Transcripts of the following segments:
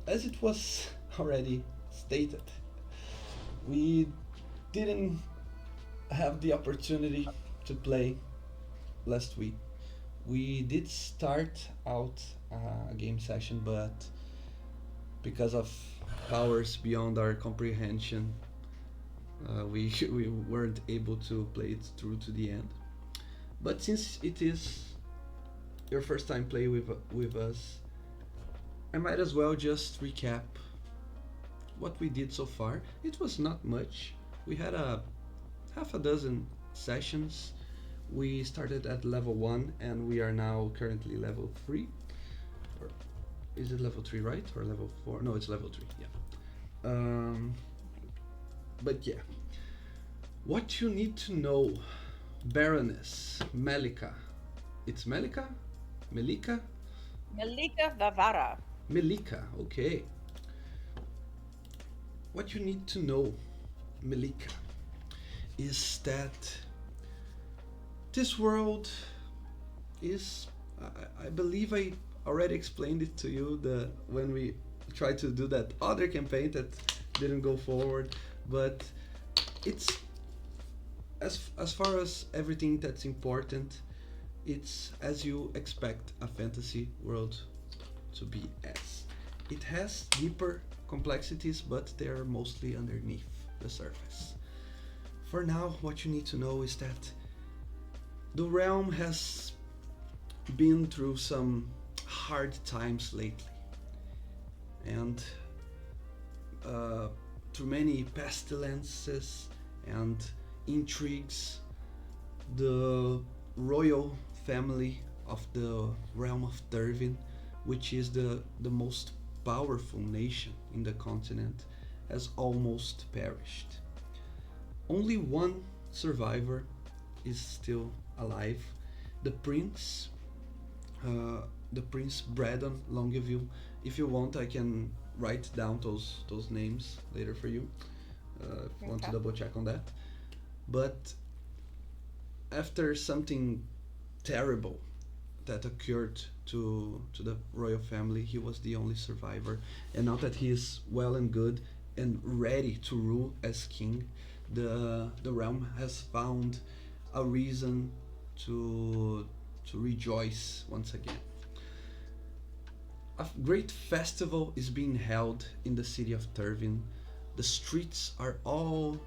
As it was already stated, we didn't have the opportunity to play last week. We did start out a game session, but because of powers beyond our comprehension, we weren't able to play it through to the end. But since it is your first time play with us, I might as well just recap what we did so far. It was not much. We had a half a dozen sessions. We started at level 1 and we are now currently level 3. Or is it level 3, right? Or level 4? No, it's level 3, yeah. But yeah. What you need to know, Baroness Melika. It's Melika? Melika? Malika Vavara. Melika, okay. What you need to know, Melika, is that this world is. I believe I already explained it to you when we tried to do that other campaign that didn't go forward, but it's as far as everything that's important, it's as you expect a fantasy world to be as. It has deeper complexities, but they're mostly underneath the surface. For now, what you need to know is that the realm has been through some hard times lately, and through many pestilences and intrigues, the royal family of the realm of Dervin, which is the most powerful nation in the continent, has almost perished. Only one survivor is still alive, the prince, uh, the Prince Braddon Longeville. If you want, I can write down those names later for you. If you want to Okay. double check on that. But after something terrible that occurred to the royal family, he was the only survivor. And now that he is well and good and ready to rule as king, the realm has found a reason to to rejoice once again. A great festival is being held in the city of Turvin. The streets are all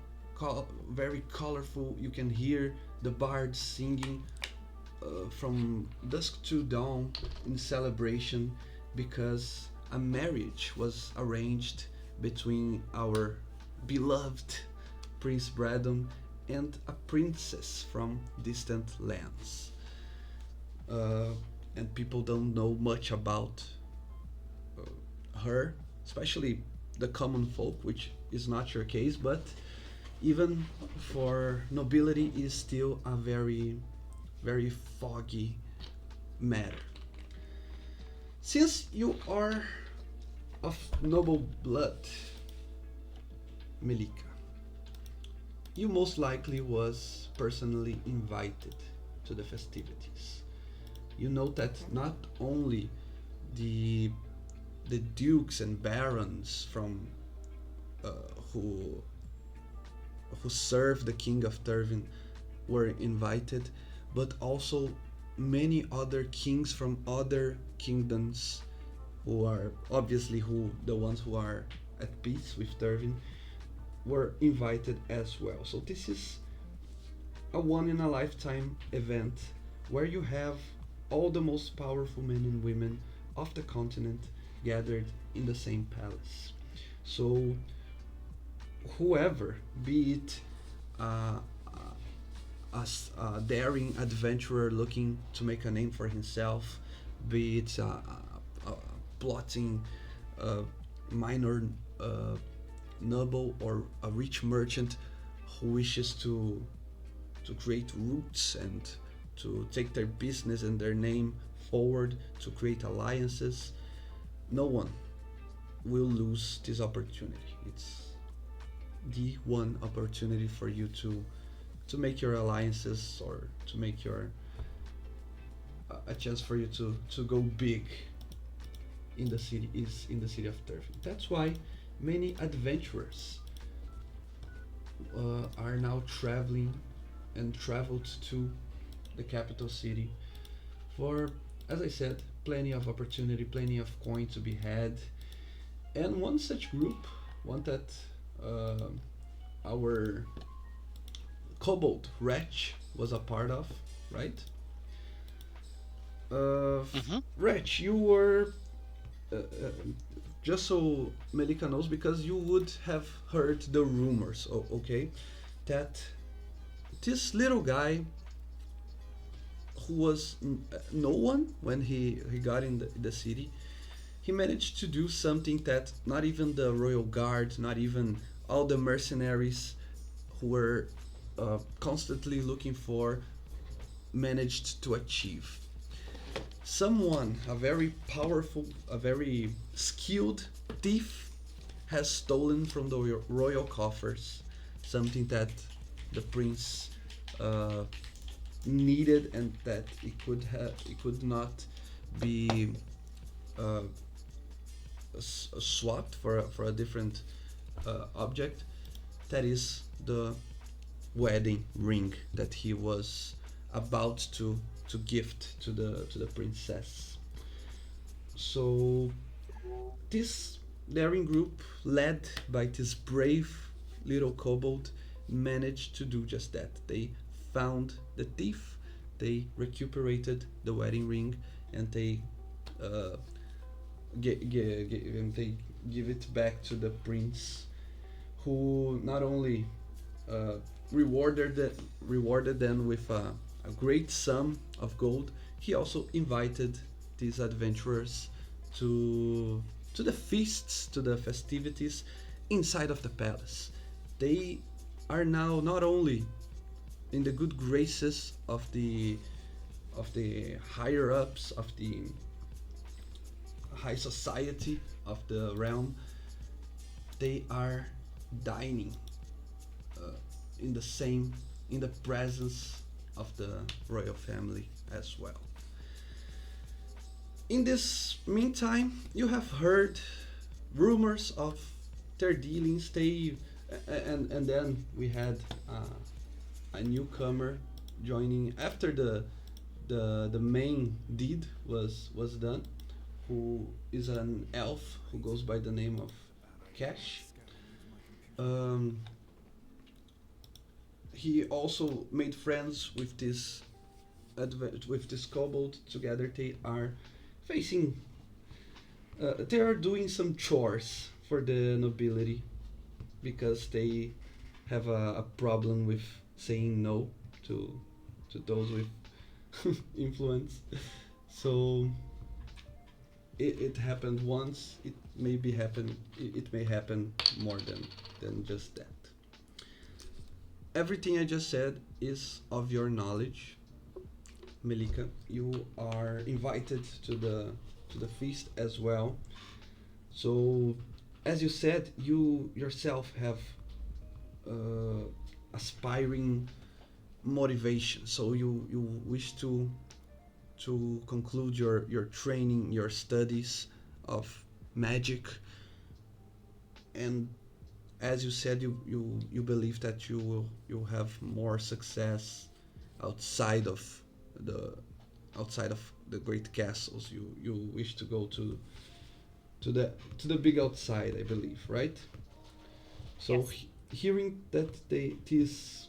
very colorful. You can hear the bards singing from dusk to dawn in celebration because a marriage was arranged between our beloved Prince Braddon and a princess from distant lands. Uh, and people don't know much about her, especially the common folk, which is not your case, but even for nobility is still a very foggy matter. Since you are of noble blood, Melika, you most likely was personally invited to the festivities. You know that not only the the dukes and barons from uh, who who served the king of Turvin were invited, but also many other kings from other kingdoms who are obviously who the ones who are at peace with Turvin were invited as well. So this is a one in a lifetime event where you have all the most powerful men and women of the continent gathered in the same palace. So whoever, be it uh, a daring adventurer looking to make a name for himself, be it a plotting uh, minor uh, noble or a rich merchant who wishes to create roots and to take their business and their name forward to create alliances, no one will lose this opportunity. It's the one opportunity for you to make your alliances or to make your a chance for you to go big in the city of Turfing. That's why many adventurers are now traveling and traveled to the capital city for, as I said, plenty of opportunity, plenty of coin to be had. And one such group, one that uh, our Kobold Wretch was a part of, right? Uh, Mm-hmm. Wretch, you were just so Melika knows, because you would have heard the rumors, okay, that this little guy who was no one when he got in the city, he managed to do something that not even the royal guard, not even all the mercenaries who were constantly looking for, managed to achieve. Someone, a very powerful, a very skilled thief, has stolen from the royal coffers something that the prince uh, needed, and that it could not be uh, swapped for a different object. That is the wedding ring that he was about to gift to the princess. So this daring group, led by this brave little kobold, managed to do just that. They found the thief, they recuperated the wedding ring, and uh, they give it back to the prince, who not only uh, rewarded them with a great sum of gold. He also invited these adventurers to the feasts, to the festivities inside of the palace. They are now not only in the good graces of the higher ups of the high society of the realm, they are dining uh, in the same in the presence of the royal family as well. In this meantime, you have heard rumors of their dealings. And then we had a newcomer joining after the main deed was done, who is an elf who goes by the name of Cash. Um, he also made friends with with this kobold. Together they are facing they are doing some chores for the nobility, because they have a problem with saying no to those with influence. So it happened once. It may happen more than just that. Everything I just said is of your knowledge, Melika. You are invited to the feast as well. So, as you said, you yourself have uh, aspiring motivation. So you wish to conclude your training, your studies of magic, and as you said, you believe that you have more success outside of the outside of the great castles. You wish to go to the big outside, I believe, right? So Yes. hearing that these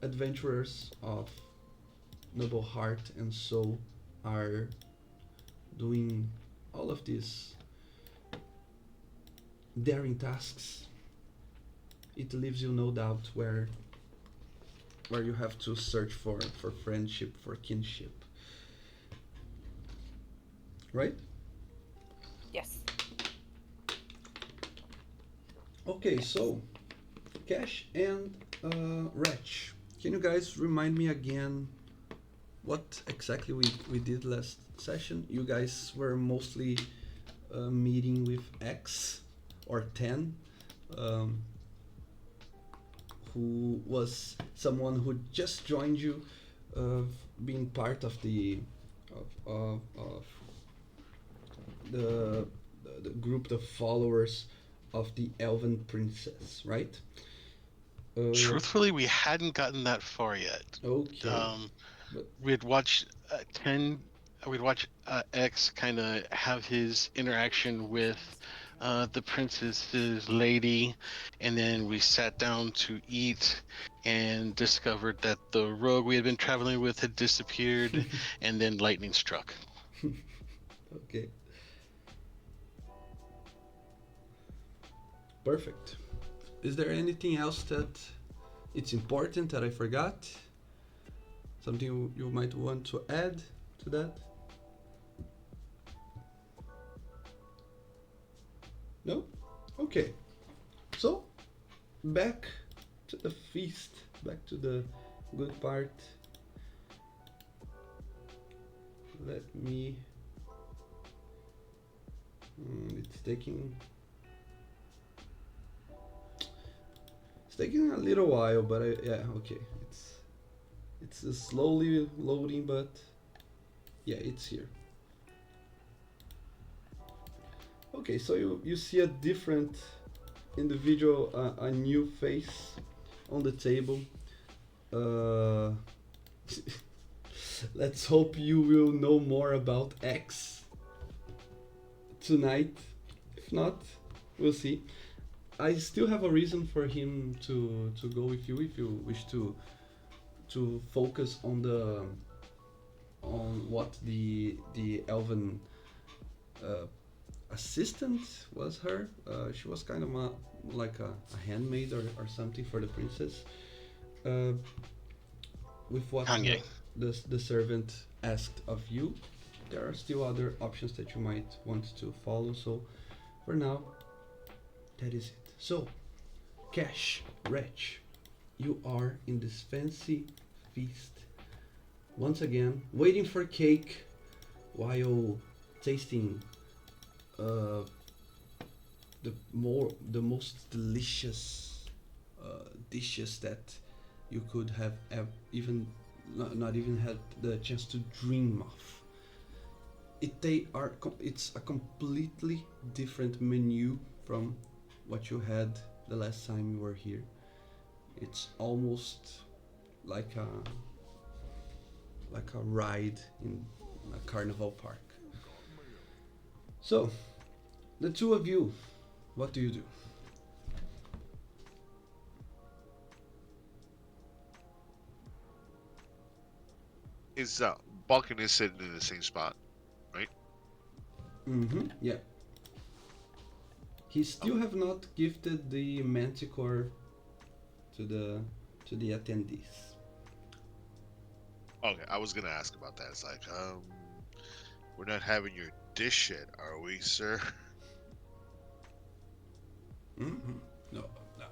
adventurers of noble heart and soul are doing all of these daring tasks, it leaves you no doubt where you have to search for friendship, for kinship, right? Yes. Okay, so Cash and Wretch, can you guys remind me again what exactly we did last session? You guys were mostly meeting with X or 10, um, who was someone who just joined you, uh, being part of the of the the group, the followers of the Elven princess, right? Uh, Truthfully, we hadn't gotten that far yet. okay, Um, but we'd watch 10, we'd watch X kind of have his interaction with the princess's lady, and then we sat down to eat and discovered that the rogue we had been traveling with had disappeared, and then lightning struck. okay, perfect. Is there anything else that it's important that I forgot? Something you might want to add to that? No? Okay. So, back to the feast, back to the good part. Let me. It's taking. It's taking a little while, but yeah, okay. It's slowly loading, but yeah, it's here. Okay, so you see a different individual, a new face on the table. Uh, let's hope you will know more about X tonight. If not, we'll see. I still have a reason for him to go with you if you wish to focus on what the elven uh, assistant was her. She was kind of like a handmaid or something for the princess. Uh, with what Kanye. the servant asked of you, there are still other options that you might want to follow. So for now, that is it. So, Cash, Wretch, you are in this fancy feast once again, waiting for cake while tasting uh, the most delicious dishes that you could have even not even had the chance to dream of. It's a completely different menu from what you had the last time you were here. It's almost like a ride in a carnival park. So, the two of you, what do you do? Is Balkan is sitting in the same spot, right? Mm-hmm. Yeah. He still Okay. have not gifted the manticore to the attendees. Okay, I was gonna ask about that. It's like, we're not having your dish yet, are we, sir? Mm-hmm. No, no.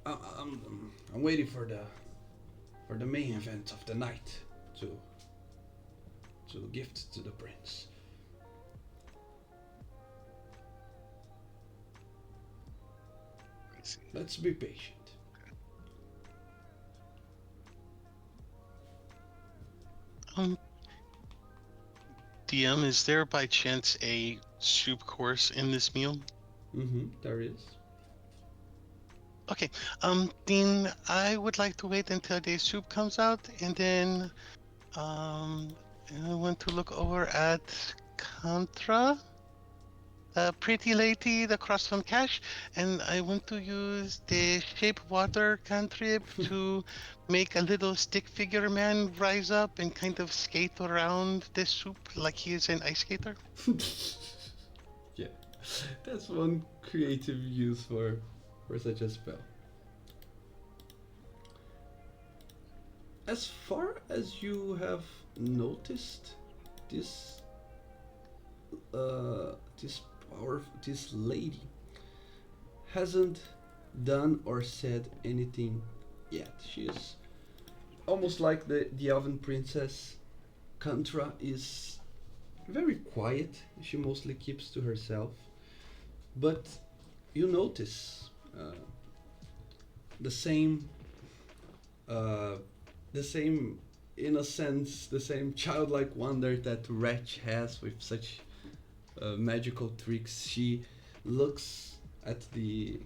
I'm waiting for the main event of the night to gift to the prince. I see. Let's be patient. Um, DM, is there by chance a soup course in this meal? Mm-hmm. There is. Okay. Dean, I would like to wait until the soup comes out, and then um, I want to look over at Contra, the pretty lady across from Cash, and I want to use the shape water cantrip to make a little stick figure man rise up and kind of skate around the soup like he is an ice skater. Yeah, that's one creative use for such a spell. As far as you have noticed, this this this lady hasn't done or said anything yet. She is almost like the elven princess. Kantra is very quiet. She mostly keeps to herself. But you notice the same, uh, the same innocence, the same childlike wonder that Wretch has with such magical tricks. She looks at the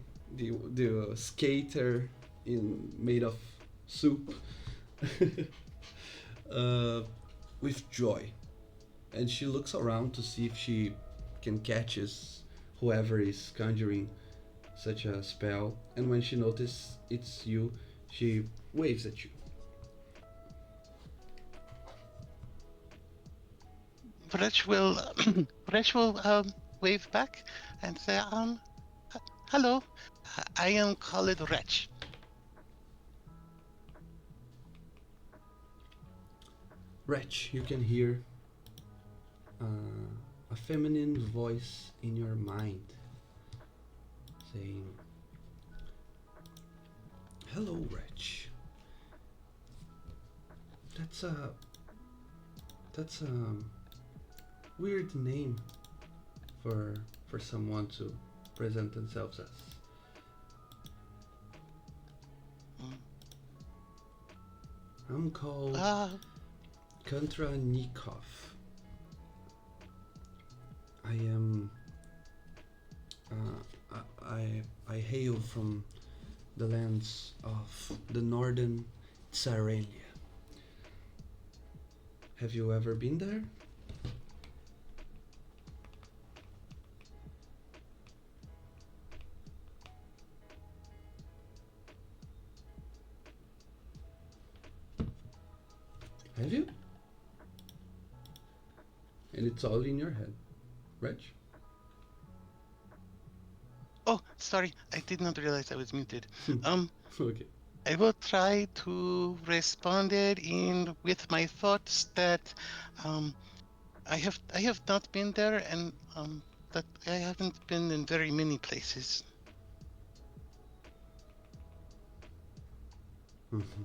skater in made of soup uh, with joy, and she looks around to see if she can catches whoever is conjuring such a spell. And when she notices it's you, she waves at you. Wretch will Wretch will wave back and say, hello, I am called Wretch. Wretch, you can hear a feminine voice in your mind saying, "Hello, Wretch. That's a weird name for someone to present themselves as. I'm called Kontranikov. I am. I hail from the lands of the northern Tsarelia. Have you ever been there? Have you? And it's all in your head, Reg? Oh, sorry, I did not realize I was muted. Okay. I will try to respond it in with my thoughts that I have not been there, and that I haven't been in very many places. Mm-hmm.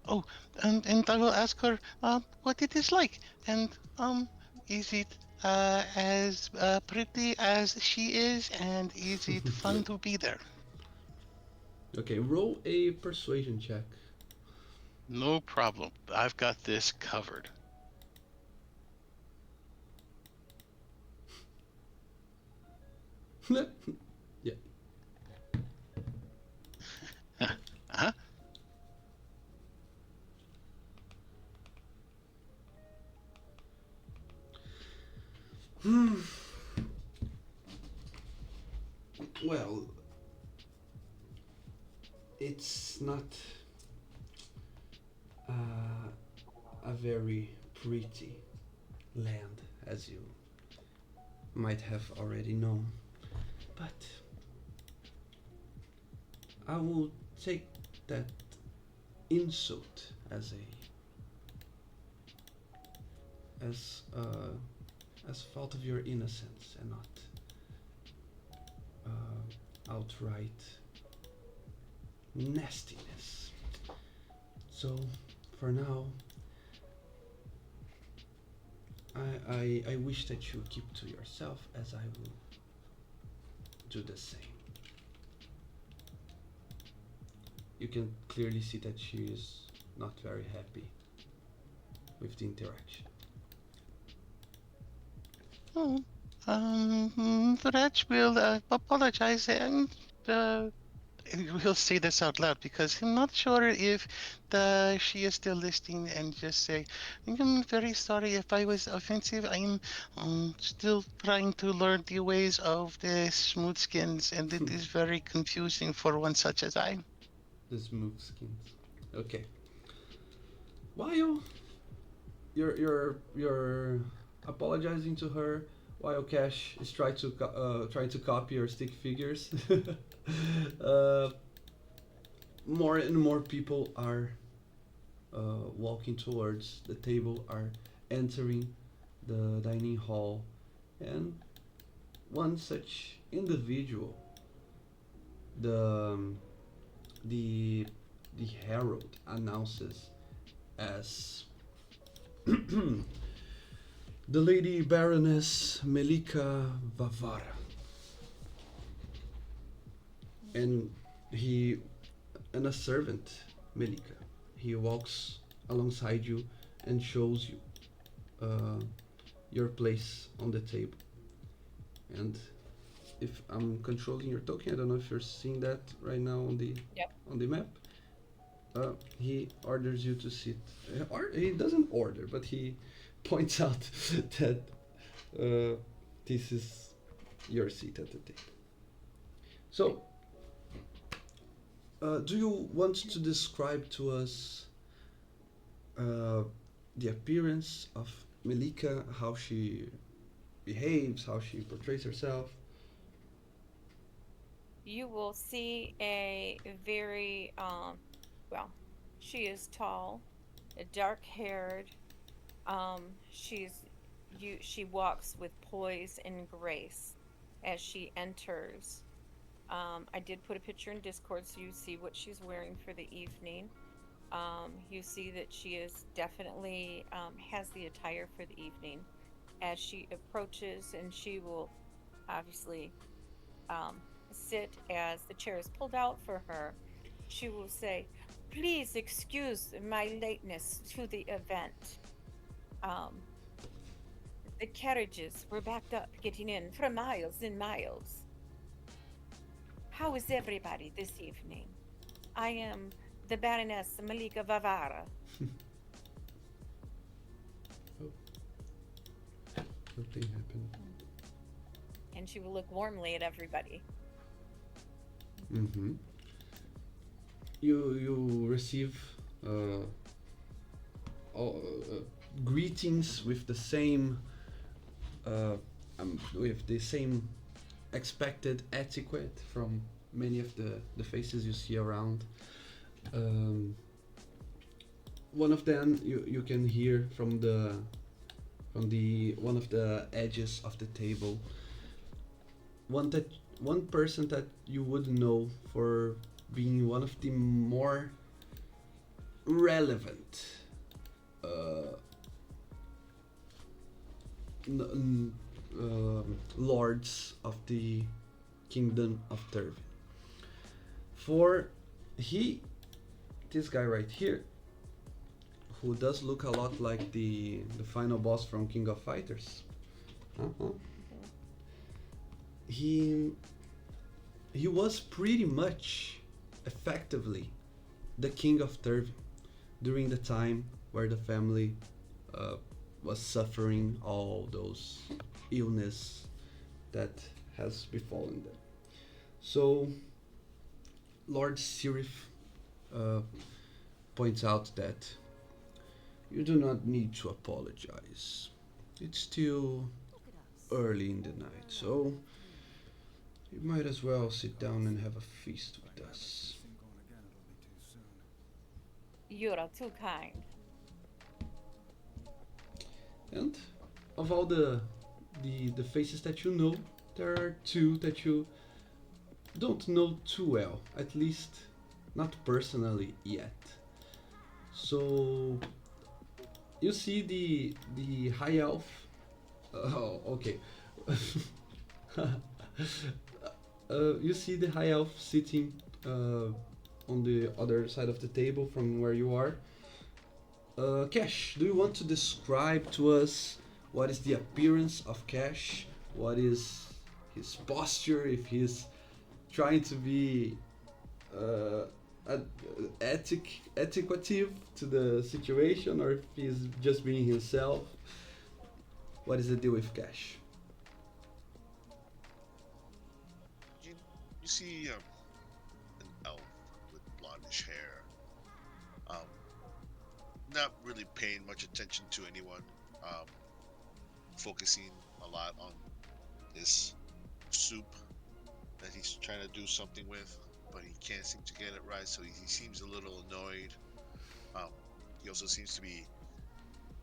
Oh, and I will ask her what it is like, and is it as pretty as she is, and is it fun to be there? Okay, roll a persuasion check. No problem. I've got this covered. Yeah. Huh? Well, it's not a very pretty land, as you might have already known, but I will take that insult as fault of your innocence and not outright nastiness. So, for now, I wish that you keep to yourself, as I will do the same. You can clearly see that she is not very happy with the interaction. Raj will apologize and we'll say this out loud because I'm not sure if she is still listening, and just say, I'm very sorry if I was offensive. I'm still trying to learn the ways of the smoothskins, and it is very confusing for one such as I. The smooth skins. Okay. While you're apologizing to her, while Cash is trying to copy your stick figures, more and more people are walking towards the table, are entering the dining hall, and one such individual, the the herald announces as the Lady Baroness Melika Vavara. And a servant, Melika, he walks alongside you and shows you your place on the table. And if I'm controlling your token, I don't know if you're seeing that right now Yep. on the map. He orders you to sit. Or he doesn't order, but he points out that this is your seat at the table. So, do you want to describe to us the appearance of Melika, how she behaves, how she portrays herself? You will see a very well, she is tall, dark haired. She walks with poise and grace as she enters. I did put a picture in Discord so you see what she's wearing for the evening. You see that she is definitely has the attire for the evening. As she approaches, and she will obviously um, sit as the chair is pulled out for her. She will say, "Please excuse my lateness to the event. Um, the carriages were backed up getting in for miles and miles. How is everybody this evening? I am the Baroness Malika Vavara." Oh, nothing happened. And she will look warmly at everybody. Mm-hmm. You receive all, greetings with the same expected etiquette from many of the faces you see around. One of them you can hear from the one of the edges of the table. One person that you would know for being one of the more relevant lords of the kingdom of Turvin. For this guy right here, who does look a lot like the final boss from King of Fighters. Uh-huh. He was pretty much effectively the king of Turvin during the time where the family was suffering all those illness that has befallen them. So Lord Sirith points out that you do not need to apologize. It's still early in the night, so you might as well sit down and have a feast with us. You are too kind. And of all the faces that you know, there are two that you don't know too well, at least not personally yet. So you see the high elf. Oh, okay. You see the high elf sitting on the other side of the table from where you are. Cash, do you want to describe to us what is the appearance of Cash? What is his posture? If he's trying to be etiquative to the situation, or if he's just being himself? What is the deal with Cash? You see an elf with blondish hair, um, not really paying much attention to anyone, focusing a lot on this soup that he's trying to do something with, but he can't seem to get it right, so he seems a little annoyed. Um, he also seems to be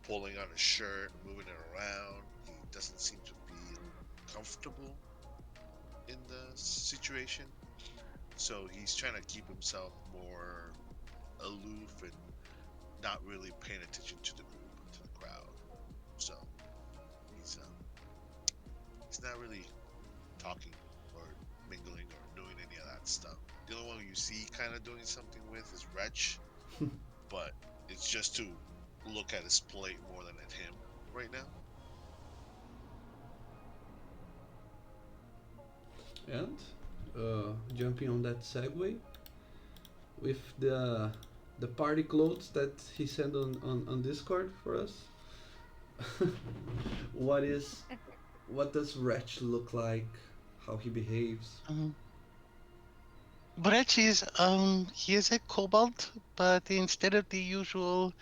pulling on his shirt, moving it around. He doesn't seem to be comfortable in the situation, so he's trying to keep himself more aloof and not really paying attention to the group, to the crowd. So he's not really talking or mingling or doing any of that stuff. The only one you see kind of doing something with is Wretch, but It's just to look at his plate more than at him right now. And jumping on that segue with the party clothes that he sent on Discord for us. what is what does Wretch look like? How he behaves? Um, Brech is he is a kobold, but instead of the usual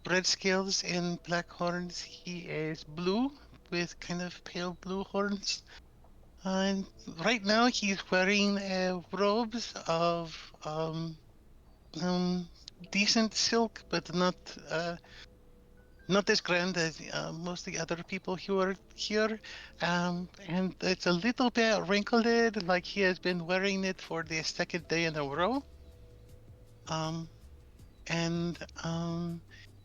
red scales and black horns, he is blue with kind of pale blue horns. And right now he's wearing robes of um, decent silk, but not as grand as most of the other people who are here. And it's a little bit wrinkled, like he has been wearing it for the second day in a row. Um, and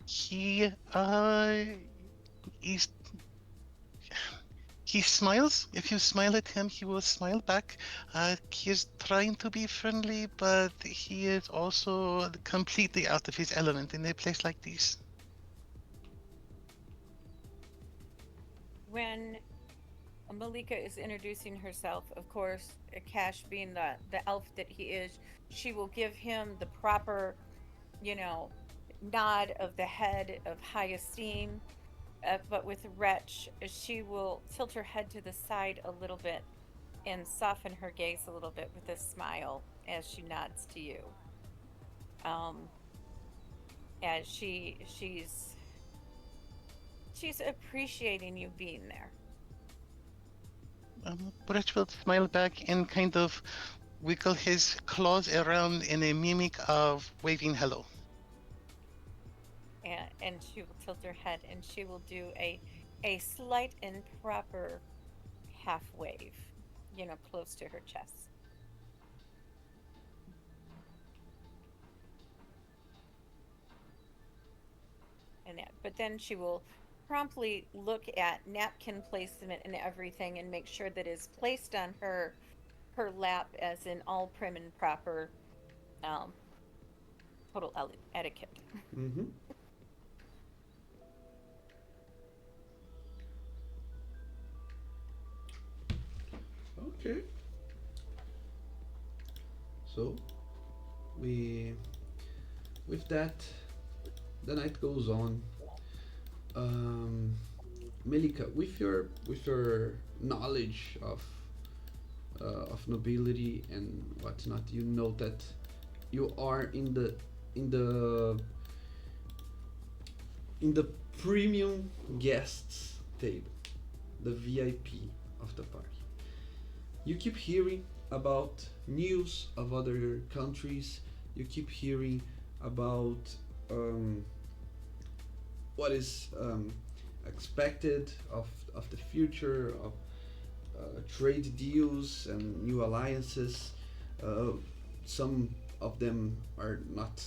he he's he smiles. If you smile at him, he will smile back. He is trying to be friendly, but he is also completely out of his element in a place like this. When Malika is introducing herself, of course, Cash being the elf that he is, she will give him the proper, you know, nod of the head of high esteem. But with Wretch, she will tilt her head to the side a little bit and soften her gaze a little bit with a smile as she nods to you. Um, as she's appreciating you being there. Brett will smile back and kind of wiggle his claws around in a mimic of waving hello. And she will tilt her head and she will do a slight and proper half wave, close to her chest. But then she will promptly look at napkin placement and everything and make sure that is placed on her lap as in all prim and proper, um, total etiquette. Mm-hmm. Okay. So we with that the night goes on. Um, Melika, with your knowledge of nobility and whatnot, you know that you are in the in the premium guests table, the VIP of the party. You keep hearing about news of other countries. You keep hearing about um, what is expected of the future of trade deals and new alliances. Uh, some of them are not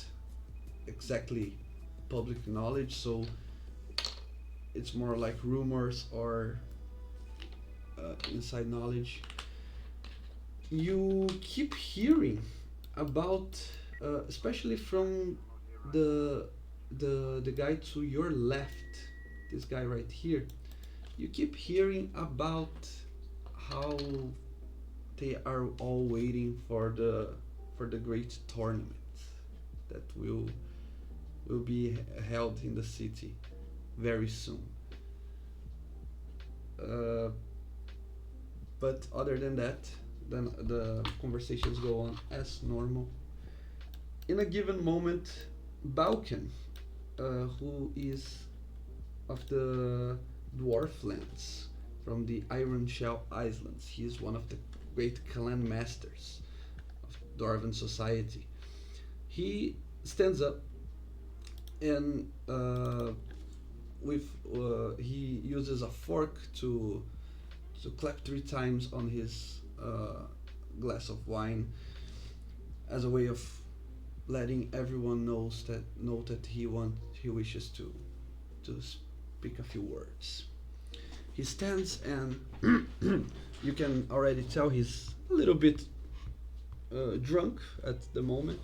exactly public knowledge, so it's more like rumors or inside knowledge. You keep hearing about, especially from the the guy to your left, this guy right here. You keep hearing about how they are all waiting for the great tournament that will be held in the city very soon. Uh, but other than that, then the conversations go on as normal. In a given moment, Balkan, who is of the dwarf lands from the Iron Shell Islands, he is one of the great clan masters of Dwarven society. He stands up and with he uses a fork to clap three times on his glass of wine as a way of letting everyone know that he wishes to speak a few words. He stands and you can already tell he's a little bit drunk at the moment,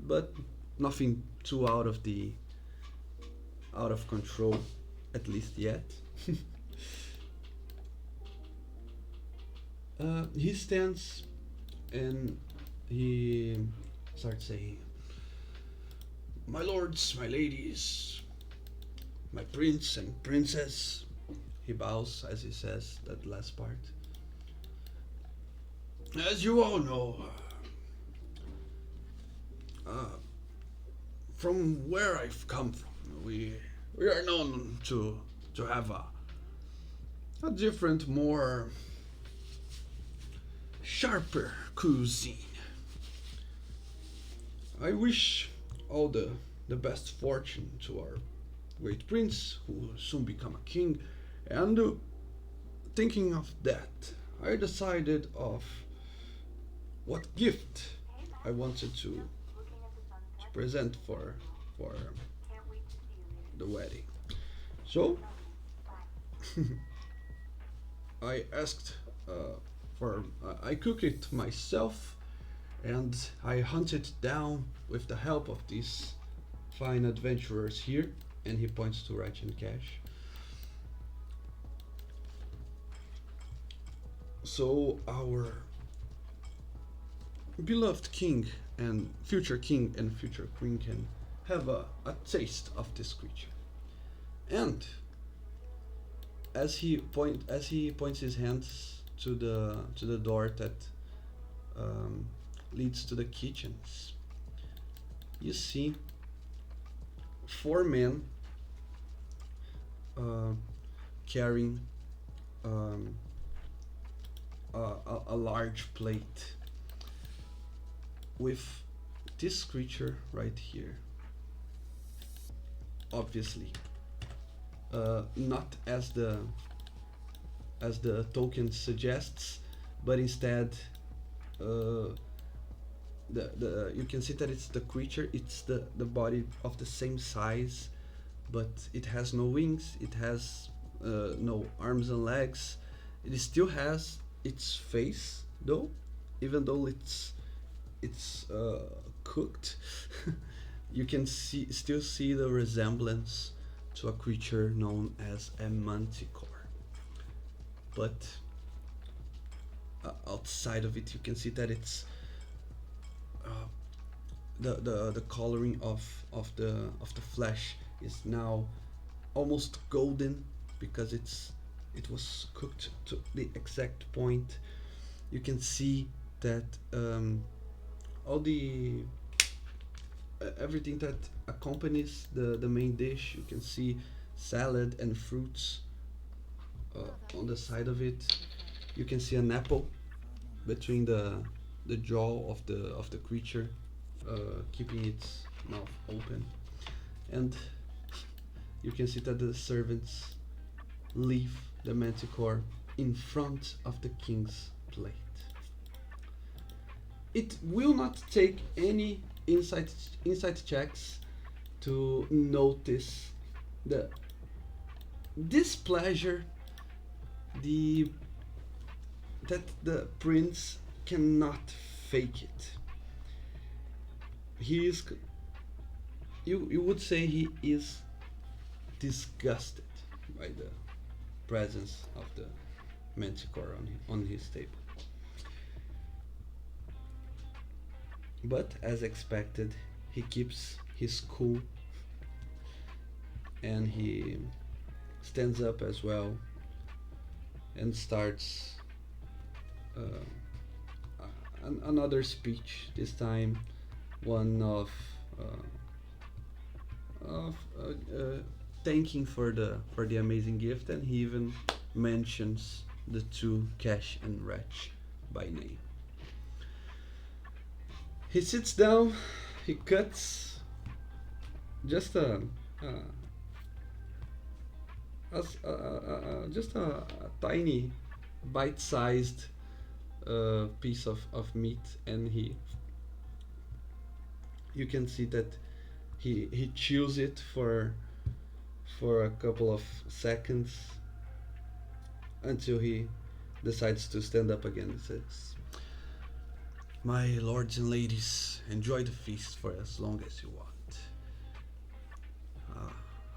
but nothing too out of control, at least yet. He stands and he starts saying, "My lords, my ladies, my prince and princess." He bows as he says that last part. "As you all know, uh, from where I've come from, we are known to have a different, more sharper cuisine. I wish all the best fortune to our great prince, who will soon become a king, and thinking of that, I decided of what gift I wanted to present for the wedding. So I asked for I cooked it myself, and I hunted down with the help of these fine adventurers here, and he points to Ratch and Cash. So our beloved king and future queen can have a taste of this creature. And as he points his hands to the door that um, leads to the kitchens, you see four men uh, carrying um, a large plate with this creature right here. Obviously, not as the token suggests, but instead, the you can see that it's the creature. It's the body of the same size, but it has no wings. It has no arms and legs. It still has its face though, even though it's cooked. You can still see the resemblance to a creature known as a manticore. But outside of it, you can see that it's the coloring of the flesh is now almost golden because it was cooked to the exact point. You can see that all the everything that accompanies the main dish. You can see salad and fruits on the side of it. You can see an apple between the jaw of the creature, keeping its mouth open, and you can see that the servants leave the manticore in front of the king's plate. It will not take any insight checks to notice the displeasure the that the prince cannot fake it. He is you would say he is disgusted by the presence of the manticore on his table. But as expected, he keeps his cool and he stands up as well and starts another speech. This time, one of thanking for the amazing gift, and he even mentions the two, Cash and Wretch, by name. He sits down. He cuts just a tiny bite-sized piece of meat, and you can see that he chews it for a couple of seconds until he decides to stand up again and says, My lords and ladies, enjoy the feast for as long as you want. Uh,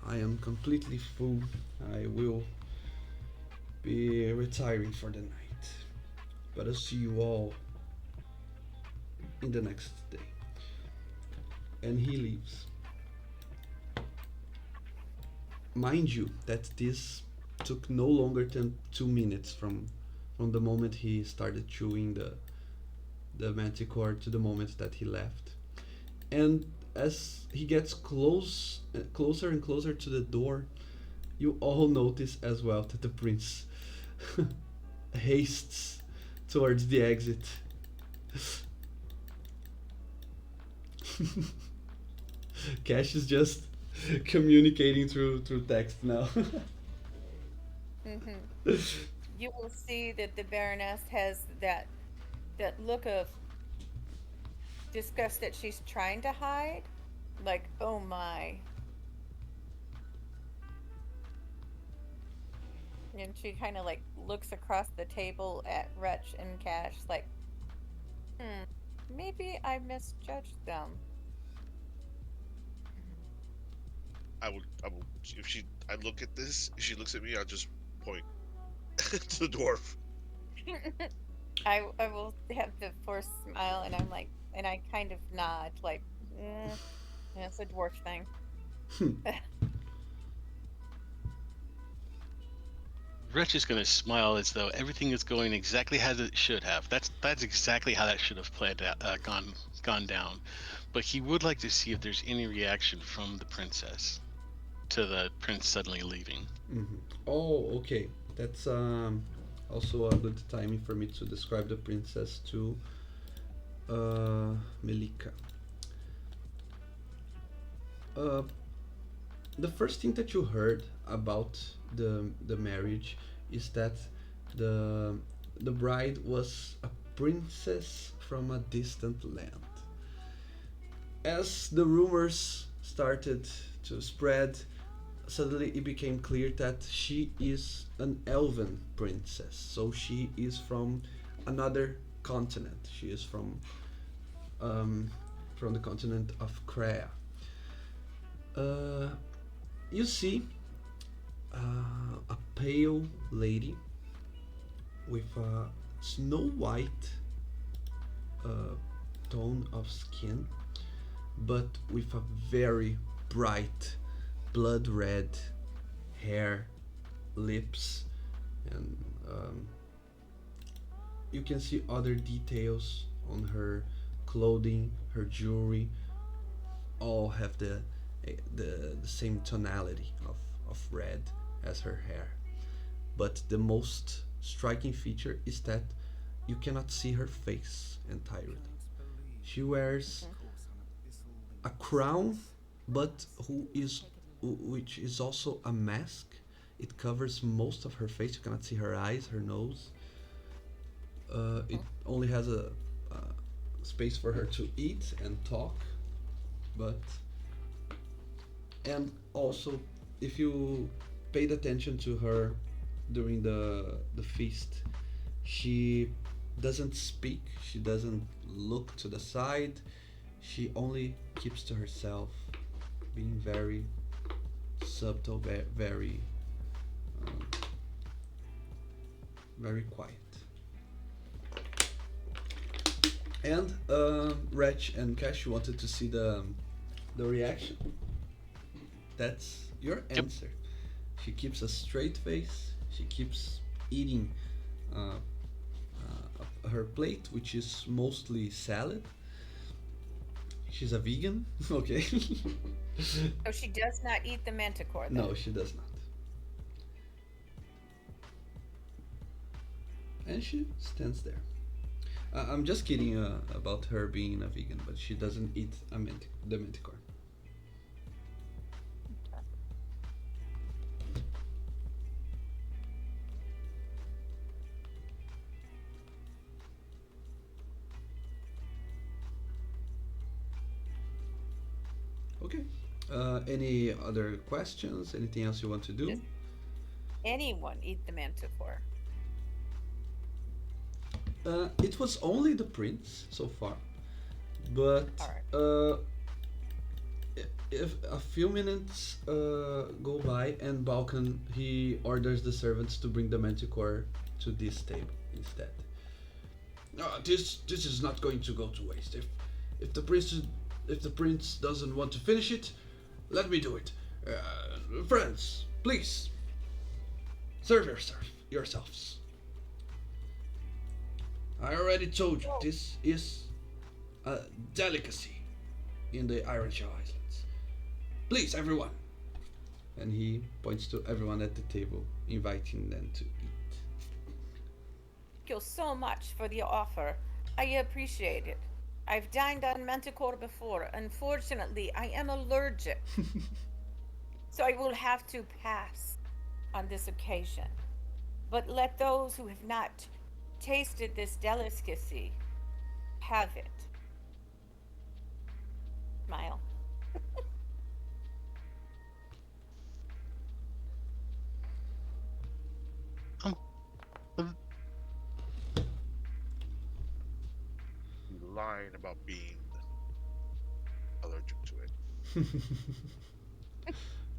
I am completely full. I will be retiring for the night. But I'll see you all in the next day. And he leaves. Mind you that this took no longer than 2 minutes from the moment he started chewing the manticore to the moment that he left. And as he gets closer and closer to the door, you all notice as well that the prince hastes towards the exit. Cash is just communicating through text now. Hmm. You will see that the Baroness has that look of disgust that she's trying to hide. Like, oh my. And she kind of like looks across the table at Wretch and Cash, like, hmm, maybe I misjudged them. I will. If she, I look at this. If she looks at me, I'll just point to the dwarf. I will have the forced smile, and I'm like, and I kind of nod, like, yeah, it's a dwarf thing. Wretch is going to smile as though everything is going exactly as it should have. That's exactly how that should have played out, gone down. But he would like to see if there's any reaction from the princess to the prince suddenly leaving. Mhm. Oh, okay. That's also a good timing for me to describe the princess to Melika. Uh, the first thing that you heard about the marriage is that the the bride was a princess from a distant land. As the rumors started to spread, suddenly it became clear that she is an elven princess. So she is from another continent. She is um, from the continent of Krea. Uh, you see a pale lady with a snow white uh, tone of skin, but with a very bright blood red hair, lips, and you can see other details on her clothing, her jewelry, all have the same tonality of red as her hair. But the most striking feature is that you cannot see her face entirely. She wears a crown, but which is also a mask. It covers most of her face. You cannot see her eyes, her nose. It only has a space for her to eat and talk, but and also if you paid attention to her during the feast, she doesn't speak. She doesn't look to the side. She only keeps to herself, being very subtle, very um, very quiet. And Wretch and Cash wanted to see the reaction. That's your Yep. answer. She keeps a straight face. She keeps eating her plate, which is mostly salad. She's a vegan. Okay. Oh, she does not eat the manticore, then. No, she does not. And she stands there. I'm just kidding about her being a vegan, but she doesn't eat the manticore. Okay. Any other questions? Anything else you want to do? Does anyone eat the manticore? It was only the prince so far, but All right. if a few minutes go by and Balkan he orders the servants to bring the manticore to this table instead. This is not going to go to waste. If the prince doesn't want to finish it, let me do it. Friends, please serve yourselves. I already told you this is a delicacy in the Iron Islands. Please, everyone. And he points to everyone at the table, inviting them to eat. Thank you so much for the offer. I appreciate it. I've dined on manticore before. Unfortunately, I am allergic, so I will have to pass on this occasion. But let those who have not tasted this delicacy have it. Smile. Um, uh, He's lying about being allergic to it.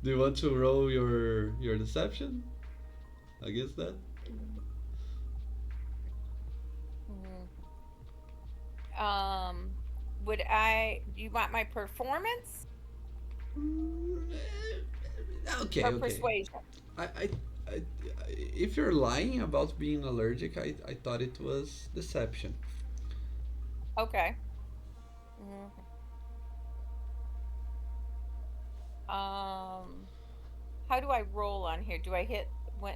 Do you want to roll your deception against that? Would you want my performance Okay, or okay. persuasion? I, I, I, if you're lying about being allergic, I thought it was deception. Okay. Mhm. How do I roll on here? Do I hit when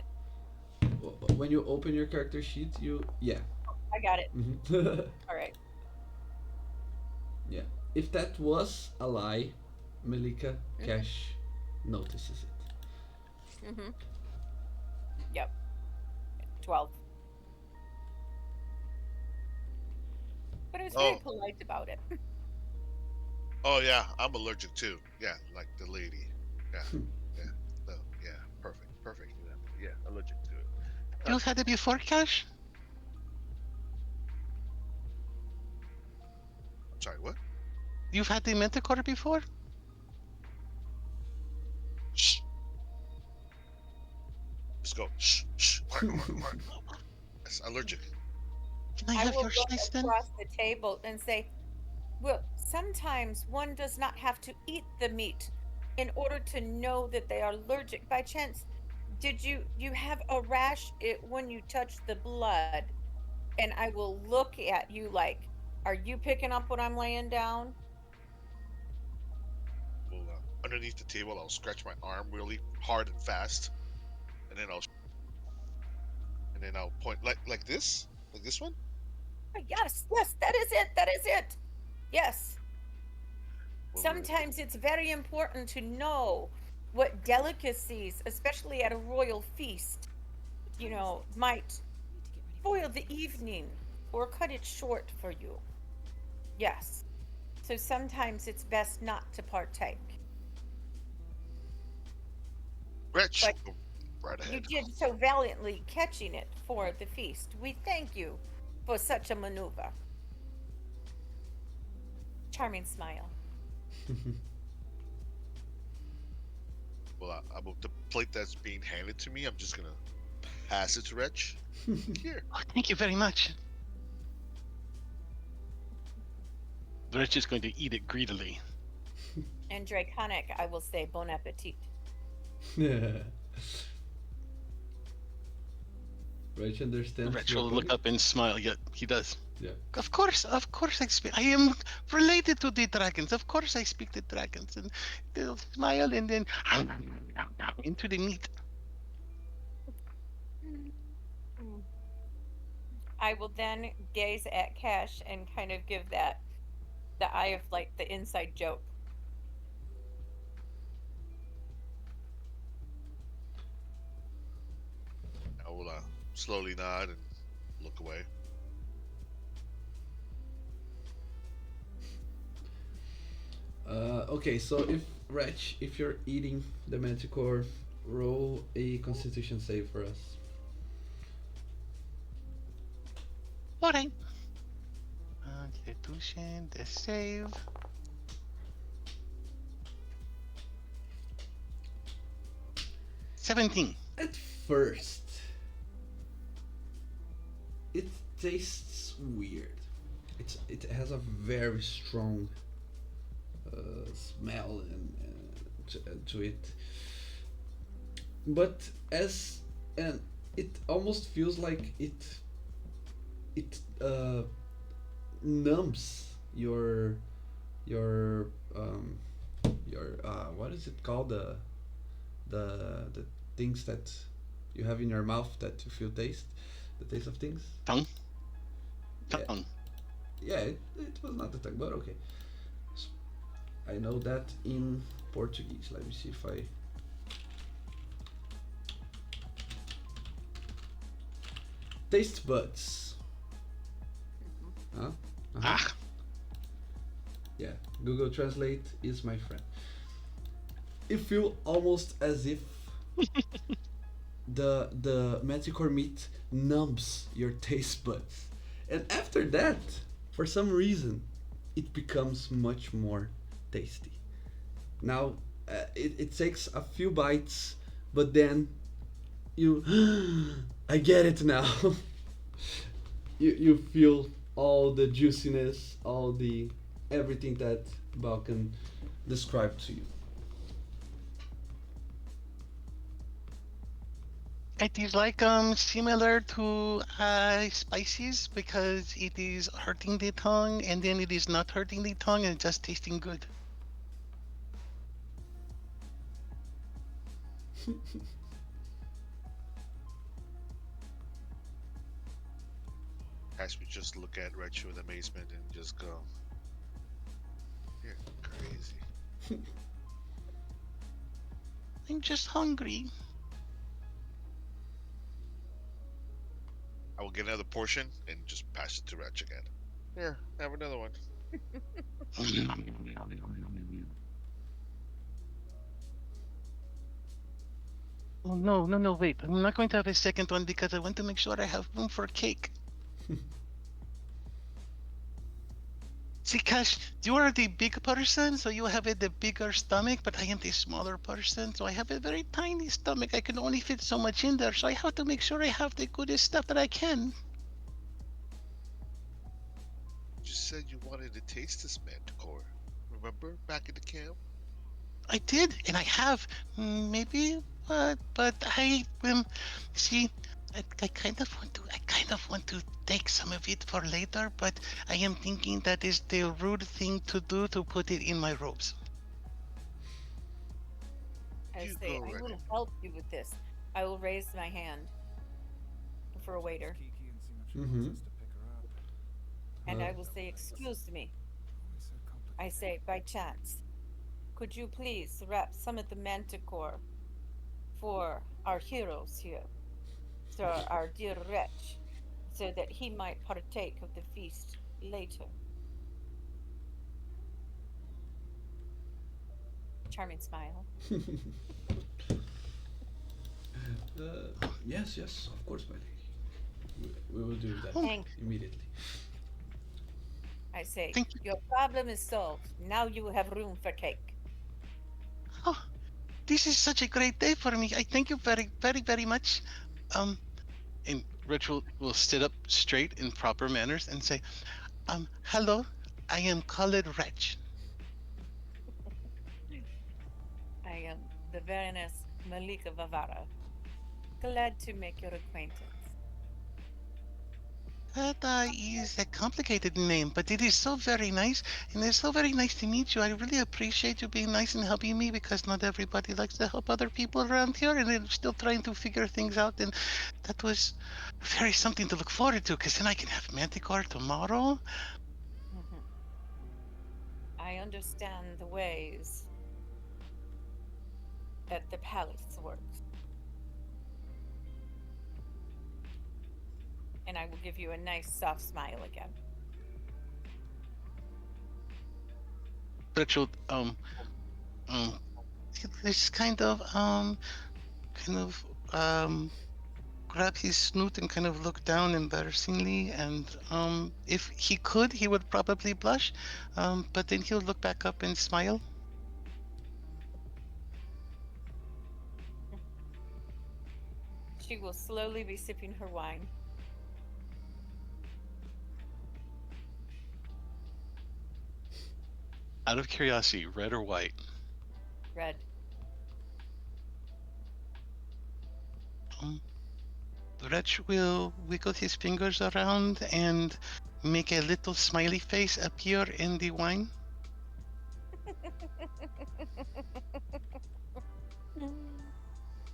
When you open your character sheet, yeah. I got it? Mhm. All right. Yeah. If that was a lie, Melika Mhm. Cash notices it. Mm-hmm. Yep. 12. But I was very Oh, polite about it. oh yeah, I'm allergic too. Yeah, like the lady. Yeah, yeah. No, yeah, perfect, perfect. Yeah, allergic to it. you've had it before, Cash? I'm sorry, what? You've had the manticore before? Shh. Let's go. Shh, shh. What? It's allergic. Can I I have will your look slice then? across the table and say, well, sometimes one does not have to eat the meat in order to know that they are allergic. By chance, did you have a rash when you touch the blood? And I will look at you like, are you picking up what I'm laying down? Well, underneath the table, I'll scratch my arm really hard and fast, and then I'll point like this one. Yes, yes, that is it. That is it. Yes. Well, we're gonna Sometimes it's very important to know what delicacies, especially at a royal feast, might spoil the evening or cut it short for you. Yes. So sometimes it's best not to partake. Rich. But Go right you ahead. did so valiantly catching it for the feast. We thank you for such a maneuver. Charming smile. Well, the plate that's being handed to me, I'm just gonna pass it to Rich. Here. Oh, thank you very much. Rich is going to eat it greedily. And Draconic, I will say bon appetit. Yeah. Rich understands Rich will look Draconic? up and smile. Yeah, he does. Yeah. Of course, I speak. I am related to the dragons. Of course, I speak the dragons, and they'll smile and then into the meat. I will then gaze at Cash and kind of give that the eye of like the inside joke. I will slowly nod and look away. Okay, so if you're eating the manticore, roll a Constitution save for us. Alright. Constitution, the save. $17. At first, it tastes weird. It has a very strong smell to it, but and it almost feels like it numbs your um, your what is it called, the things that you have in your mouth that you feel the taste of things. Tongue? Yeah. Tongue. Yeah, it was not the tongue, but okay. S- I know that in Portuguese. Let me see if I. Taste buds. Huh? Uh-huh. Ah. Yeah, Google Translate is my friend. It feel almost as if the manticore meat numbs your taste buds, and after that, for some reason, it becomes much more tasty. Now, it takes a few bites, but then you, I get it now. You feel all the juiciness, all the everything that Balkan described to you. It is like similar to spices because it is hurting the tongue and then it is not hurting the tongue and just tasting good. As we just look at Retro with amazement and just go, "You're crazy." I'm just hungry. I will get another portion and just pass it to Retch again. Here, have another one. Oh no, wait. I'm not going to have a second one because I want to make sure I have room for cake. See, Cash, you are the big person, so you have the bigger stomach, but I am the smaller person, so I have a very tiny stomach. I can only fit so much in there, so I have to make sure I have the goodest stuff that I can. You just said you wanted to taste this manticore. Remember back in the camp? I did, and I have. Maybe, but I see. I kind of want to. I kind of want to take some of it for later, but I am thinking that is the rude thing to do to put it in my robes. I You say, go I right will ahead. help you with this. I will raise my hand for a waiter, Mm-hmm. and Uh, I will say, excuse me. I say, by chance, could you please wrap some of the manticore for our heroes here, so our dear wretch, so that he might partake of the feast later? Charming smile. yes, yes, of course, my lady. We will do that Oh, Thank immediately. I say, thank you. your problem is solved. Now you have room for cake. Oh, this is such a great day for me. I thank you very, very, very much. Um, and Ritual will sit up straight in proper manners and say, hello, I am colored wretch. I am the Baroness Malika Vavara. Glad to make your acquaintance. That is a complicated name, but it is so very nice, and it's so very nice to meet you. I really appreciate you being nice and helping me because not everybody likes to help other people around here, and I'm still trying to figure things out. And that was very something to look forward to because then I can have Manticore tomorrow. Mhm. I understand the ways that the palace works, and I will give you a nice soft smile again. Ritual, um, this kind of grab his snoot and kind of look down embarrassingly. And if he could, he would probably blush. But then he'll look back up and smile. She will slowly be sipping her wine. Out of curiosity, red or white? Red. Um, Reg will wiggle his fingers around and make a little smiley face appear in the wine.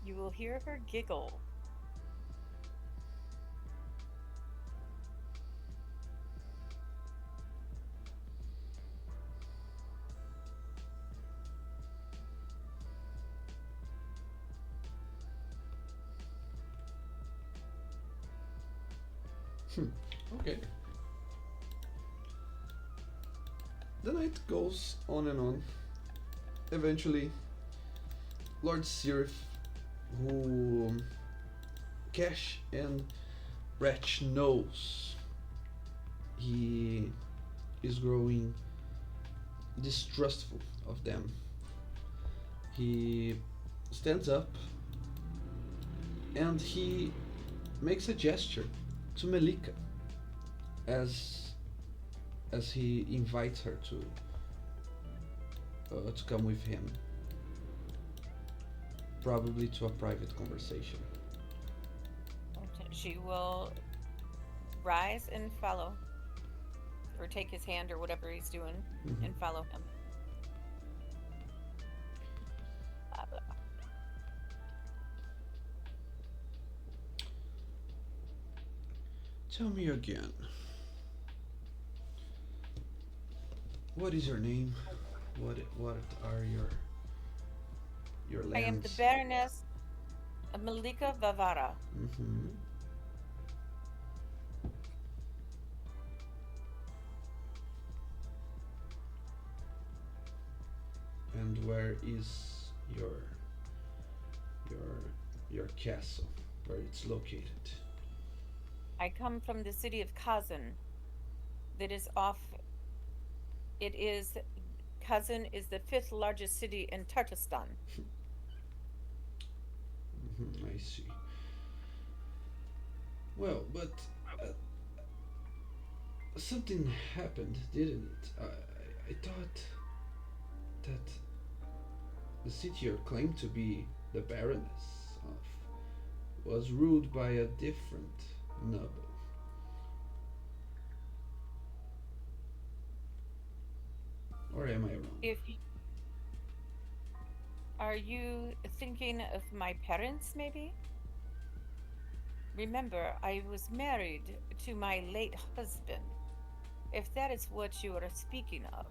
You will hear her giggle. Okay. The night goes on and on. Eventually, Lord Sirith, who Cash and Wretch knows he is growing distrustful of them. He stands up and he makes a gesture to Melika as he invites her to come with him, probably to a private conversation. She will rise and follow, or take his hand or whatever he's doing, Mhm. and follow him. Blah, blah. Tell me again. What is your name? What are your I am the lands? Baroness Malika Vavara. Mm-hmm. And where is your your castle? Where it's located? I come from the city of Kazan. That is off. It is. Kazan is the fifth largest city in Tartarstan. I see. Well, but uh, something happened, didn't it? I thought that the city you claimed to be the Baroness of was ruled by a different noble. Or am I wrong? If Are you thinking of my parents, maybe? Remember, I was married to my late husband, if that is what you are speaking of.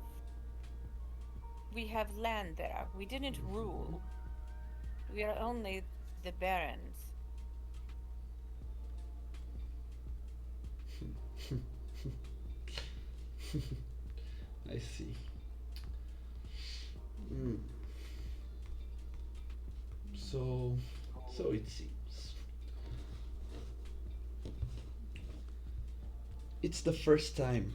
We have land there. We didn't rule. We are only the barons. I see. Mm. So, so it seems. It's the first time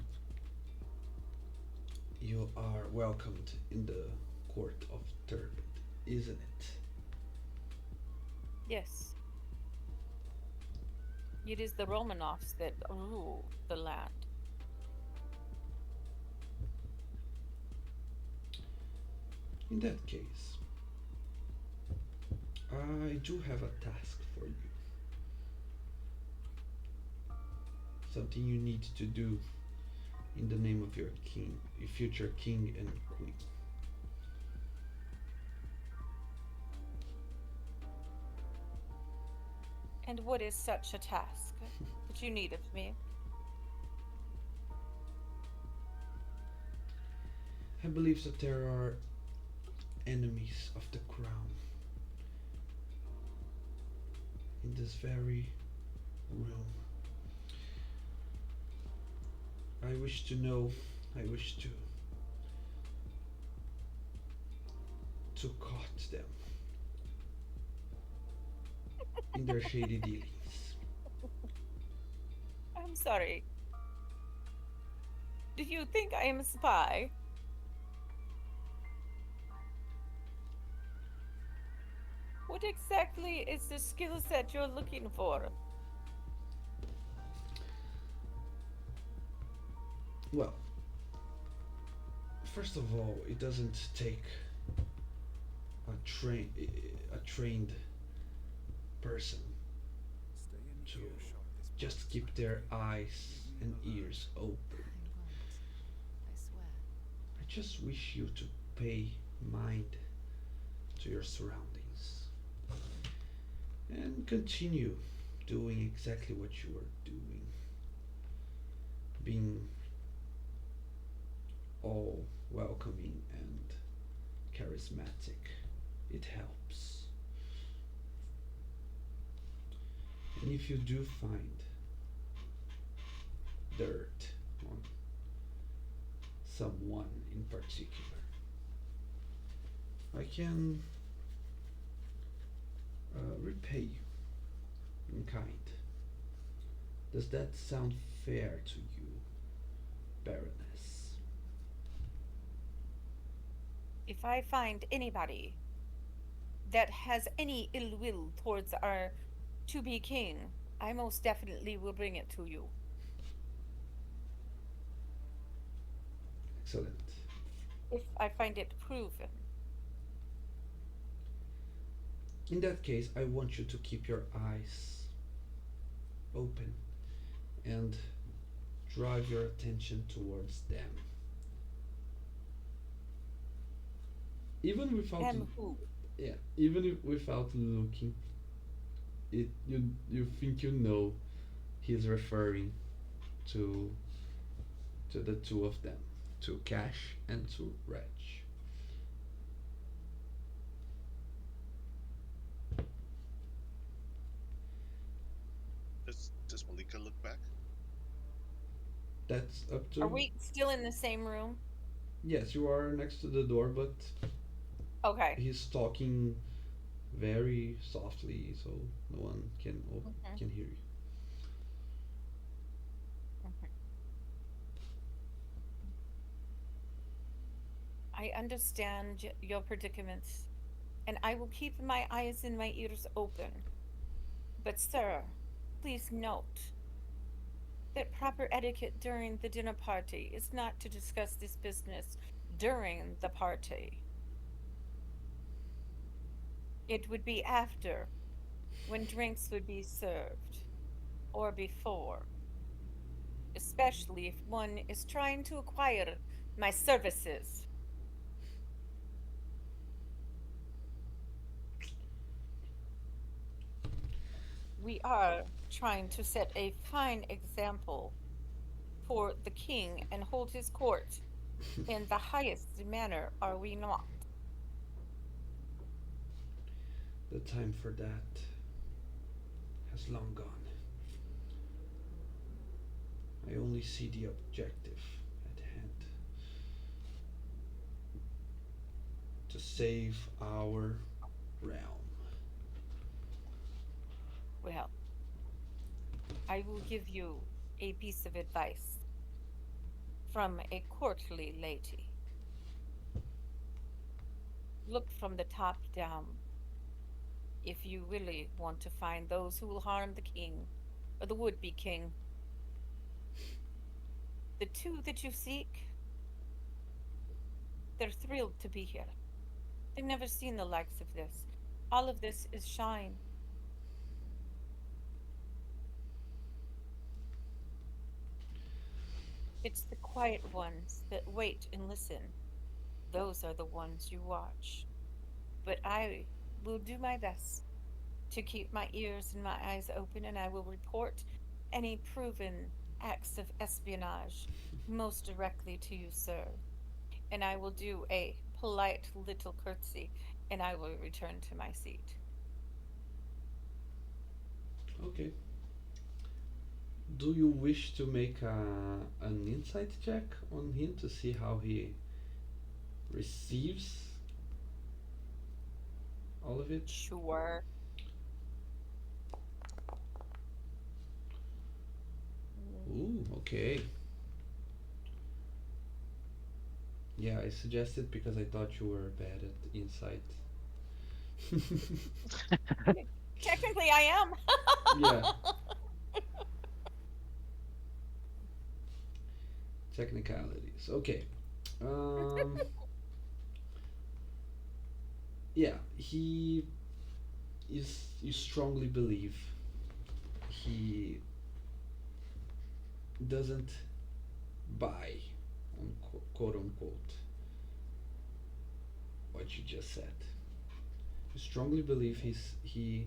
you are welcomed in the court of Turbid, isn't it? Yes, it is the Romanovs that rule the land. In that case, I do have a task for you. Something you need to do in the name of your king, your future king and queen. And what is such a task that you need of me? I believe that there are enemies of the crown in this very room. I wish to know, I wish to caught them in their shady dealings. I'm sorry. Do you think I am a spy? What exactly is the skill set you're looking for? Well, first of all, it doesn't take a trained person to just keep their eyes and ears open. I just wish you to pay mind to your surroundings and continue doing exactly what you are doing, being all welcoming and charismatic. It helps. And if you do find dirt on someone in particular, I can repay you in kind. Does that sound fair to you, Baroness? If I find anybody that has any ill will towards our to be king, I most definitely will bring it to you. Excellent. If I find it proven. In that case, I want you to keep your eyes open and drive your attention towards them. Even without, Them who? yeah, even if without looking, you think you know he's referring to the two of them, to Cash and to Reg. Does Malika look back? That's up Are to. we still in the same room? Yes, you are next to the door, but Okay. he's talking very softly, so no one Mhm, can hear you. mhm. I understand your predicament, and I will keep my eyes and my ears open. But, sir, please note that proper etiquette during the dinner party is not to discuss this business during the party. It would be after, when drinks would be served, or before, especially if one is trying to acquire my services. We are trying to set a fine example for the king and hold his court in the highest manner, are we not? The time for that has long gone. I only see the objective at hand, to save our realm. Well, I will give you a piece of advice from a courtly lady. Look from the top down if you really want to find those who will harm the king or the would be king. The two that you seek, they're thrilled to be here. They've never seen the likes of this. All of this is shine. It's the quiet ones that wait and listen. Those are the ones you watch. But I will do my best to keep my ears and my eyes open, and I will report any proven acts of espionage most directly to you, sir. And I will do a polite little curtsy, and I will return to my seat. Okay. Do you wish to make an insight check on him to see how he receives all of it? Sure. Okay. Yeah, I suggested because I thought you were bad at insight. Technically, I am. Yeah, technicalities. Okay. Um, yeah, he is. You strongly believe he doesn't buy, quote unquote, what you just said. You strongly believe he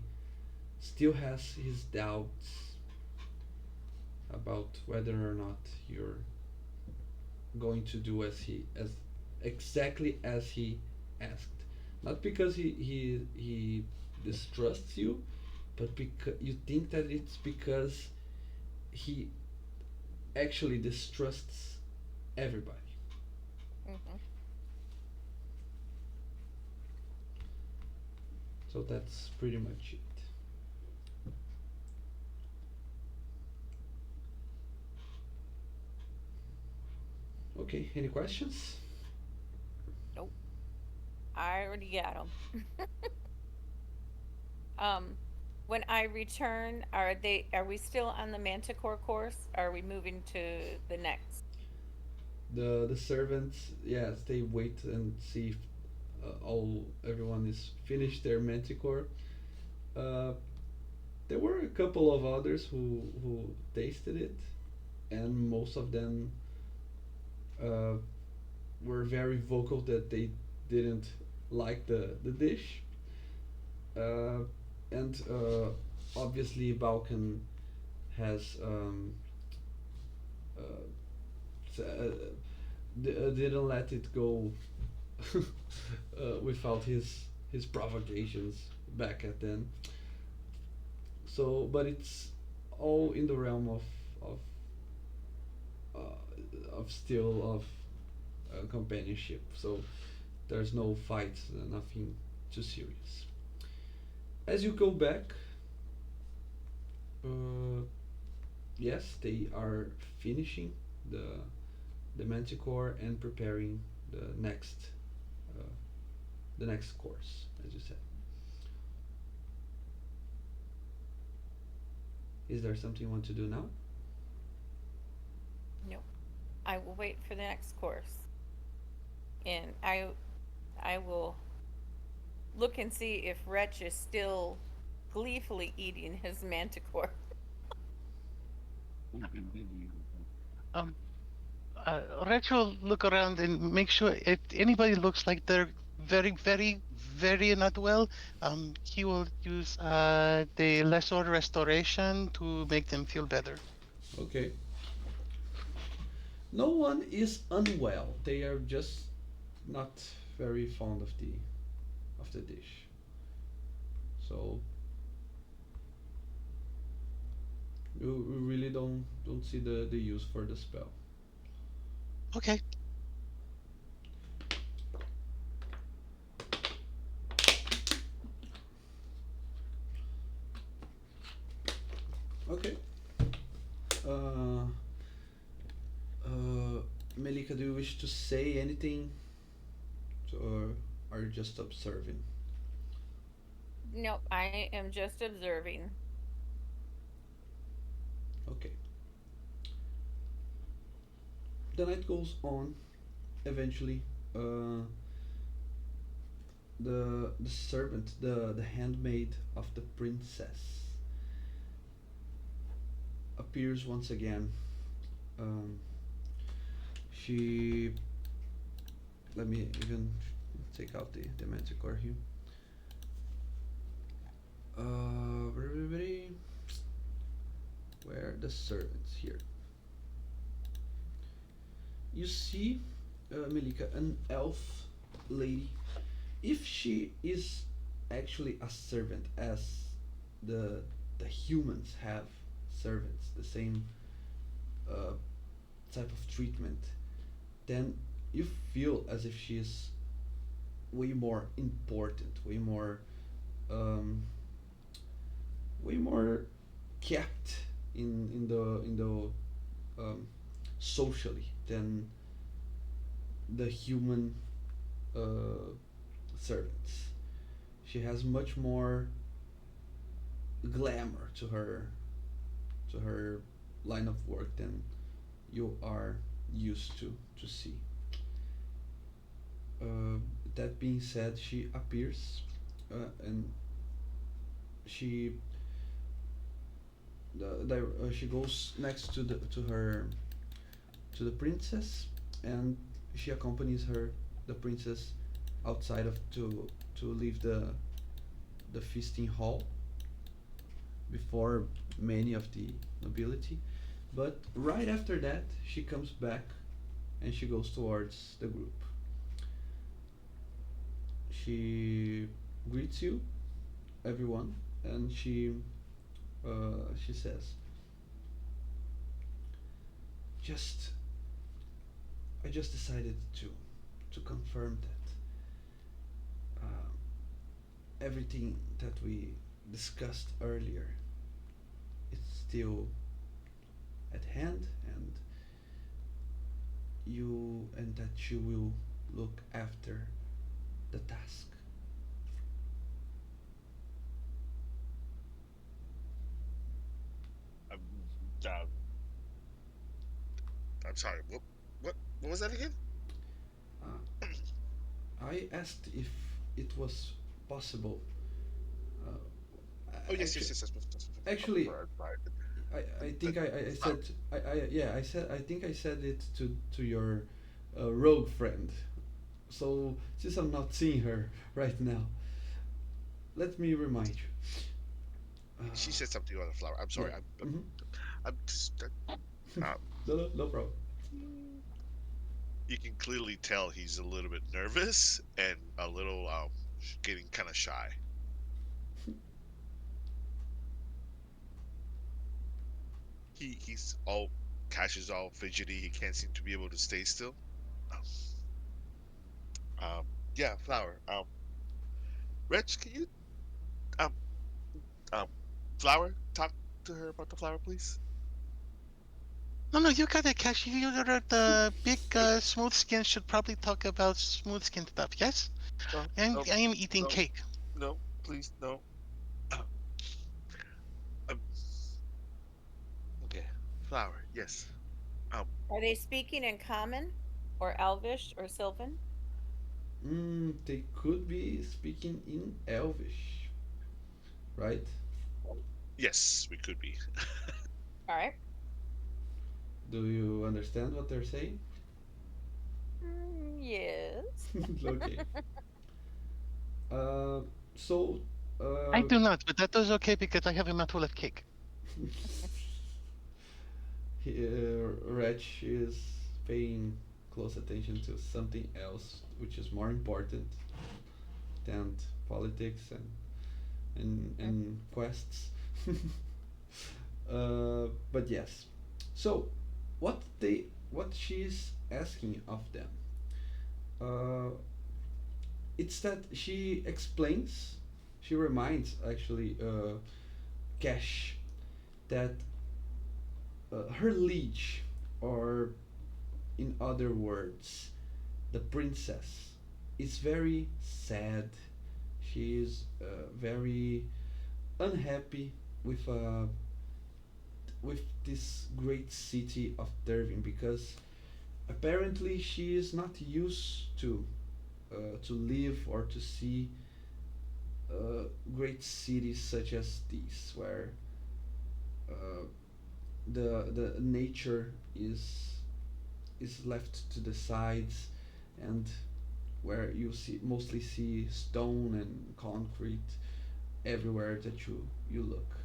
still has his doubts about whether or not you're going to do as exactly as he asked. Not because he distrusts you, but because you think that it's because he actually distrusts everybody. Hmm. So that's pretty much it. Okay, any questions? Nope, I already got them. Um, when I return, are we still on the Manticore course? Or are we moving to the next? The servants, yes, they wait and see if all everyone is finished their manticore. Uh, there were a couple of others who tasted it, and most of them uh, were very vocal that they didn't like the dish. Uh, and obviously, Balkan has didn't let it go without his provocations back at then. So, but it's all in the realm of of still of companionship. So there's no fight, nothing too serious. As you go back, uh, yes, they are finishing the the manticore and preparing the next uh, the next course, as you said. Is there something you want to do now? Nope. I will wait for the next course, and I will look and see if Wretch is still gleefully eating his Manticore. Um, Rachel, look around and make sure if anybody looks like they're very, very, very not well, he will use the lesser restoration to make them feel better. Okay. No one is unwell. They are just not very fond of the dish. So you really don't see the use for the spell. Okay. Okay. Uh, uh, Melika, do you wish to say anything, or are you just observing? Nope, I am just observing. Okay. The night goes on. Eventually, uh, the servant, the handmaid of the princess, appears once again. Um, she let me even take out the manticore here. Everybody, where are the servants here? You see, Melika, an elf lady. If she is actually a servant, as the the humans have servants, the same uh, type of treatment, then you feel as if she is way more important, um, way more kept in the um, socially than the human uh, servants. She has much more glamour to her line of work than you are used to see. Uh, that being said, she appears and she she goes next to her to the princess, and she accompanies her the princess outside of to leave the feasting hall before many of the nobility. But right after that, she comes back and she goes towards the group. She greets you, everyone, and she says, "Just I just decided to confirm that everything that we discussed earlier is still at hand, and that you will look after the task." I'm, uh, I'm sorry. What? What was that again? Uh, I asked if it was possible. Oh yes, yes, Actually, yes, yes. actually, Right. I The, think I uh, said yeah, I think I said it to your rogue friend. So since I'm not seeing her right now, let me remind you. she Uh, said something on the flower. I'm yeah. sorry. Mm-hmm. I'm just. Uh, No problem. you can clearly tell he's a little bit nervous and a little getting kind of shy. He's all Cash is all fidgety. He can't seem to be able to stay still. Um, yeah, flower. Rich, can you um um flower talk to her about the flower, please? No, no, you got it, Cash. The big smooth skin should probably talk about smooth skin stuff. Yes, No, no, I am eating no, cake. no, please, no. Um, um, okay, flower. Yes. Um, Are they speaking in common or Elvish or Sylvan? They could be speaking in Elvish, right? yes, we could be. All right. Do you understand what they're saying? Yes. Okay. Uh, so, I uh, do not, but that is okay because I have a mouthful of cake. Reg is paying close attention to something else, which is more important than politics and quests. But yes. So, what she's asking of them, uh, it's that she explains, she reminds actually Cash that her liege, or in other words, the princess, is very sad. She is very unhappy with this great city of Dervin, because apparently she is not used to live or to see great cities such as these, where uh, the nature is left to the sides, and where you mostly see stone and concrete everywhere that you look.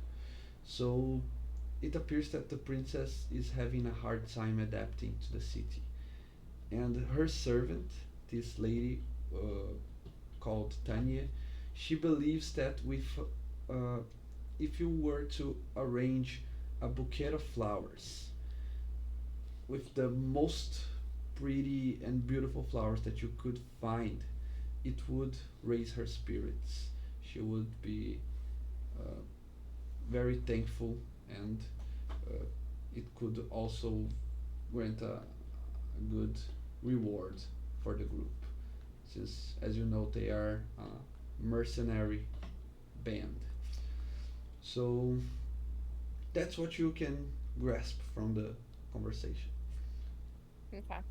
So it appears that the princess is having a hard time adapting to the city, and her servant, this lady called Tanya, she believes that with uh, if you were to arrange a bouquet of flowers with the most pretty and beautiful flowers that you could find, it would raise her spirits. She would be uh, very thankful and uh, it could also grant a good reward for the group, since, as you know, they are a mercenary band. So that's what you can grasp from the conversation. Okay.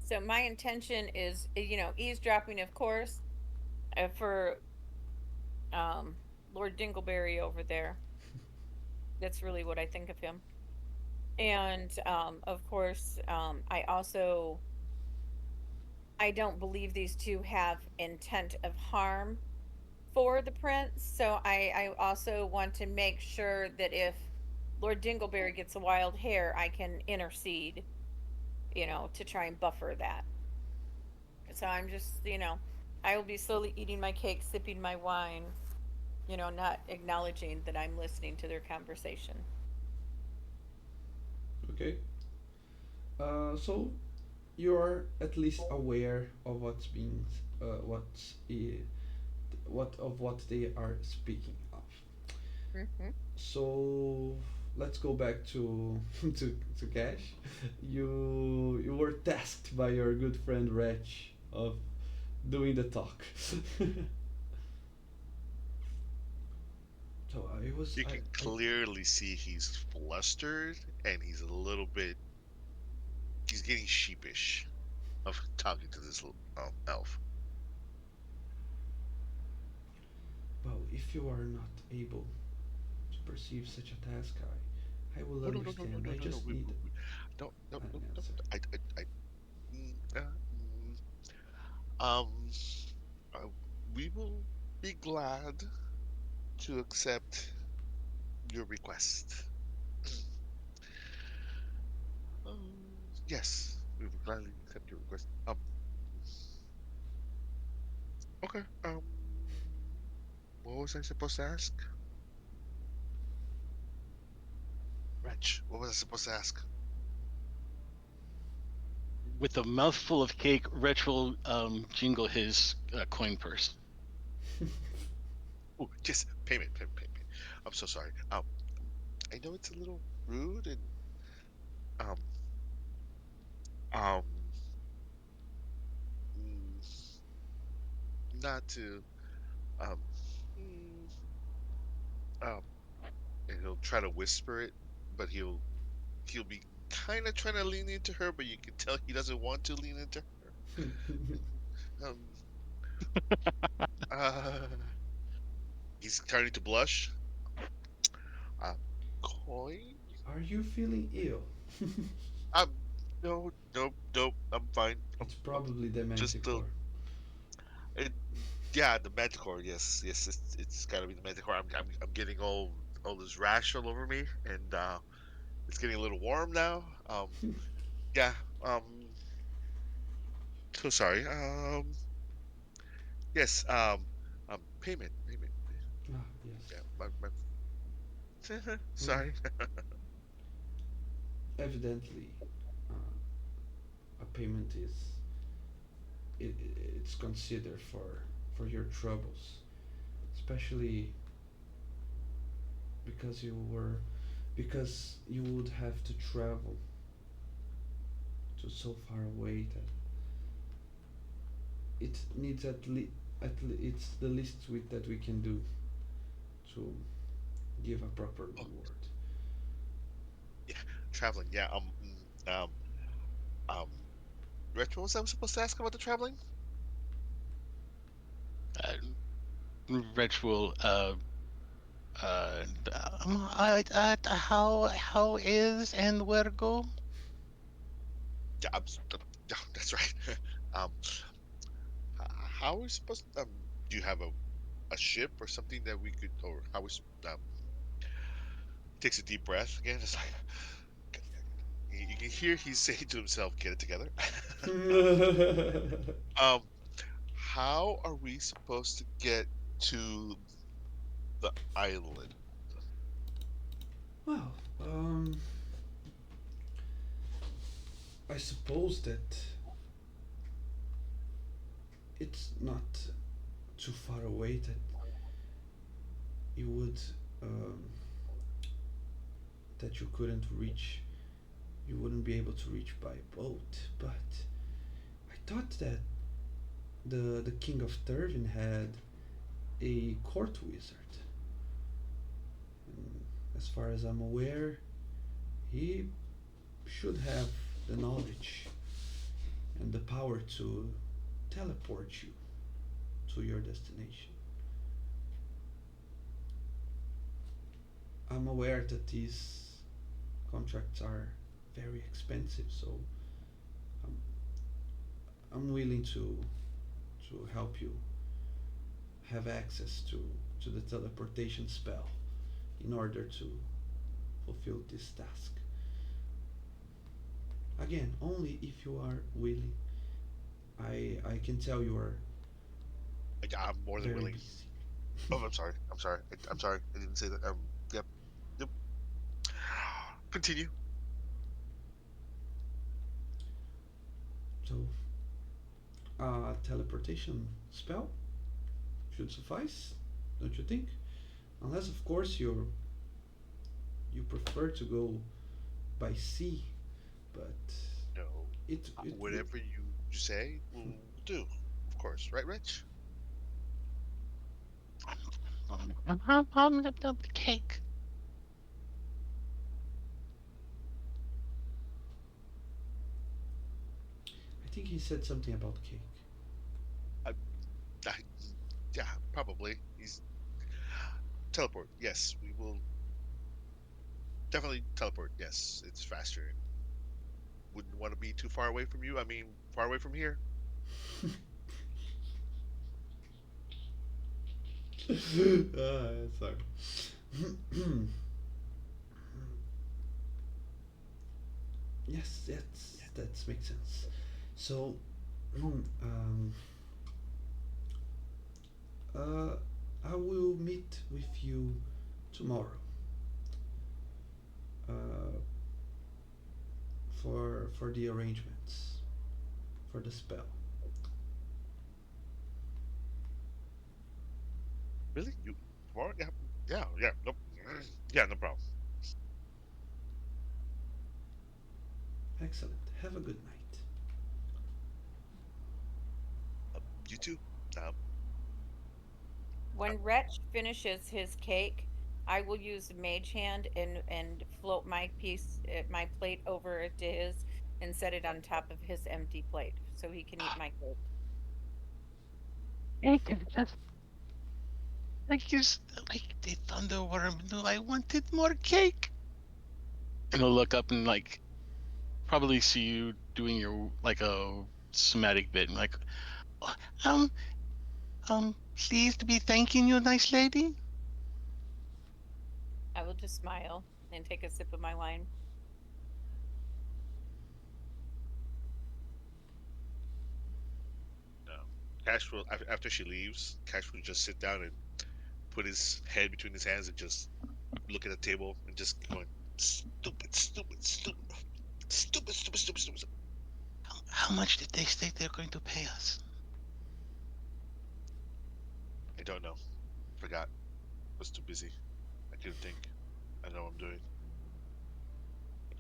So my intention is, eavesdropping, of course, for um, Lord Dingleberry over there. That's really what I think of him. And of course, I don't believe these two have intent of harm for the prince. So I also want to make sure that if Lord Dingleberry gets a wild hair, I can intercede, to try and buffer that. So I'm just, I will be slowly eating my cake, sipping my wine, not acknowledging that I'm listening to their conversation. Okay. So you are at least aware of what they are speaking of. Mm-hmm. So let's go back to to Cash. You were tasked by your good friend Wretch of doing the talk. So I was You can I clearly see he's flustered and he's a little bit. He's getting sheepish of talking to this elf. well, if you are not able to perceive such a task, I will No, no, no, no, no, understand. no, I no, no. just need No, no, an no, no. answer. I, mm, um, uh, we will be glad to accept your request. Yes, we will gladly accept your request. Okay. What was I supposed to ask? Wretch, what was I supposed to ask? With a mouthful of cake, Wretch will jingle his coin purse. Oh, just payment, payment, payment. I'm so sorry. I know it's a little rude and um, um, mm, not to um, mm, um, and he'll try to whisper it, but he'll be kind of trying to lean into her, but you can tell he doesn't want to lean into her. Um, uh, he's starting to blush. Uh, coin? Are you feeling ill? Um, no, nope, nope. I'm fine. It's I'm probably the just a. manticore. It, yeah, the Manticore. Yes, yes. It's gotta be the Manticore. I'm getting all this rash all over me, and it's getting a little warm now. Yeah. Um, so sorry. Yes. Payment, payment. Ah, yes. Yeah, my Well, sorry. evidently, uh, a payment it's considered for your troubles, especially because you would have to travel to so far away that it needs it's the least that we can do to give a proper Oh, reward. yeah, traveling. Yeah. Um. Retro, was I supposed to ask about the traveling? Uh, Wretch will uh, how is and where go? Yeah, yeah, that's right. um, how are we supposed? Do you have a ship or something that we could, or how is takes a deep breath again. It's like you can hear he's saying to himself, "Get it together." um, how are we supposed to get to the island? Well, I suppose that it's not too far away that you would um, that you couldn't reach, you wouldn't be able to reach by boat. But I thought that the king of Turvin had a court wizard. And as far as I'm aware, he should have the knowledge and the power to teleport you to your destination. I'm aware that these contracts are very expensive, so I'm, I'm willing to help you have access to the teleportation spell in order to fulfill this task. Again, only if you are willing. I can tell you are I'm more than very willing. busy. Oh, I'm sorry. I'm sorry. I'm sorry. I didn't say that. Yep. Yep. Continue. So, teleportation spell should suffice, don't you think? Unless, of course, you prefer to go by sea, but No. it would. Whatever you say, we'll do. Of course, right, Rich? The cake. I think he said something about cake. I, I, yeah, probably. He's teleport. Yes, we will definitely teleport. Yes, it's faster. Wouldn't want to be too far away from you. I mean, far away from here. Sorry. Yes, that makes sense. So, um, uh, I will meet with you tomorrow. Uh, for the arrangements for the spell. Really? You tomorrow? Yeah, yeah, yeah. Nope. Yeah, no problem. Excellent. Have a good night. You too. Um, When Wretch finishes his cake, I will use Mage Hand and float my my plate over to his, and set it on top of his empty plate so he can eat my cake. Cake is just like like the thunderworm knew I wanted more cake. And he'll look up and like probably see you doing your like a somatic bit and like, "Oh, pleased to be thanking you, nice lady." I will just smile and take a sip of my wine. no. Cash will after she leaves. Cash will just sit down and put his head between his hands and just look at the table and just going stupid, stupid, stupid, stupid, stupid, stupid, stupid. Stupid. How much did they say they're going to pay us? I don't know. Forgot. Was too busy. I couldn't think. I know what I'm doing.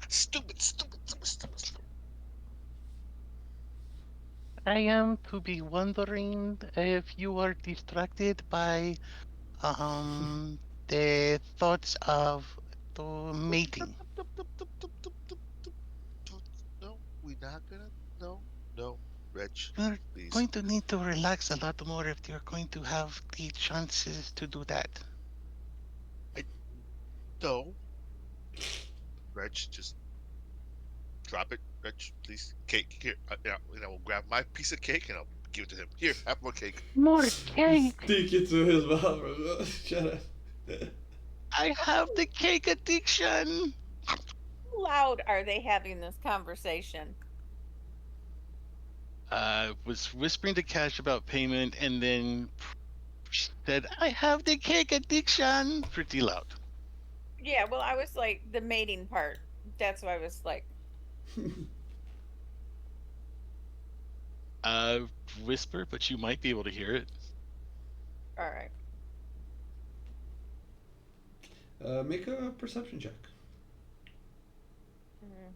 Stupid, stupid, stupid, stupid, stupid. I am to be wondering if you are distracted by the thoughts of the mating. No, we're not gonna. No, no, Reg, You're please. going to need to relax a lot more if you're going to have the chances to do that. I no, Reg, just drop it, Reg, please. Cake here. Yeah, and I will grab my piece of cake and I'll give it to him. Here, have more cake. More cake! Stick it to his mouth. Shut up. I have the cake addiction! How loud are they having this conversation? Was whispering to Cash about payment and then said, I have the cake addiction! Pretty loud. Yeah, well, I was like the mating part. That's why I was like, Uh, whisper, but you might be able to hear it. all right. Make a perception check. Mm.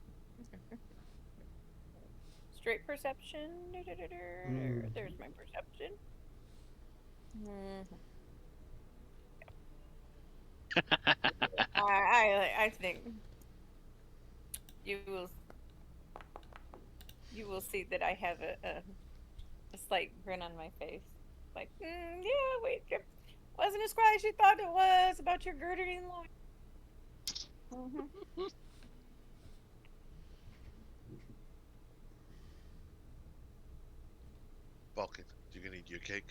Straight perception. Mm. There's my perception. Mm. I think you will you will see that I have a slight grin on my face. Like, yeah, wait, it wasn't as quiet as you thought it was about your girding loin. Vulcan, you're gonna eat your cake.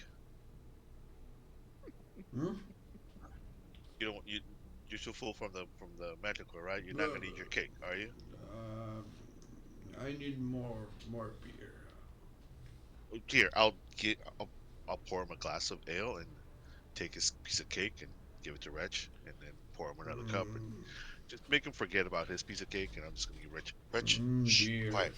Hmm? You don't. You're so full from the magical, right? You're not gonna eat your cake, are you? I need more beer. Here, I'll pour him a glass of ale and take his piece of cake and give it to Reg, and then pour him another cup and just make him forget about his piece of cake. And I'm just gonna give Reg. Reg, shh, Beer. quiet.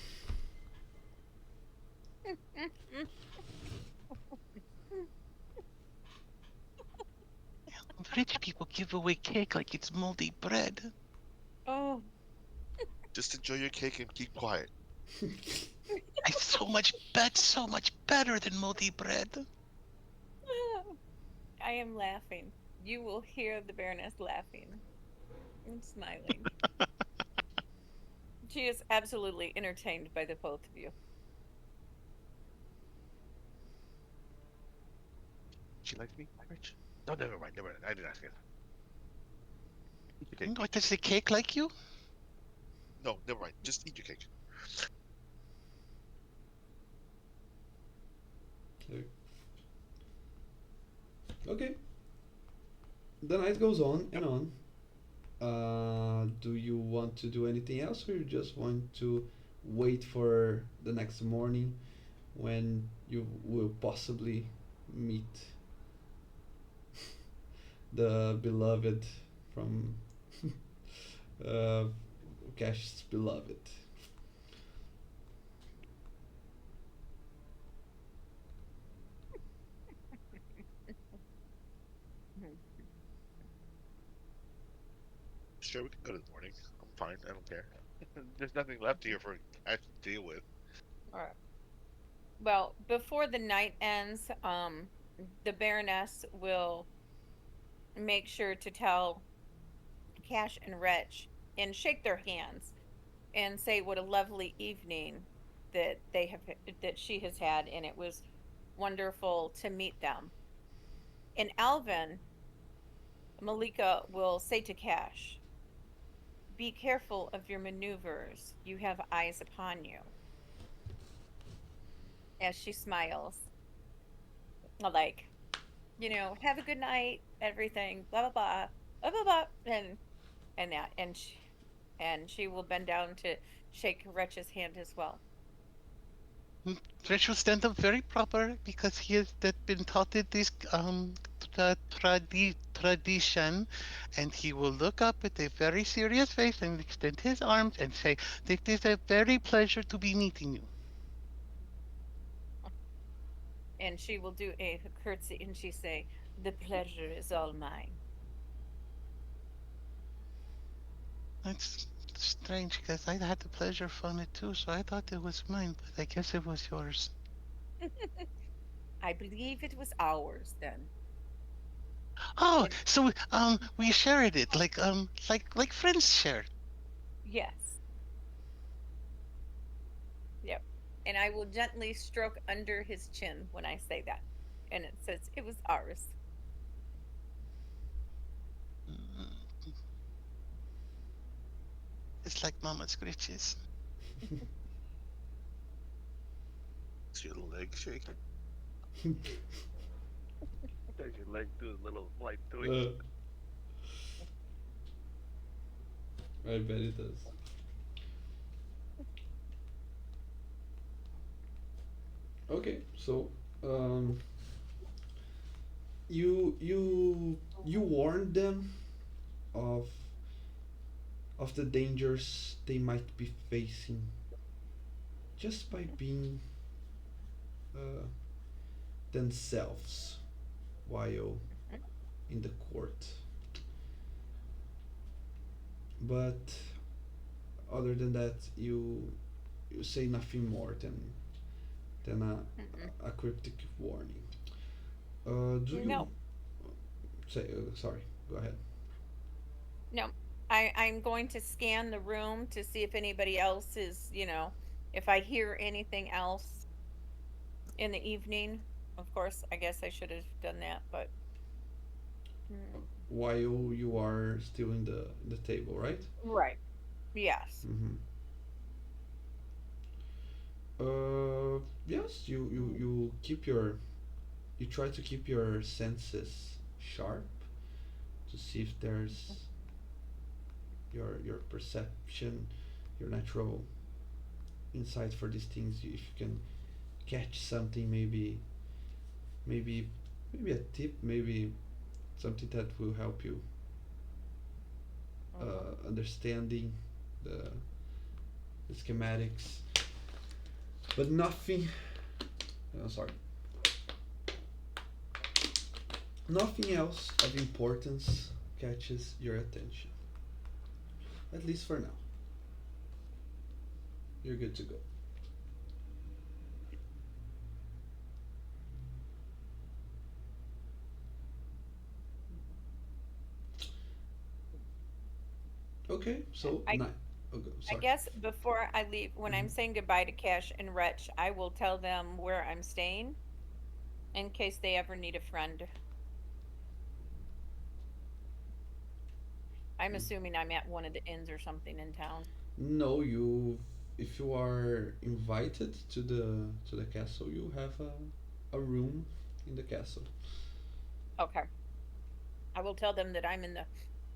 Rich people give away cake like it's moldy bread. Oh, Just enjoy your cake and keep quiet. It's so much better than moldy bread. I am laughing. You will hear the Baroness laughing and smiling. She is absolutely entertained by the both of you. She likes me, Reg? No, never mind. Never mind. I didn't ask it. Eat your cake. What, does the cake like you? No, never mind. Just eat your cake. Okay. The night goes on and on. Do you want to do anything else, or you just want to wait for the next morning when you will possibly meet the beloved from uh, Cash's beloved? Sure, we can go to the morning. I'm fine. I don't care. There's nothing left here for I have to deal with. All right. Well, before the night ends, the Baroness will make sure to tell Cash and Wretch and shake their hands and say what a lovely evening that she has had, and it was wonderful to meet them. And Alvin, Malika will say to Cash, "Be careful of your maneuvers. You have eyes upon you." As she smiles, like, have a good night, everything, blah blah blah, blah blah blah, and that, and she will bend down to shake Wretch's hand as well. Rich will stand up very proper because he has been taught it this tradition, and he will look up with a very serious face and extend his arms and say, "It is a very pleasure to be meeting you." And she will do a curtsy and she say, "The pleasure is all mine." That's strange because I had the pleasure from it too, so I thought it was mine, but I guess it was yours. I believe it was ours then. Oh, And so we shared it like friends share. yes, yep. And I will gently stroke under his chin when I say that. And it says it was ours. Mm, It's like Mama Scritches. Is your leg shaking? Does your leg do a little light twitch? I bet it does. Okay, so um, you warned them of the dangers they might be facing just by being uh, themselves while in the court. but other than that, you say nothing more than Mm-mm. a cryptic warning. Do you No, say? Sorry, go ahead. no. I'm going to scan the room to see if anybody else is, if I hear anything else in the evening. Of course, I guess I should have done that, but mm, While you are still in the table, right? right. Yes. Mm-hmm. Yes, you keep your you try to keep your senses sharp to see if there's your perception, your natural insight for these things. If you can catch something, maybe maybe a tip, maybe something that will help you Mm-hmm. understanding the, the schematics, but nothing. Sorry, nothing else of importance catches your attention. At least for now, you're good to go. Okay, so I nine. Okay, I sorry. guess before I leave, when I'm Mhm. saying goodbye to Cash and Wretch, I will tell them where I'm staying in case they ever need a friend. I'm assuming I'm at one of the inns or something in town. No, if you are invited to the castle, you have a room in the castle. Okay. I will tell them that I'm in the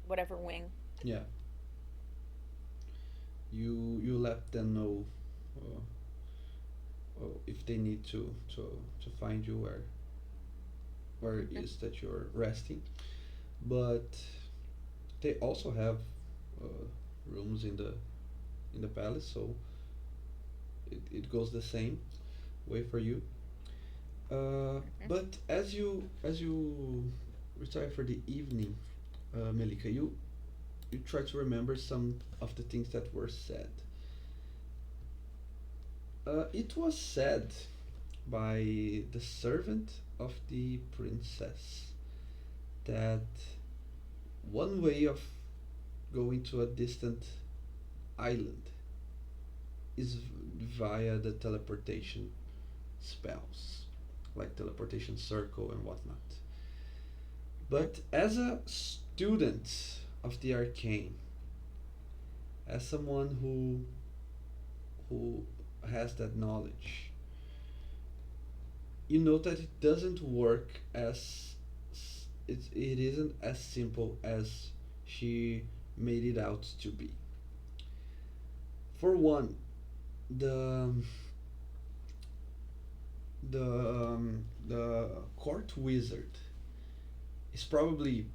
whatever wing. Yeah, you let them know uh, if they need to find you where it Hmm. is that you're resting. But they also have uh, rooms in the palace, so it goes the same way for you. Hmm. But as you retire for the evening, Melika, you try to remember some of the things that were said. It was said by the servant of the princess that one way of going to a distant island is via the teleportation spells, like teleportation circle and whatnot. Hmm. But as a student of the arcane, as someone who has that knowledge, you know that it doesn't work as it isn't as simple as she made it out to be. For one, the the court wizard is probably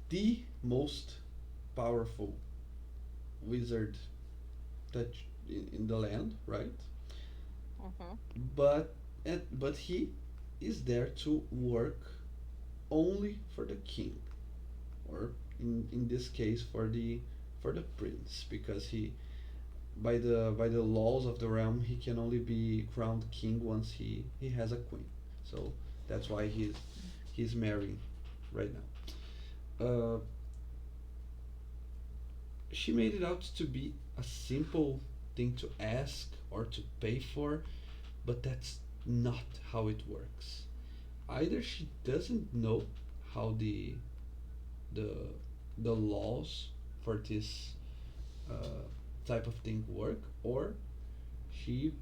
the most powerful wizard that in the land, right? Hmm. But but he is there to work only for the king, or in this case for the prince, because he by the laws of the realm he can only be crowned king once he has a queen. So that's why he's marrying right now. She made it out to be a simple thing to ask or to pay for, but that's not how it works. Either she doesn't know how the the laws for this uh, type of thing work, or she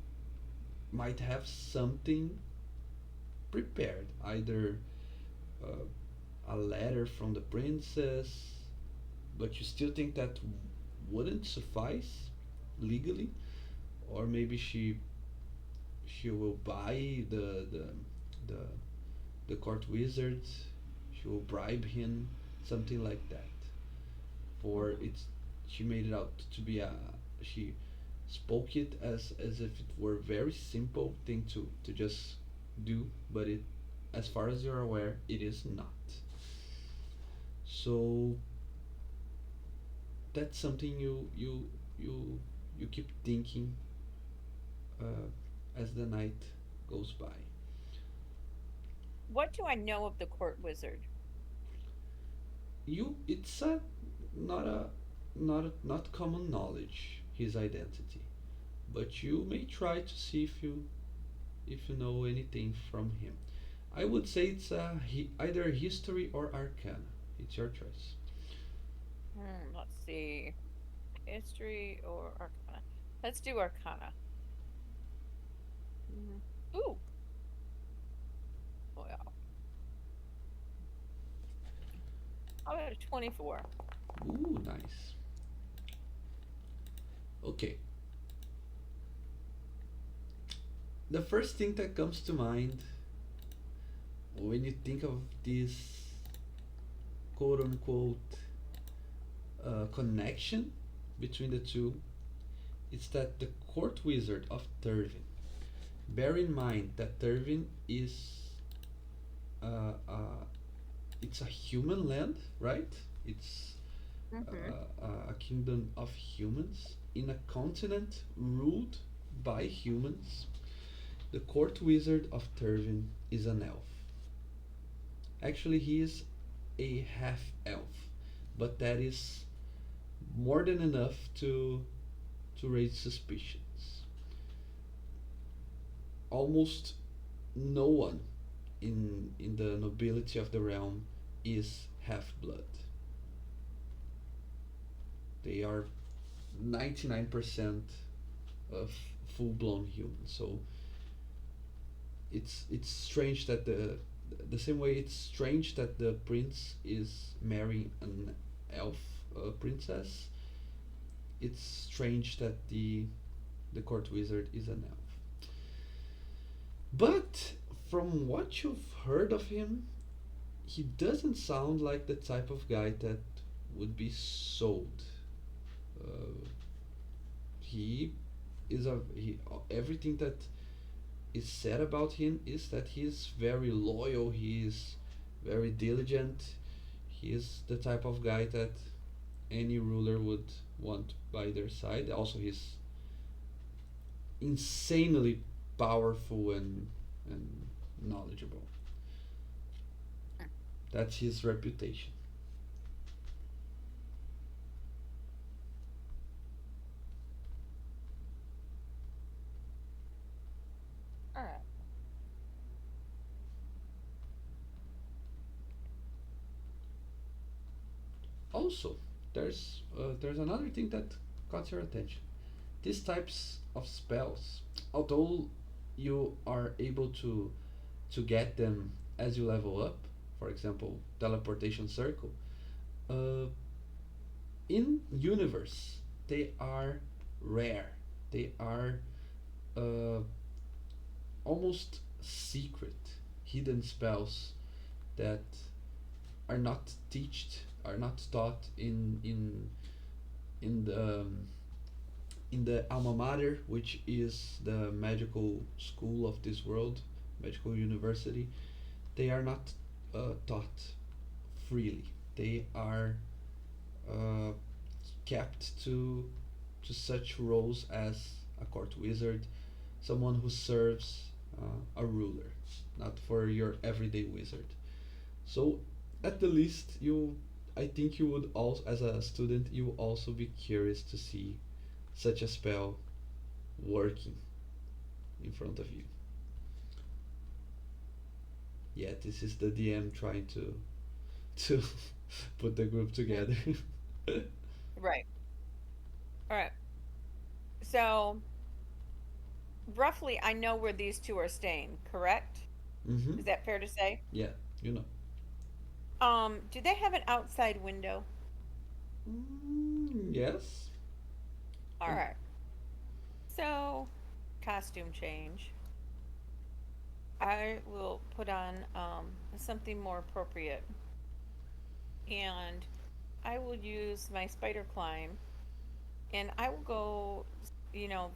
might have something prepared, either uh, a letter from the princess, but you still think that wouldn't suffice legally, or maybe she will buy the the court wizard, she will bribe him, something like that. For Hmm. it's she made it out to be a she spoke it as if it were a very simple thing to just do, but it as far as you're aware it is not. So that's something you you keep thinking uh, as the night goes by. What do I know of the court wizard? You it's a not a not common knowledge his identity, but you may try to see if you know anything from him. I would say it's either history or arcana. It's your choice. Let's see. History or Arcana? Let's do Arcana. Mhm. Ooh, well, I got a 24. Ooh, nice. Okay. The first thing that comes to mind when you think of this quote unquote connection between the two is that the court wizard of Turvin. Bear in mind that Turvin is uh, it's a human land, right? It's Mm-hmm. a kingdom of humans in a continent ruled by humans. The court wizard of Turvin is an elf. Actually, he is a half elf, but that is more than enough to raise suspicions. Almost no one in the nobility of the realm is half blood. They are 99% of full blown humans. So it's strange that the same way it's strange that the prince is marrying an elf princess. It's strange that the court wizard is an elf. But from what you've heard of him, he doesn't sound like the type of guy that would be sold. Uh, he he everything that is said about him is that he's very loyal. He is very diligent. He is the type of guy that any ruler would want by their side. Also, he's insanely powerful and knowledgeable. That's his reputation. All right. Also, there's another thing that caught your attention. These types of spells, although you are able to get them as you level up, for example, teleportation circle, uh, in universe they are rare. They are uh, almost secret, hidden spells that are not are not taught in the alma mater, which is the magical school of this world, magical university. They are not taught freely. They are uh, kept to such roles as a court wizard, someone who serves a ruler, not for your everyday wizard. So, at the least, I think you would also, as a student, you will also be curious to see such a spell working in front of you. Yeah, this is the DM trying to put the group together. Right. All right. So, roughly, I know where these two are staying, correct? Mm-hmm. Is that fair to say? Yeah, you know. Do they have an outside window? Yes. All right. So, costume change. I will put on something more appropriate, and I will use my spider climb, and I will go,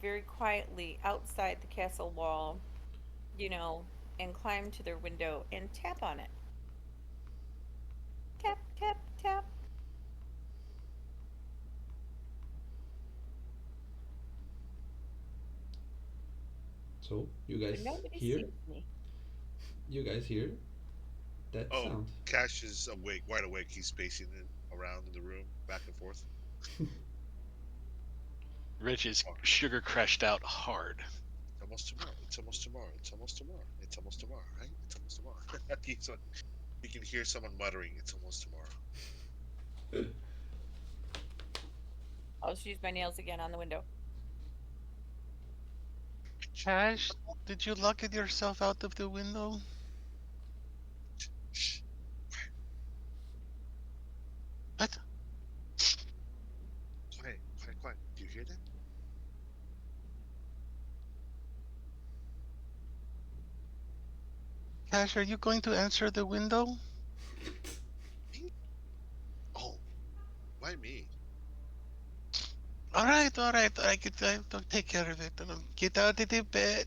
very quietly outside the castle wall, and climb to their window and tap on it. Tap, tap, tap. So you But guys nobody hear? sees me. You guys hear that Oh, sound? Cash is awake, wide awake. He's pacing it around in the room, back and forth. Rich is Oh, sugar crushed out hard. it's almost tomorrow. It's almost tomorrow. It's almost tomorrow. It's almost tomorrow, right? It's almost tomorrow. You can hear someone muttering, "It's almost tomorrow." I'll just use my nails again on the window. Cash, did you lock it yourself out of the window? Shh. What? Quiet, quiet, quiet. Do you hear that? Cash, are you going to answer the window? Me? Oh, why me? All right. I'll take care of it. Get out of the bed.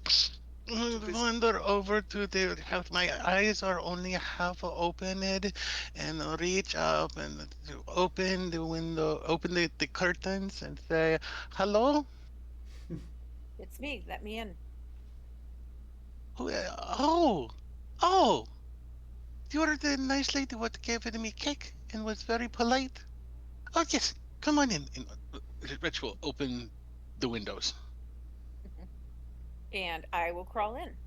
Too busy. Wander over to the house. My eyes are only half opened, and I'll reach up and open the window, open the curtains, and say, "Hello." It's me. Let me in. Oh, oh, you're the nice lady what gave me cake and was very polite. Oh yes, come on in. Rich will open the windows. And I will crawl in.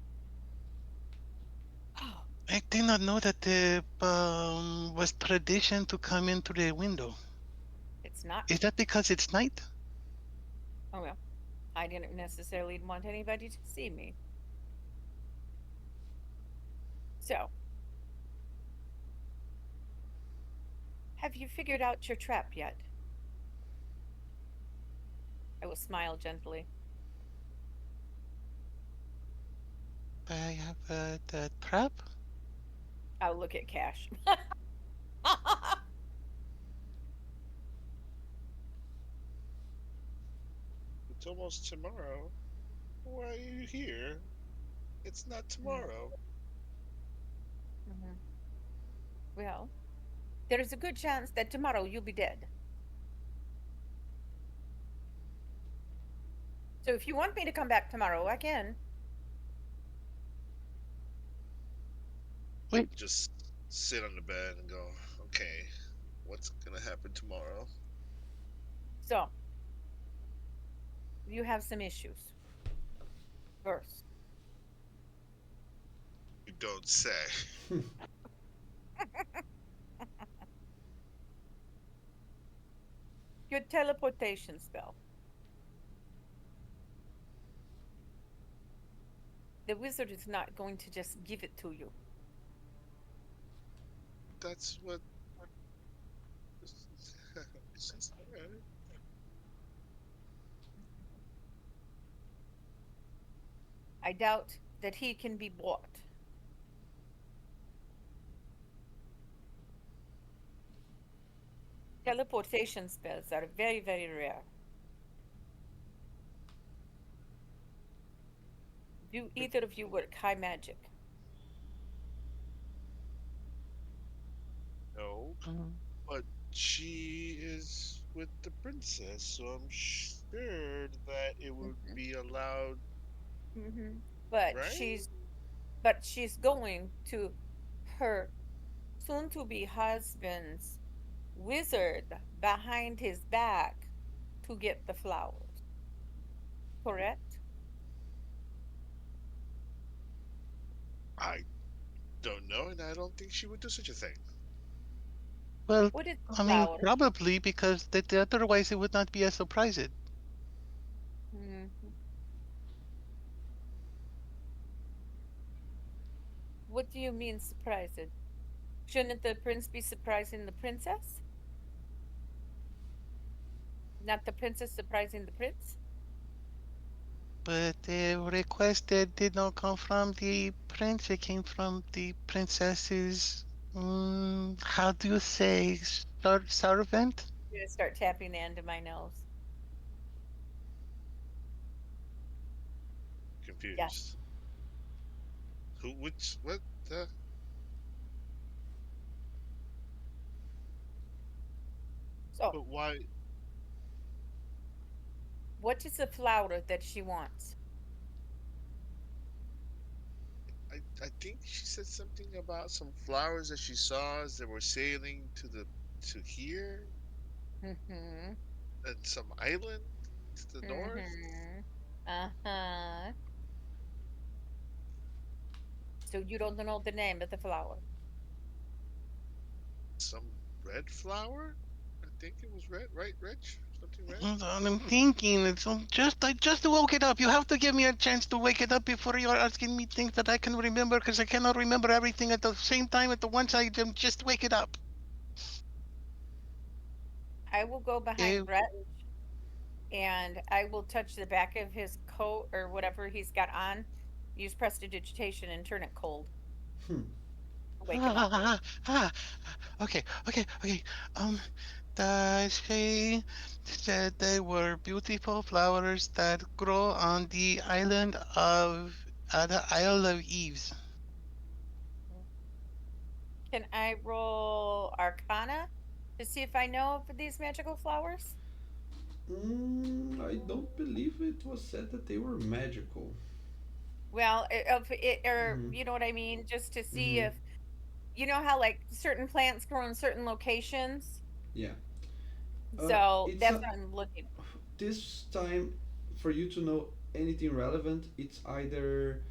Oh, I did not know that the was tradition to come in through the window. it's not. Is that because it's night? Oh, well. I didn't necessarily want anybody to see me. So, have you figured out your trap yet? I will smile gently. I have the trap. I'll look at Cash. It's almost tomorrow. Why are you here? It's not tomorrow. Mhm. Well, there is a good chance that tomorrow you'll be dead. So if you want me to come back tomorrow, I can. Wait, Just sit on the bed and go, okay, what's gonna happen tomorrow? So, you have some issues. First, You don't say. your teleportation spell. The wizard is not going to just give it to you. That's what. It's just, I doubt that he can be bought. Teleportation spells are very, very rare. Do either of you work high magic? no, but she is with the princess, so I'm sure that it would Mhm. be allowed, But right? she's going to her soon to be husband's wizard behind his back to get the flowers. Correct? I don't know, and I don't think she would do such a thing. well, What is the I mean, flower? probably because otherwise it would not be a surprise. Mhm. What do you mean surprised? Shouldn't the prince be surprising the princess? Not the princess surprising the prince? But the request did not come from the prince. It came from the princess's. How do you say servant? I'm gonna start tapping the end of my nose. Yes. Confused. Who? Which? What? The? So, But why? what is the flower that she wants? I think she said something about some flowers that she saw as they were sailing to here Mm-hmm. and some island to the north. Mm-hmm. Uh-huh. So you don't know the name of the flower. Some red flower. I think it was red, right, Rich? Something red. I'm thinking. I just woke it up. You have to give me a chance to wake it up before you're asking me things that I can remember, because I cannot remember everything at the same time at the once. I just wake it up. I will go Eh, behind Brett and I will touch the back of his coat or whatever he's got on. Use prestidigitation and turn it cold. Hmm. Wake him up. ah. Okay. Um, she said they were beautiful flowers that grow on the Isle of Eves. Can I roll Arcana to see if I know of these magical flowers? I don't believe it was said that they were magical. Well, of it, or Mm-hmm. you know what I mean, just to see Mm-hmm. if you know how like certain plants grow in certain locations. Yeah. So It's that's a what I'm looking. this time for you to know anything relevant. It's either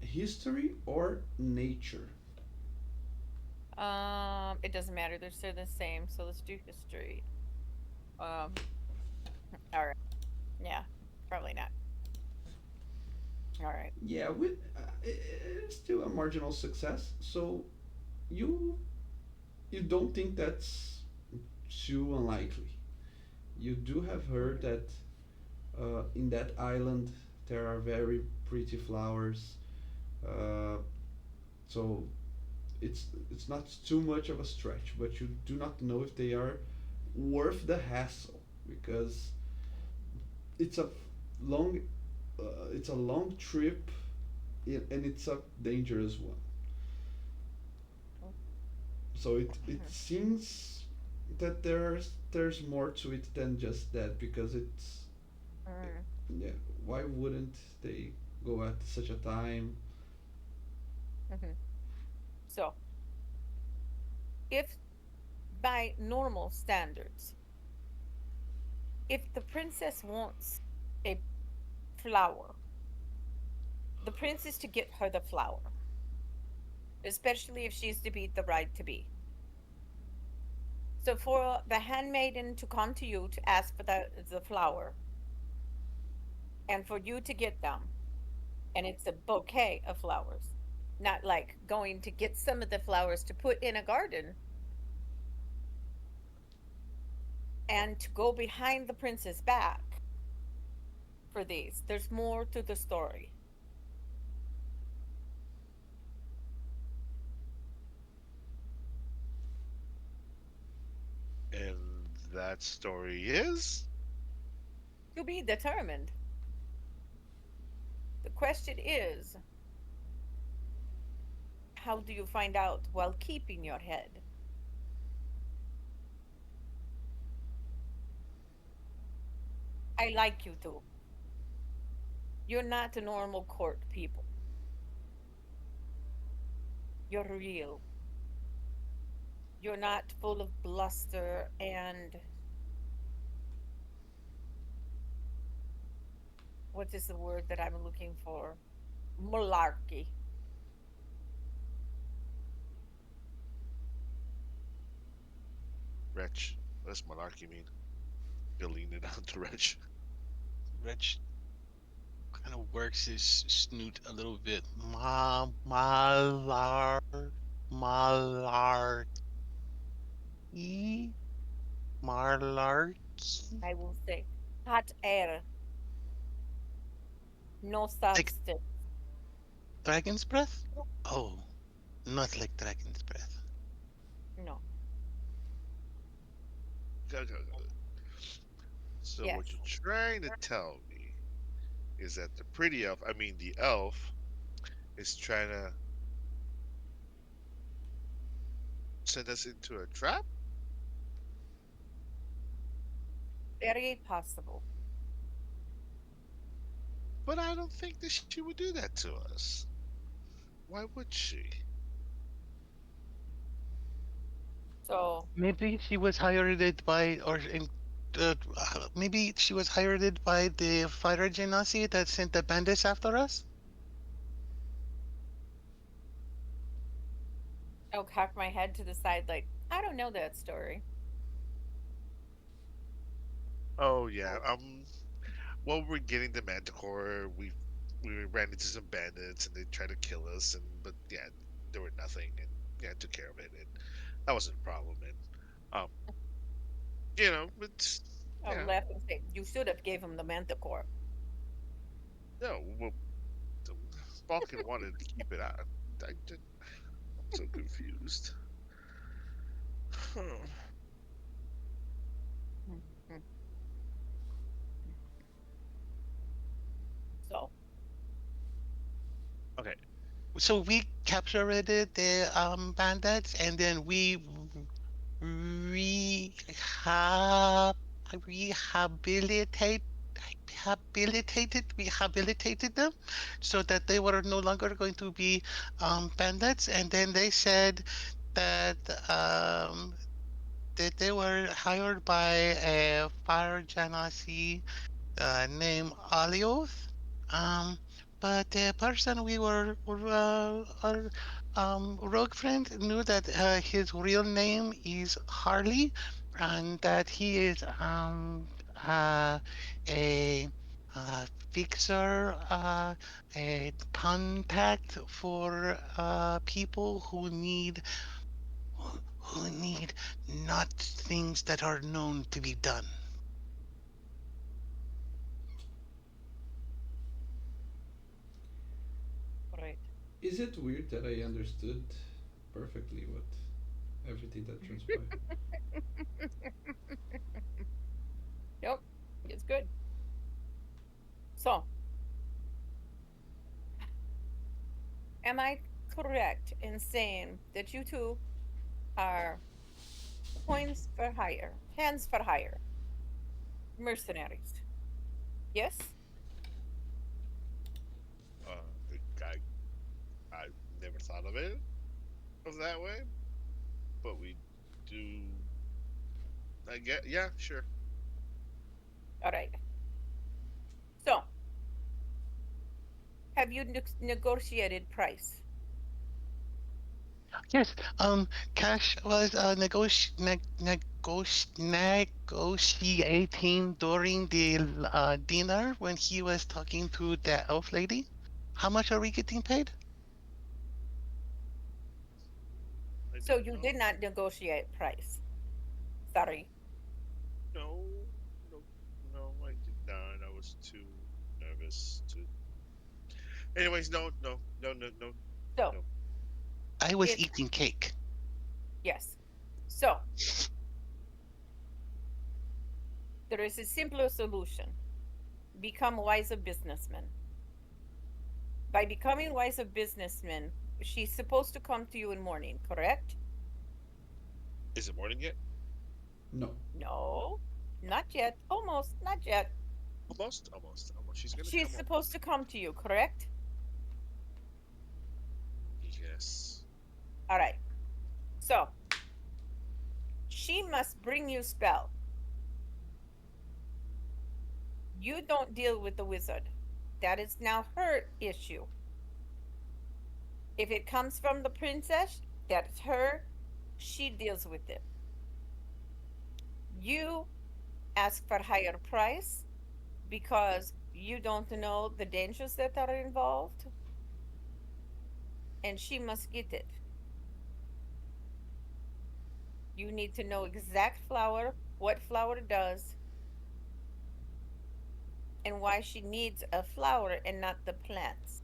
history or nature. It doesn't matter. They're the same. So let's do history. Um, all right. Yeah, probably not. All right. Yeah, with it's still a marginal success. So you you don't think that's too unlikely. You do have heard that in that island there are very pretty flowers. Uh, so it's not too much of a stretch, but you do not know if they are worth the hassle because it's a long it's a long trip and it's a dangerous one. So it Mhm. seems that there's more to it than just that because it's Mm, yeah, why wouldn't they go at such a time? mhm. So, if by normal standards, if the princess wants a flower, the prince is to get her the flower, especially if she's to be the bride to be. So, for the handmaiden to come to you to ask for the flower, and for you to get them, and it's a bouquet of flowers, not like going to get some of the flowers to put in a garden and to go behind the prince's back for these. There's more to the story. And that story is To be determined. The question is, how do you find out while keeping your head? I like you two. You're not a normal court people. You're real. You're not full of bluster and what is the word that I'm looking for? Malarkey. Wretch. What does monarchy mean? You're leaning it down to Wretch. Rich kind of works his snoot a little bit. Malar, malarkey, malarkey. I will say hot air, no Like substance. dragon's breath? Oh, not like dragon's breath. No. Go, go, go. So Yes. what you're trying to tell me is that the pretty elf, I mean the elf, is trying to send us into a trap? Very possible. But I don't think that she would do that to us. Why would she? So, Maybe she was hired by, maybe she was hired by the fighter genasi that sent the bandits after us. I'll cock my head to the side, like, I don't know that story. Oh yeah. While we're getting the Manticore, we ran into some bandits and they tried to kill us, and but yeah, there were nothing, and yeah, I took care of it, and that wasn't a problem, and um, it's I'll yeah, laugh and say, you should have gave him the manticore. no, well, the Vulcan wanted to keep it out. I did. I'm so confused. Mhm. So, Okay. So we captured the bandits, and then we rehab rehabilitate rehabilitated them so that they were no longer going to be bandits. And then they said that um, that they were hired by a fire genasi named Alioth. Um, but the person our rogue friend knew that his real name is Harley, and that he is a fixer, a contact for people who need not things that are known to be done. right. Is it weird that I understood perfectly what everything that transpired? Nope, it's good. So, am I correct in saying that you two are coins for hire, hands for hire, mercenaries? Yes? I never thought of that way, but we do. I get yeah, sure. All right. So, have you negotiated price? Yes, Cash was negotiating during the dinner when he was talking to the elf lady. How much are we getting paid? I So don't you know. did not negotiate price. Sorry. No, no, no, I did not. I was too nervous to. Anyways, no, no, no, no, no, So no. I was it's eating cake. yes. So there is a simpler solution. Become wiser businessmen. By becoming wiser businessmen, she's supposed to come to you in morning, correct? Is it morning yet? No. No, not yet. Almost, not yet. Almost, almost, almost. She's gonna She's come supposed almost. to come to you, correct? Yes. All right. So she must bring you spell. You don't deal with the wizard. That is now her issue. If it comes from the princess, that's her. She deals with it. You ask for higher price because you don't know the dangers that are involved, and she must get it. You need to know exact flower, what flower does, and why she needs a flower and not the plants.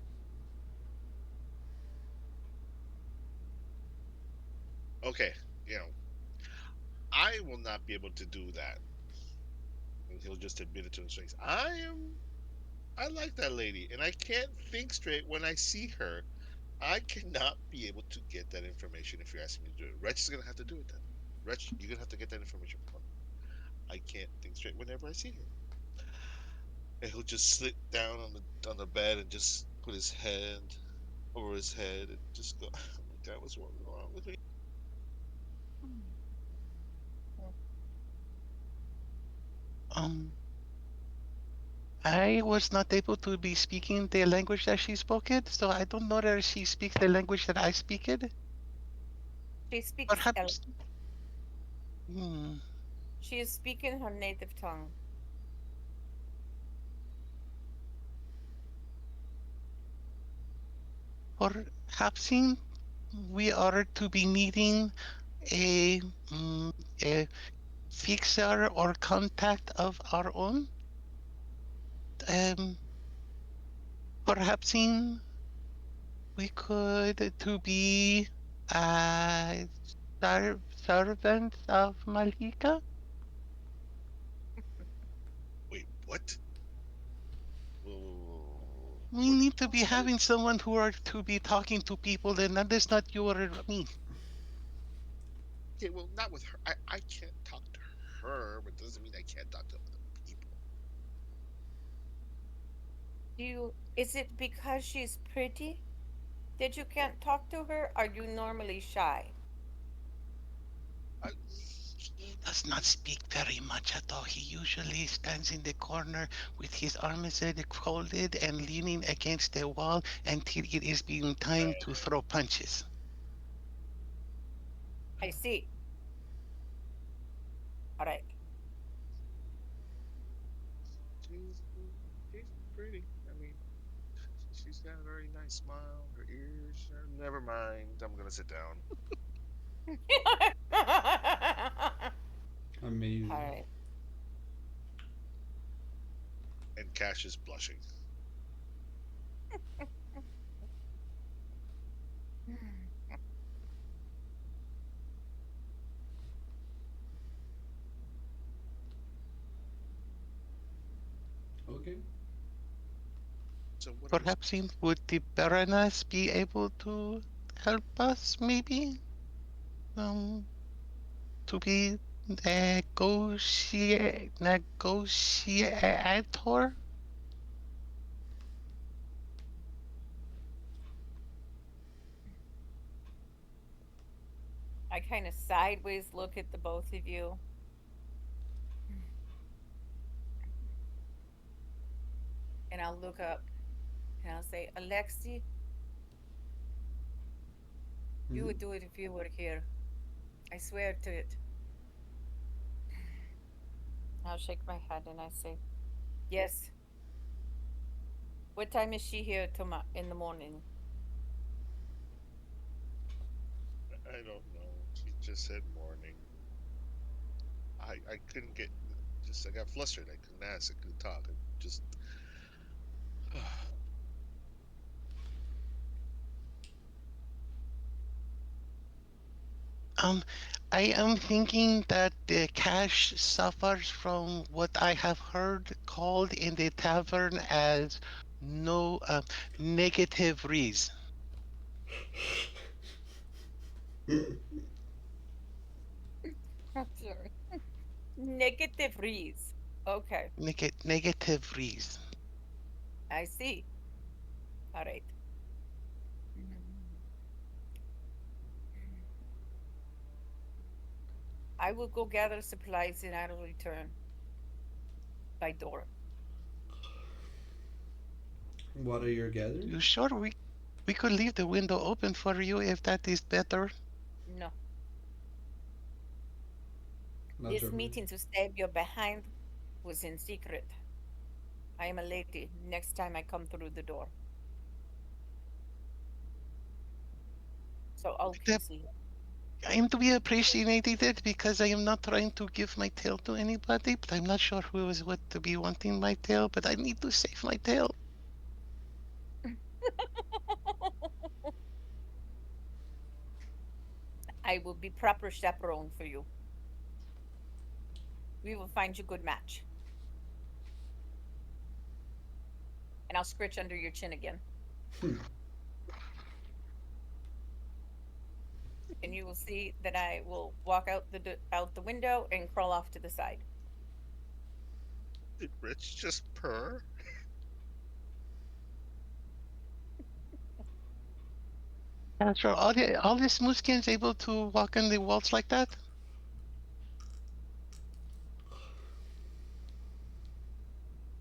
Okay. You know, I will not be able to do that. And he'll just admit it to his face. I like that lady, and I can't think straight when I see her. I cannot be able to get that information if you're asking me to do it. Wretch is gonna have to do it then. Wretch, you're gonna have to get that information from her. I can't think straight whenever I see her. And he'll just sit down on the bed and just put his hand. over his head and just go, "Oh my God, what's wrong with me?" Um, I was not able to be speaking the language that she spoke it, so I don't know that she speaks the language that I speak it. She speaks Perhaps. Hmm. She is speaking her native tongue. Perhaps we are to be needing a, a fixer or contact of our own. Um, perhaps we could to be a servant of Malika. Wait, what? Whoa, We what? need to be having someone who are to be talking to people, and that is not you or me. Okay, well, not with her. I can't talk to her, but doesn't mean I can't talk to other people. Is it because she's pretty that you can't talk to her? Are you normally shy? I, He does not speak very much at all. He usually stands in the corner with his arms folded and leaning against the wall until it is being time to throw punches. I see. All right. she's she's pretty. I mean, she's got a very nice smile. Her ears. Never mind. I'm gonna sit down. Amazing. All right. And Cash is blushing. Okay. So what are we? Perhaps would the Baroness be able to help us, maybe? Um, to be negotiator? I kind of sideways look at the both of you. And I'll look up and I'll say, Alexi, you Mhm. would do it if you were here. I swear to it. I'll shake my head and I say, yes. What time is she here in the morning? I don't know. She just said morning. I couldn't get. Just I got flustered. I couldn't ask. I couldn't talk. I just. Um, I am thinking that the cash suffers from what I have heard called in the tavern as no negative reason. Sorry. Negative reads. Okay, Negative reason. I see. All right. Mm. I will go gather supplies and I will return by door. What are you gathering? You sure we could leave the window open for you if that is better? No. Not This German. meeting to stab your behind was in secret. I am a lady. Next time I come through the door. So I'll That see. I am to be appreciated because I am not trying to give my tail to anybody, but I'm not sure who is what to be wanting my tail, but I need to save my tail. I will be proper chaperone for you. We will find you good match. And I'll scritch under your chin again. And you will see that I will walk out the window and crawl off to the side. Did Rich just purr? That's right. All the smoothskins able to walk on the walls like that?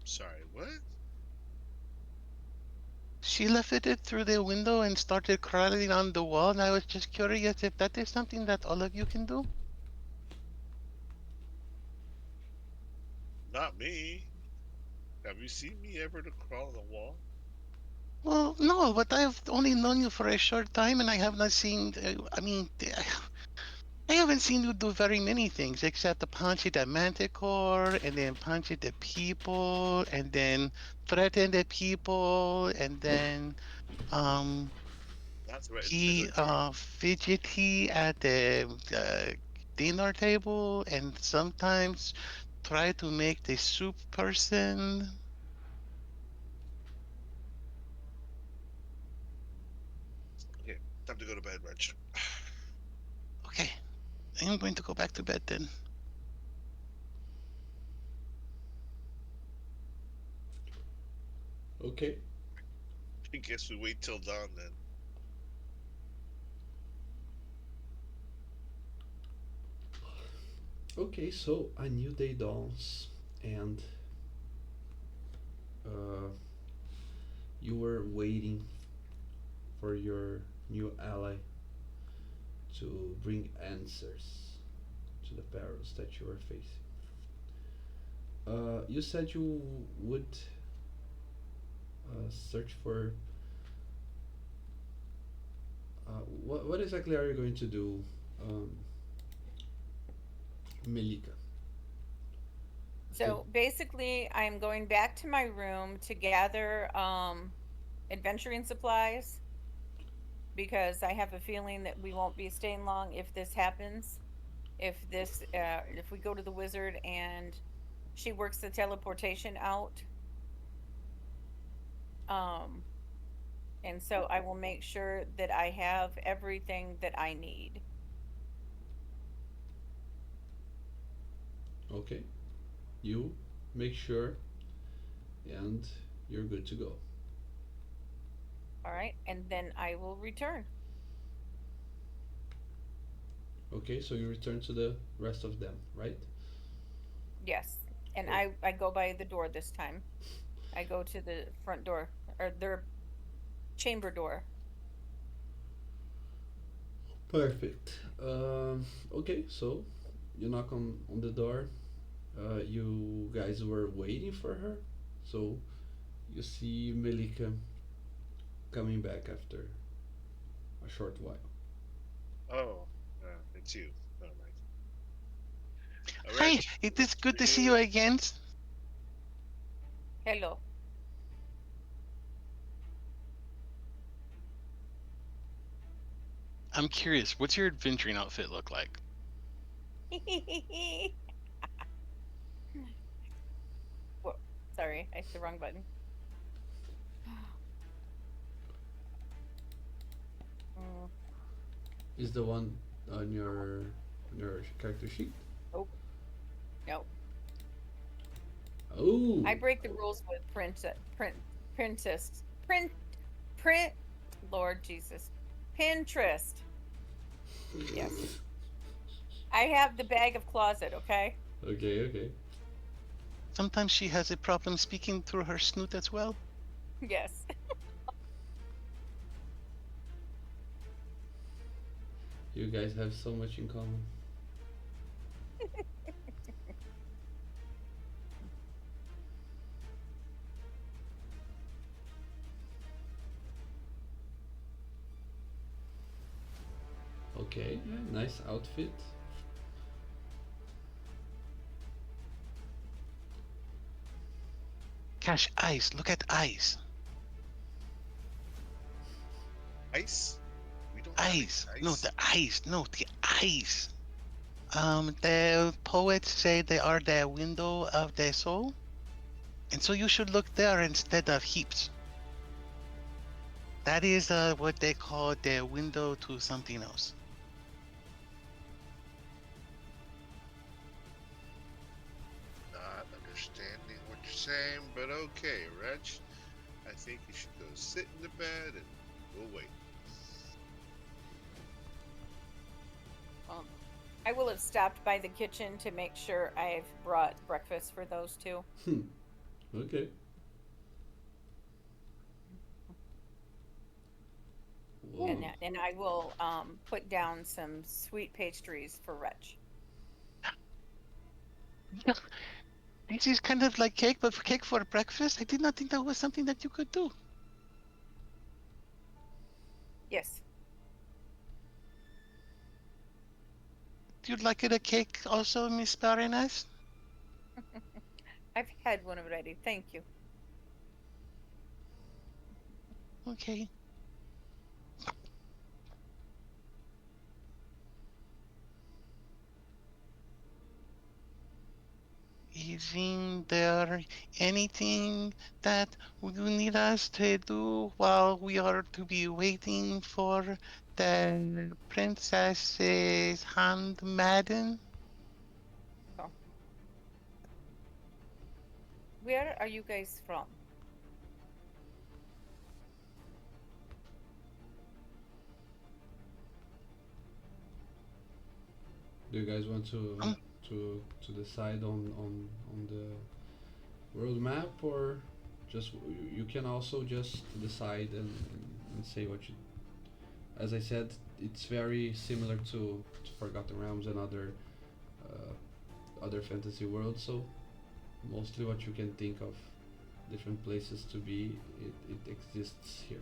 Sorry, what? She lifted it through the window and started crawling on the wall, and I was just curious if that is something that all of you can do. Not me. Have you seen me ever to crawl on the wall? Well, no, but I've only known you for a short time, and I have not seen. I mean, I haven't seen you do very many things except to punch the manticore, and then punch the people, and then threaten the people, and then um Not threatened be anybody. fidgety at the dinner table, and sometimes try to make the soup person. Okay, time to go to bed, Reg. Okay, I'm going to go back to bed then. Okay. I guess we wait till dawn then. Okay, so a new day dawns, and uh, you were waiting for your new ally to bring answers to the perils that you are facing. You said you would search for. What exactly are you going to do, um, Melika? Could, So basically, I'm going back to my room to gather adventuring supplies because I have a feeling that we won't be staying long if this happens. If we go to the wizard and she works the teleportation out, um, and so I will make sure that I have everything that I need. okay, you make sure, and you're good to go. All right, and then I will return. Okay, so you return to the rest of them, right? Yes, and Oh, I go by the door this time. I go to the front door or their chamber door. perfect. Okay, so you knock on the door. You guys were waiting for her, so you see Melika coming back after a short while. Oh, it's you. Never mind. Reg, Hi, it is for good to see you you. again. Hello. I'm curious, what's your adventuring outfit look like? Whoa, sorry, I hit the wrong button. Mm, Is the one on your character sheet? oh, no. Oh, I break the rules with princess, print, print, Lord Jesus, Pinterest. Yes, I have the bag of closet. Okay. okay, okay. Sometimes she has a problem speaking through her snoot as well. Yes. You guys have so much in common. Okay, yeah, nice outfit. Cash, eyes, look at eyes. Ice? We don't have any Eyes. No, ice. the eyes. No, the eyes. The poets say they are the window of the soul. And so you should look there instead of heaps. That is what they call the window to something else. Not understanding what you're saying, but okay, Reg. I think you should go sit in the bed and we'll wait. I will have stopped by the kitchen to make sure I've brought breakfast for those two. Okay. Whoa. And I will put down some sweet pastries for Wretch. Yeah, this is kind of like cake, but cake for breakfast. I did not think that was something that you could do. Yes. Do you like it a cake also, Miss Baroness? I've had one already. Thank you. Okay. Isn't there anything that you need us to do while we are to be waiting for the princess's handmaiden? So, where are you guys from? Do you guys want Um, to decide on the world map, or just you can also just decide and say what you. As I said, it's very similar to Forgotten Realms and other fantasy worlds. So mostly what you can think of different places to be, it exists here.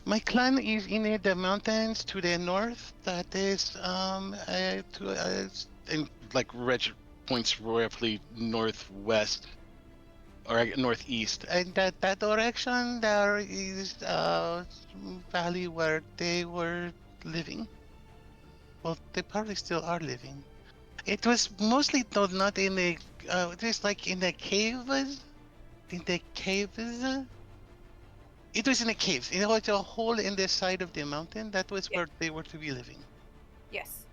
My clan is in the mountains to the north. That is and like Reg points roughly northwest or northeast, and that direction there is valley where they were living. Well, they probably still are living. It was mostly not in the it was like in the caves. In the caves. It was in a cave. It was a hole in the side of the mountain. That was Yeah. where they were to be living. Yes.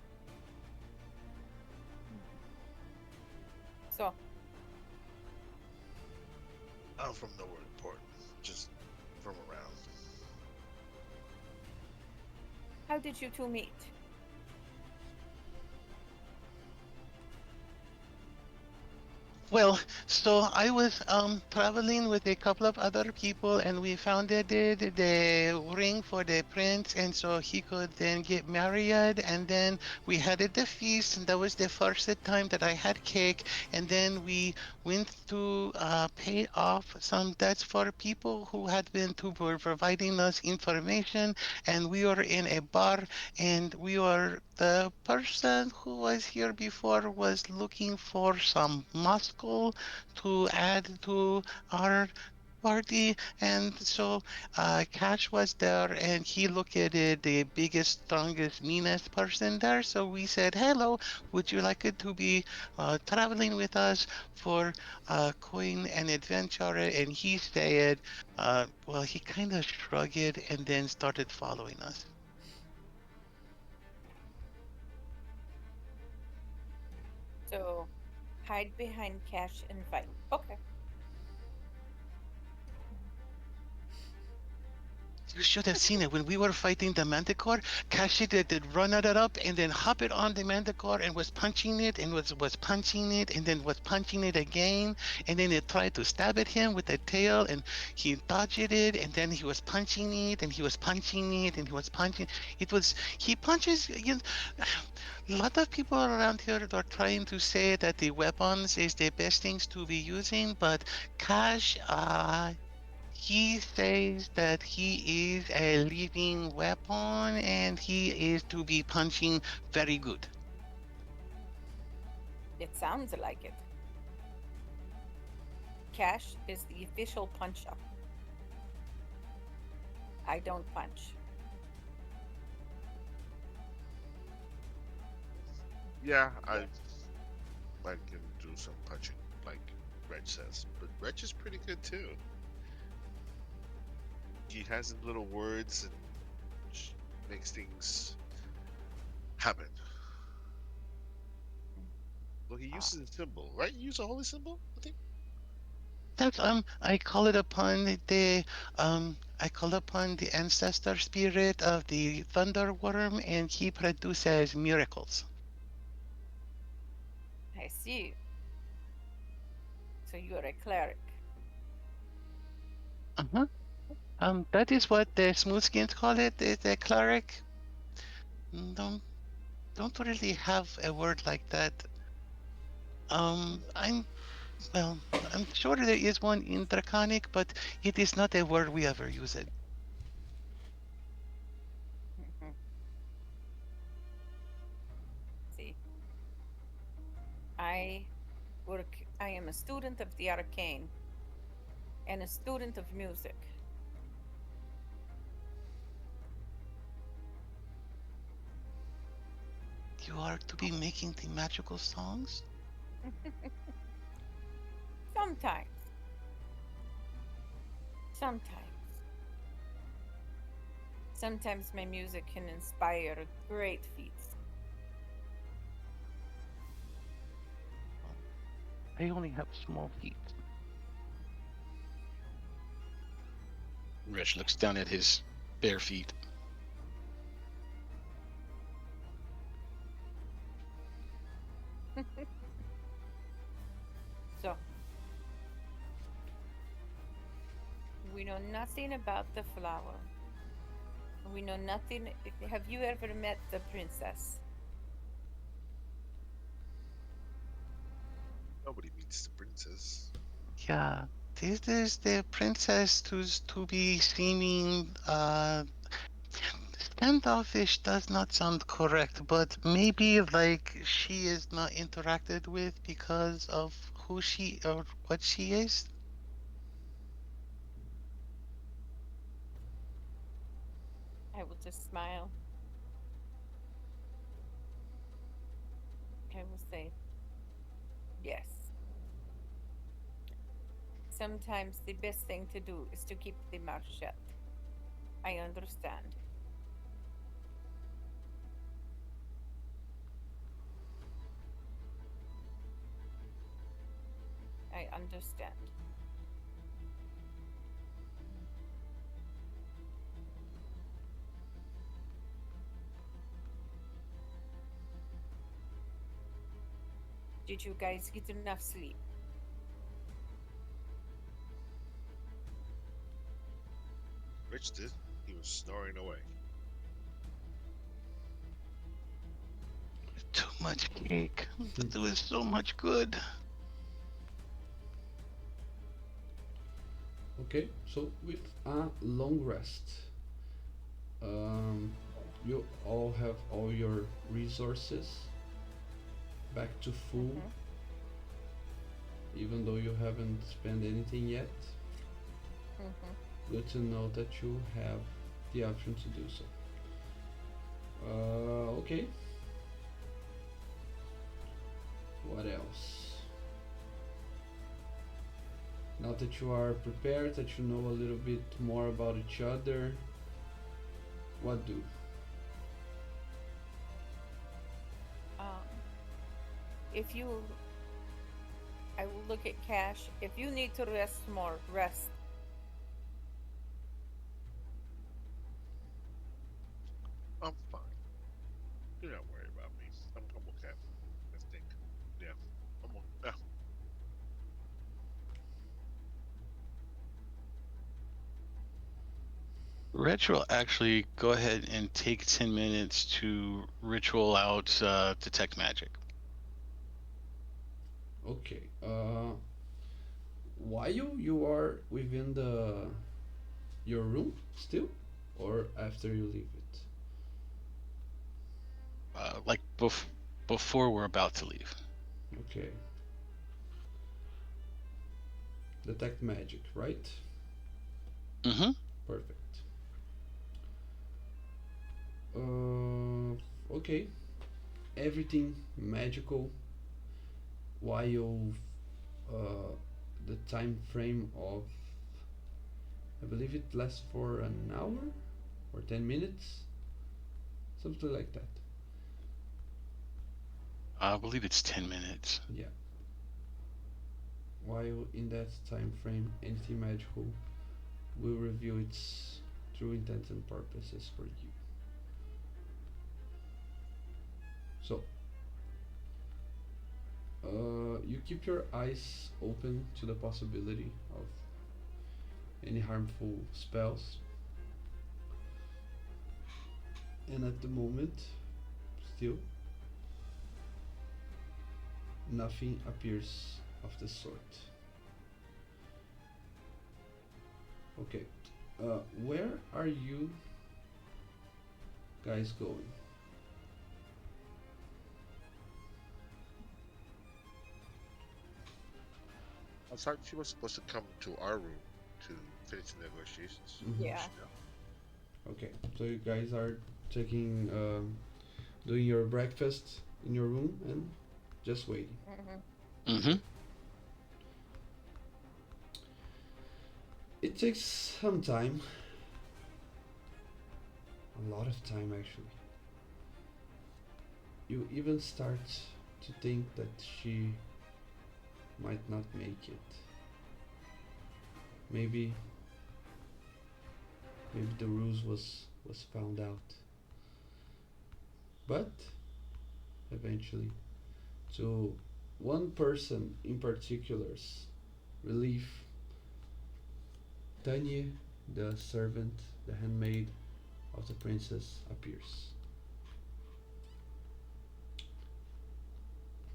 So, I'm from nowhere important, just from around. how did you two meet? Well, so I was traveling with a couple of other people, and we found the ring for the prince, and so he could then get married. And then we had the feast, and that was the first time that I had cake. And then we went to pay off some debts for people who had been to were providing us information. And we were in a bar, and we were the person who was here before was looking for some muscle to add to our party. And so Cash was there, and he looked at it, the biggest, strongest, meanest person there. So we said, hello, would you like it to be traveling with us for coin and adventure? And he said, well, he kind of shrugged it and then started following us. So, hide behind Cash and fight. Okay. You should have seen it when we were fighting the Manticore. Kashi did run at it up and then hop it on the Manticore and was punching it and was punching it and then was punching it again, and then it tried to stab at him with the tail and he dodged it and then he was punching it and he was punching it and he was punching. It was he punches. You know, a lot of people around here are trying to say that the weapons is the best things to be using, but Cash, he says that he is a living weapon and he is to be punching very good. It sounds like it. Cash is the official puncher. I don't punch. Yeah, Yeah. I can do some punching, like Reg says. But Reg is pretty good too. He has his little words and makes things happen. Well, he Ah, uses a symbol, right? You use a holy symbol, I think. That's I call it upon I call upon the ancestor spirit of the thunder worm, and he produces miracles. I see. So you're a cleric. Uh-huh. That is what the smoothskins call it, the cleric. Don't really have a word like that. I'm well, I'm sure there is one in Draconic, but it is not a word we ever use it. Mhm. See, I I am a student of the arcane and a student of music. You are to be making the magical songs? Sometimes. Sometimes. Sometimes my music can inspire great feats. I only have small feet. Rich looks down at his bare feet. So, we know nothing about the flower. We know nothing. Have you ever met the princess? Nobody meets the princess. Yeah, this is the princess who's to be seeming standoffish does not sound correct, but maybe like she is not interacted with because of who she or what she is. I will just smile. I will say, yes. Sometimes the best thing to do is to keep the mouth shut. I understand. I understand. Did you guys get enough sleep? Rich did. He was snoring away. Too much cake, but there was so much good. Okay, so with a long rest, um, you all have all your resources back to full, Mm-hmm. even though you haven't spent anything yet. Mm-hmm. Good to know that you have the option to do so. Okay. What else? Now that you are prepared, that you know a little bit more about each other, what do? Um, if you, I will look at Cash. If you need to rest more, rest. I'm fine. Do not worry about me. I'm okay. I think. Yeah. Yeah. Rich will actually go ahead and take 10 minutes to ritual out detect magic. Okay. While you are within the your room still, or after you leave it? Like before we're about to leave. Okay. Detect magic, right? Mm-hmm. Perfect. Okay. Everything magical while uh, the time frame of, I believe it lasts for an hour or 10 minutes, something like that. I believe it's 10 minutes. Yeah. while in that time frame, anything magical will reveal its true intent and purposes for you. So, you keep your eyes open to the possibility of any harmful spells, and at the moment, still, nothing appears of the sort. Okay, where are you guys going? I thought she was supposed to come to our room to finish the negotiations. Mhm. Yeah. Okay, so you guys are taking, doing your breakfast in your room and just waiting. Mm-hmm. Mm-hmm. It takes some time, a lot of time actually. You even start to think that she might not make it. Maybe the ruse was found out. But eventually, to one person in particular's relief, Tanya, the servant, the handmaid of the princess, appears.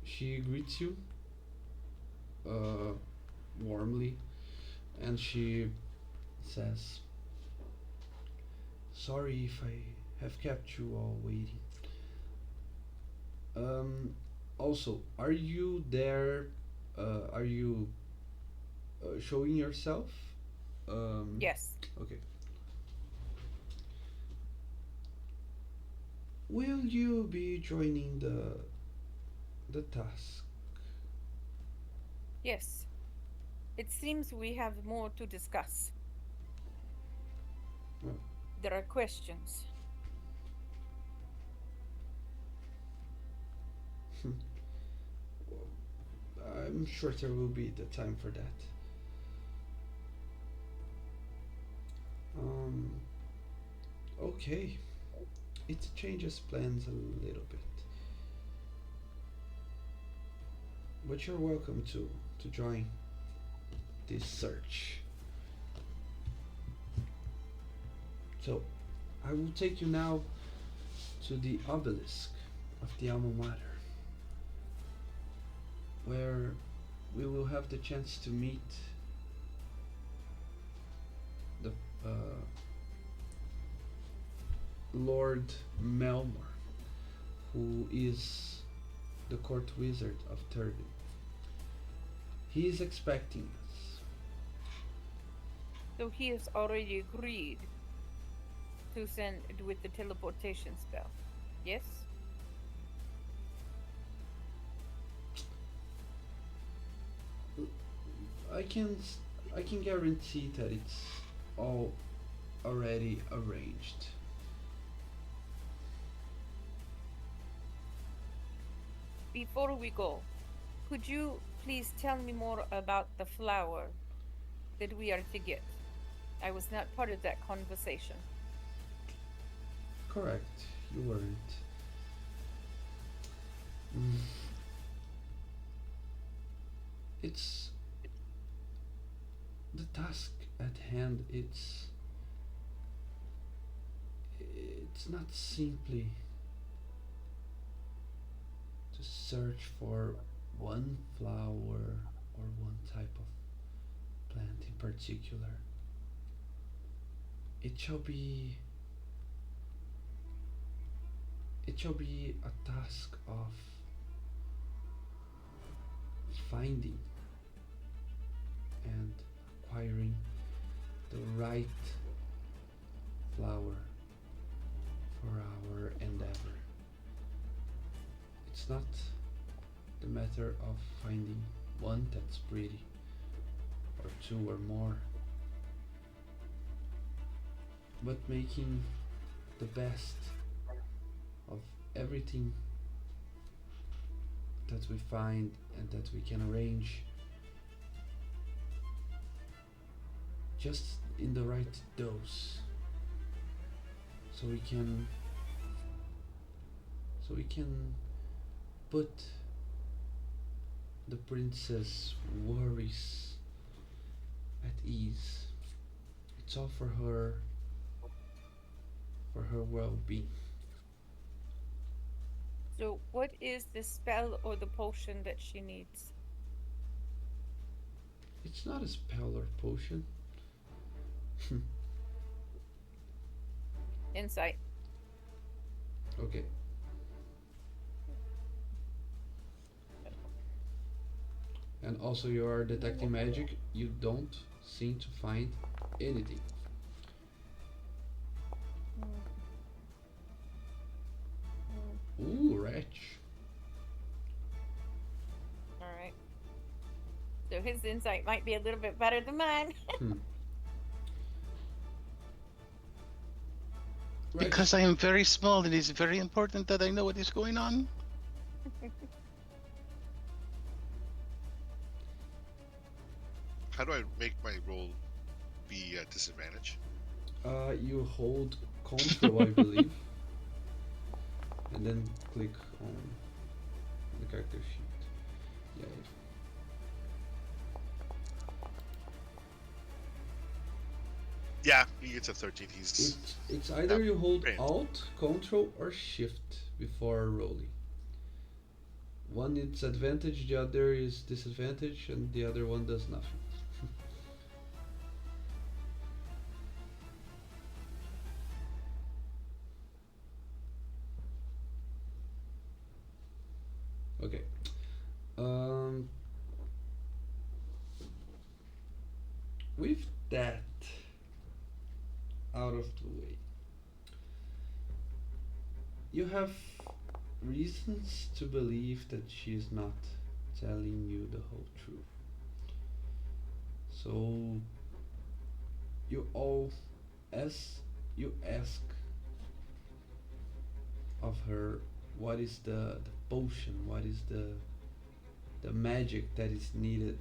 She greets you warmly, and she says, "Sorry if I have kept you all waiting. Also, are you there? Are you showing yourself? Yes. Okay. Will you be joining the task? Yes. It seems we have more to discuss. Well, There are questions. I'm sure there will be the time for that. Um, okay. It changes plans a little bit. But you're welcome to join this search. So, I will take you now to the obelisk of the Alma Mater, where we will have the chance to meet the Lord Melmor, who is the court wizard of Turbin. He is expecting us. So he has already agreed to send with the teleportation spell. Yes? I can I can guarantee that it's all already arranged. Before we go, could you please tell me more about the flower that we are to get? I was not part of that conversation. Correct, you weren't. Mm. It's the task at hand. It's not simply to search for one flower or one type of plant in particular. It shall be a task of finding and acquiring the right flower for our endeavor. It's not the matter of finding one that's pretty, or two or more, but making the best of everything that we find and that we can arrange just in the right dose, so we can put the princess worries at ease. It's all for her well-being. So, what is the spell or the potion that she needs? It's not a spell or potion. Insight. Okay. And also, you are detecting magic. You don't seem to find anything. Ooh, wretch. All right. So his insight might be a little bit better than mine. Hmm. Wretch. Because I am very small, it is very important that I know what is going on. How do I make my roll be at disadvantage? You hold Control, I believe, and then click on the character sheet. Yeah. Yeah, he gets a 13. He's It's either you hold trained. Alt, Control, or Shift before rolling. One is advantage, the other is disadvantage, and the other one does nothing. Okay. With that out of the way, you have reasons to believe that she is not telling you the whole truth. So as you ask of her, what is the potion, what is the magic that is needed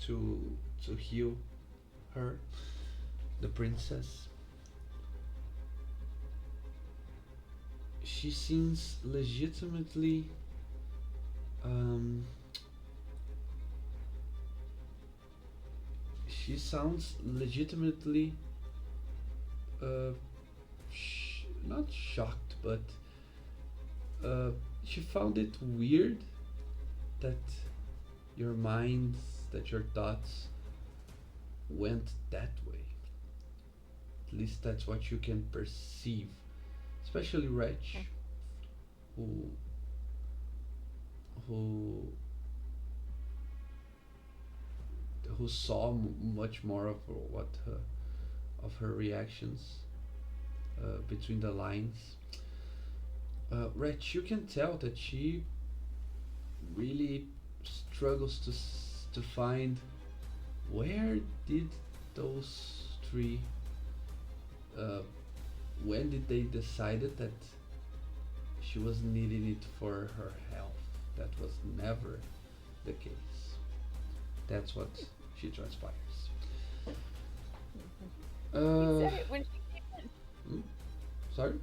to heal her, the princess. She seems legitimately she sounds legitimately not shocked, but she found it weird that your minds, that your thoughts went that way. At least that's what you can perceive. Especially Wretch, who who who saw much more of what of her reactions between the lines. Wretch, you can tell that she really struggles to find where did those three when did they decided that she was needing it for her health. That was never the case. That's what she transpires. He Uh, said it when she sorry?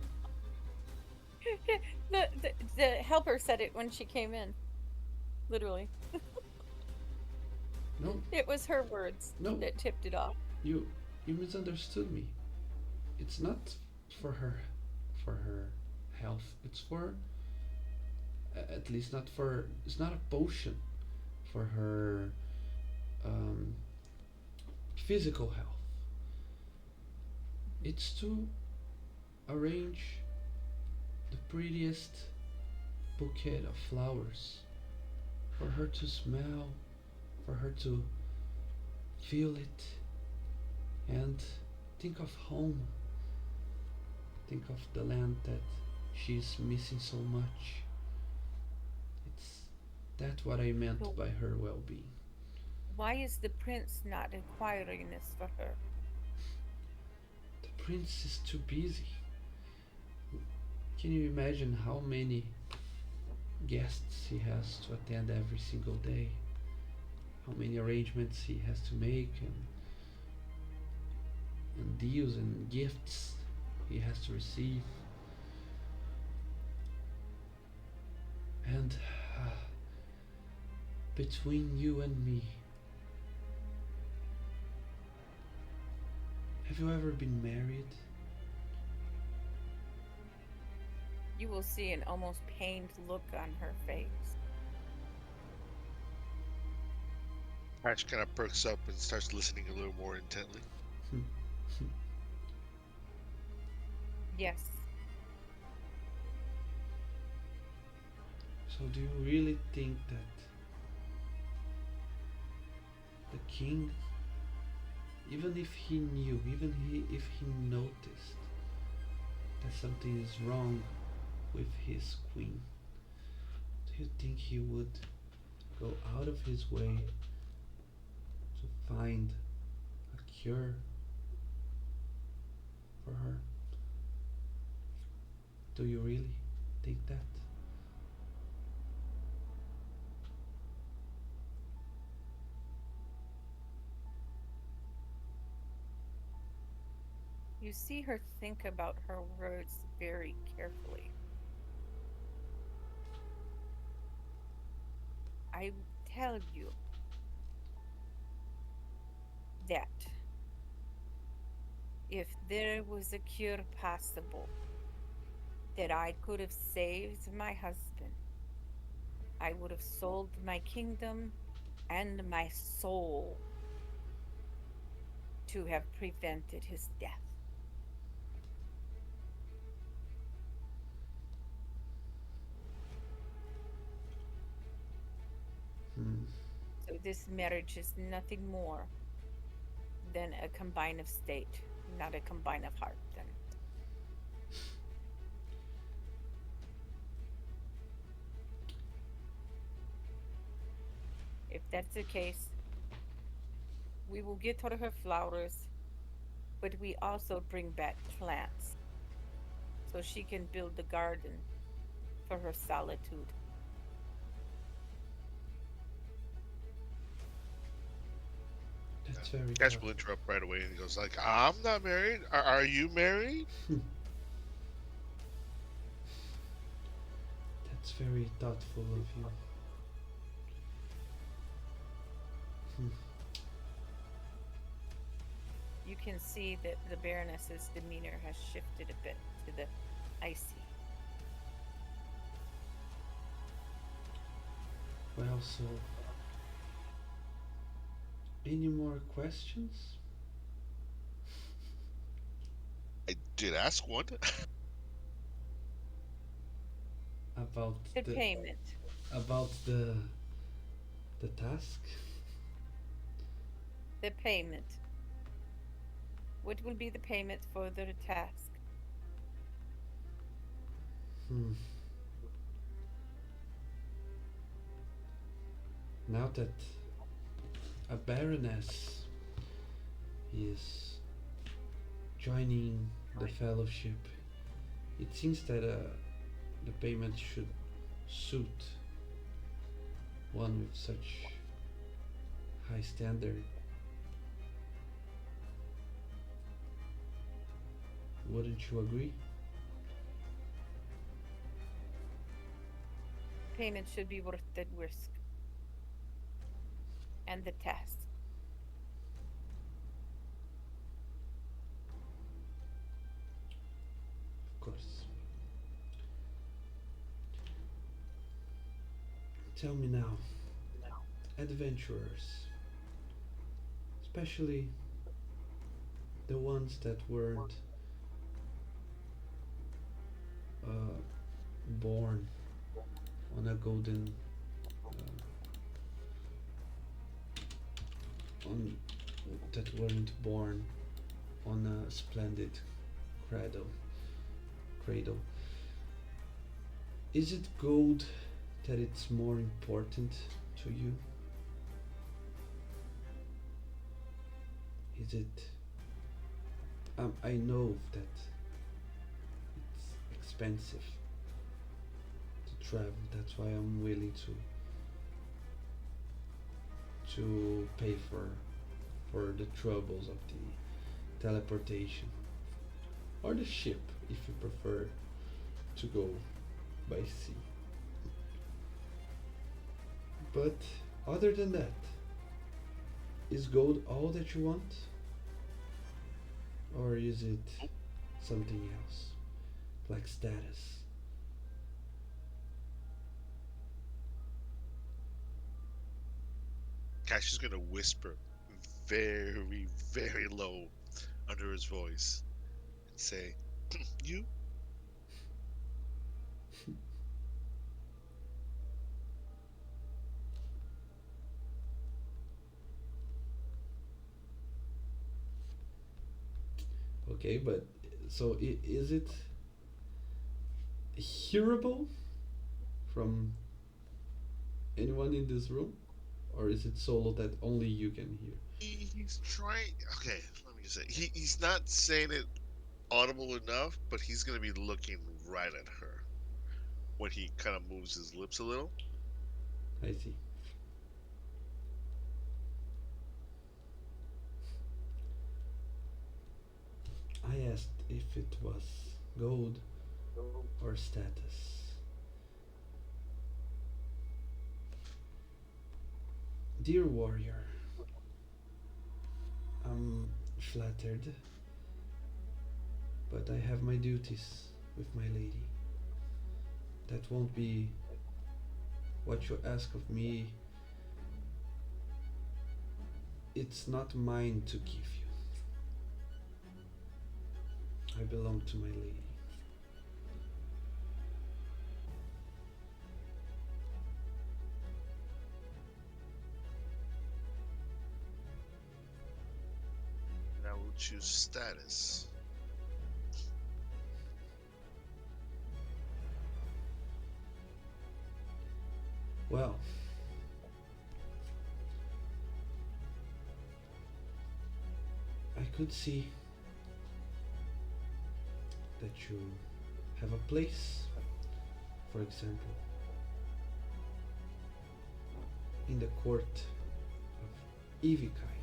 the helper said it when she came in. Literally. No, It was her words no, that tipped it off. you misunderstood me. It's not for her health. It's for at least not for. It's not a potion for her physical health. It's to arrange the prettiest bouquet of flowers for her to smell, for her to feel it, and think of home. Think of the land that she's missing so much. It's that's what I meant So by her well-being. why is the prince not acquiring this for her? The prince is too busy. Can you imagine how many guests he has to attend every single day? How many arrangements he has to make, and and deals and gifts he has to receive. And between you and me, have you ever been married? You will see an almost pained look on her face. Crash kind of perks up and starts listening a little more intently. Yes. So do you really think that the king, even if he knew, if he noticed that something is wrong with his queen, do you think he would go out of his way to find a cure for her? Do you really think that? You see her think about her words very carefully. I tell you that if there was a cure possible, that I could have saved my husband, I would have sold my kingdom and my soul to have prevented his death. Hmm. So this marriage is nothing more than a combine of state, not a combine of heart, then. If that's the case, we will get her her flowers, but we also bring back plants so she can build the garden for her solitude. That's very Crash tough. will interrupt right away and he goes like, "I'm not married. Are you married?" That's very thoughtful of you. Hmm. You can see that the Baroness's demeanor has shifted a bit to the icy. Well, so any more questions I did ask one. about The the payment. about the task? The payment. What will be the payment for the task? Hmm. Now that a baroness is joining the fellowship, it seems that the payment should suit one with such high standard. Wouldn't you agree? Payment should be worth the risk and the task. Of course. Tell me now, adventurers, especially the ones that weren't uh, born on a golden on that weren't born on a splendid cradle. Is it gold that it's more important to you? Is it I know that it's expensive to travel. That's why I'm willing to pay for the troubles of teleportation, or the ship if you prefer to go by sea. But other than that, is gold all that you want? Or is it something else? Like status? Cash is gonna whisper very, very low under his voice and say, "You." Okay, but so is it hearable from anyone in this room? Or is it solo that only you can hear? He's trying. Okay, let me just say, he's not saying it audible enough, but he's gonna be looking right at her when he kind of moves his lips a little. I see. I asked if it was gold or status. Dear warrior, I'm flattered, but I have my duties with my lady. That won't be what you ask of me. It's not mine to give you. I belong to my lady. And I will choose status. Well, I could see that you have a place, for example, in the court of Ivikai,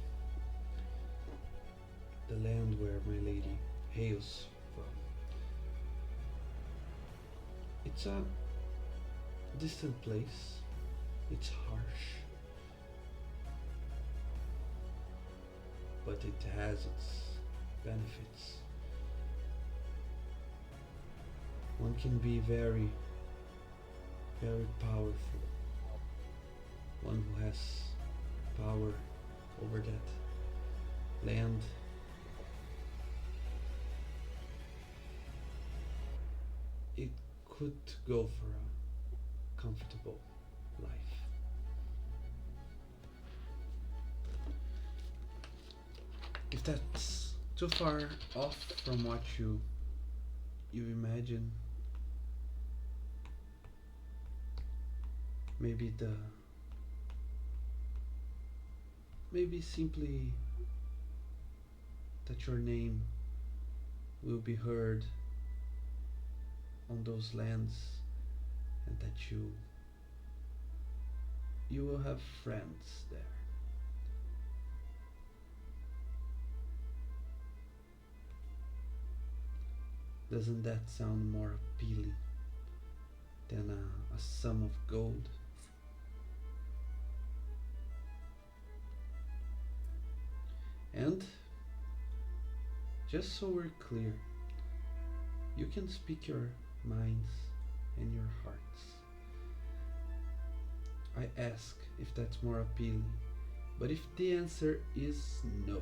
the land where my lady hails from. It's a distant place, it's harsh, but it has its benefits. One can be very, very powerful. One who has power over that land. It could go for a comfortable life. If that's too far off from what you imagine, maybe maybe simply that your name will be heard on those lands, and that you will have friends there. Doesn't that sound more appealing than a sum of gold? And just so we're clear, you can speak your minds and your hearts. I ask if that's more appealing, but if the answer is no,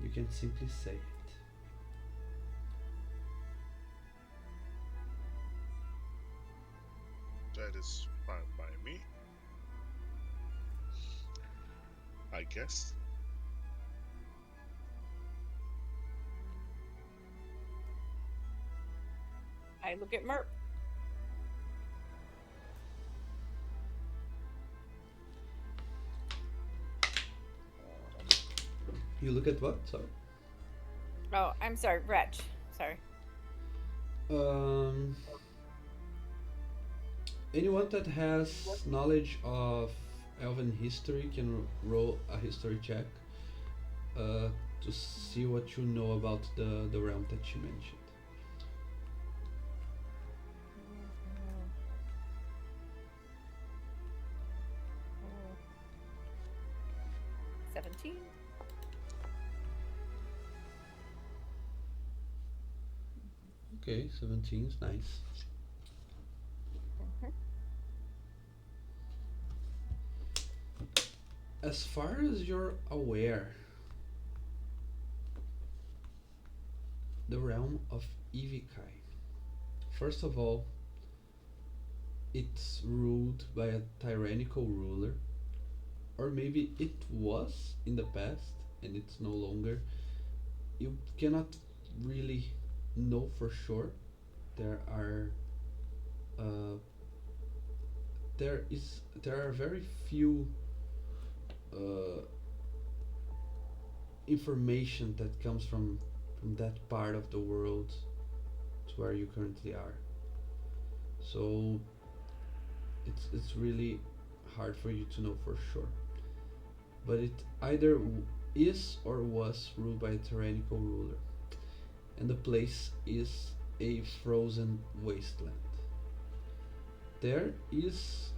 you can simply say it. That is fine by me. I guess. I look at Merp. You look at what? Sorry. Oh, I'm sorry, Reg. Sorry. Um, anyone that has knowledge of Elven history can roll a history check. to see what you know about the realm that she mentioned. 17. Okay, 17 is nice. Mhm. As far as you're aware, the realm of Ivikai. First of all, it's ruled by a tyrannical ruler, or maybe it was in the past and it's no longer. You cannot really know for sure. There are uh, there are very few uh, information that comes from that part of the world to where you currently are. So it's really hard for you to know for sure. But it either is or was ruled by a tyrannical ruler, and the place is a frozen wasteland. There is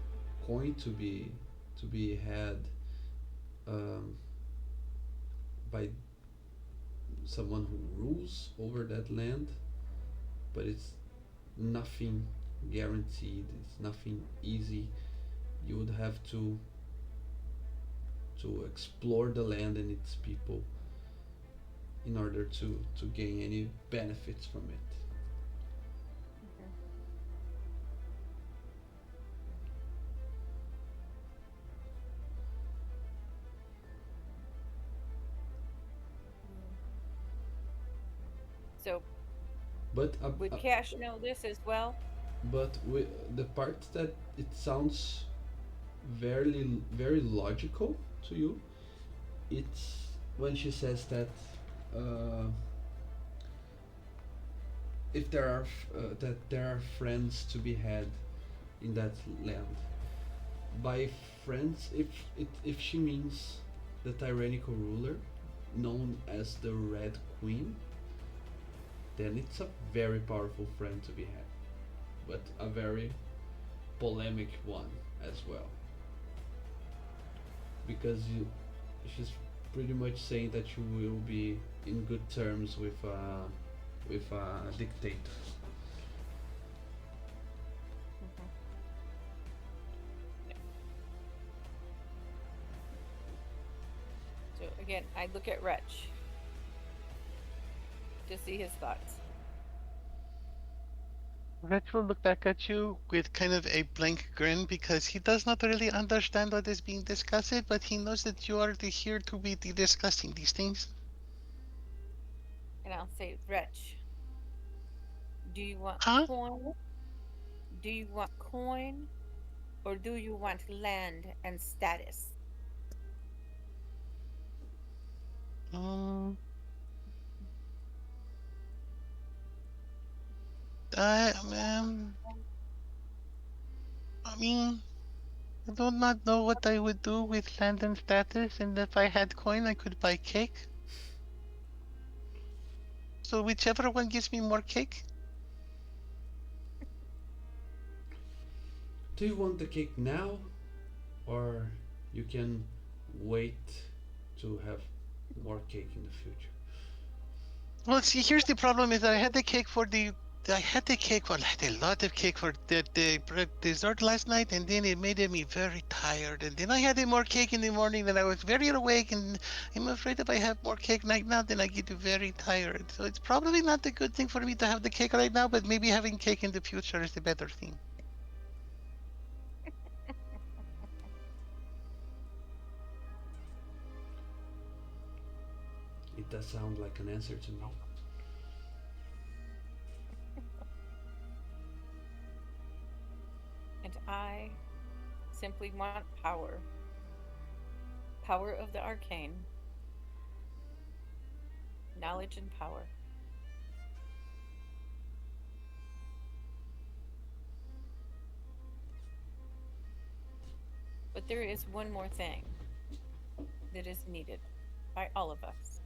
going to be had um, by someone who rules over that land, but it's nothing guaranteed. It's nothing easy. You would have to explore the land and its people in order to gain any benefits from it. Mhm. Mm. So But would Cash know this as well? the part that it sounds very logical to you, it's when she says that uh, if there are that there are friends to be had in that land. By friends, if she means the tyrannical ruler known as the Red Queen, then it's a very powerful friend to be had, but a very polemic one as well, because she's pretty much saying that you will be in good terms with a dictator. Mhm. So again, I look at Wretch to see his thoughts. Rich will look back at you with kind of a blank grin because he does not really understand what is being discussed, but he knows that you are here to be discussing these things. And I'll say, Wretch, do you want Huh? coin? Do you want coin? Or do you want land and status? Um, I, um, I mean, I do not know what I would do with land and status, and if I had coin, I could buy cake. So whichever one gives me more cake. Do you want the cake now, or you can wait to have more cake in the future? Well, see, here's the problem: is that I had the cake for the. I had the cake for I had a lot of cake for the dessert last night, and then it made me very tired. And then I had more cake in the morning, and I was very awake. And I'm afraid if I have more cake right now, then I get very tired. So it's probably not a good thing for me to have the cake right now, but maybe having cake in the future is the better thing. It does sound like an answer to me. And I simply want power. Power of the arcane. Knowledge and power. But there is one more thing that is needed by all of us.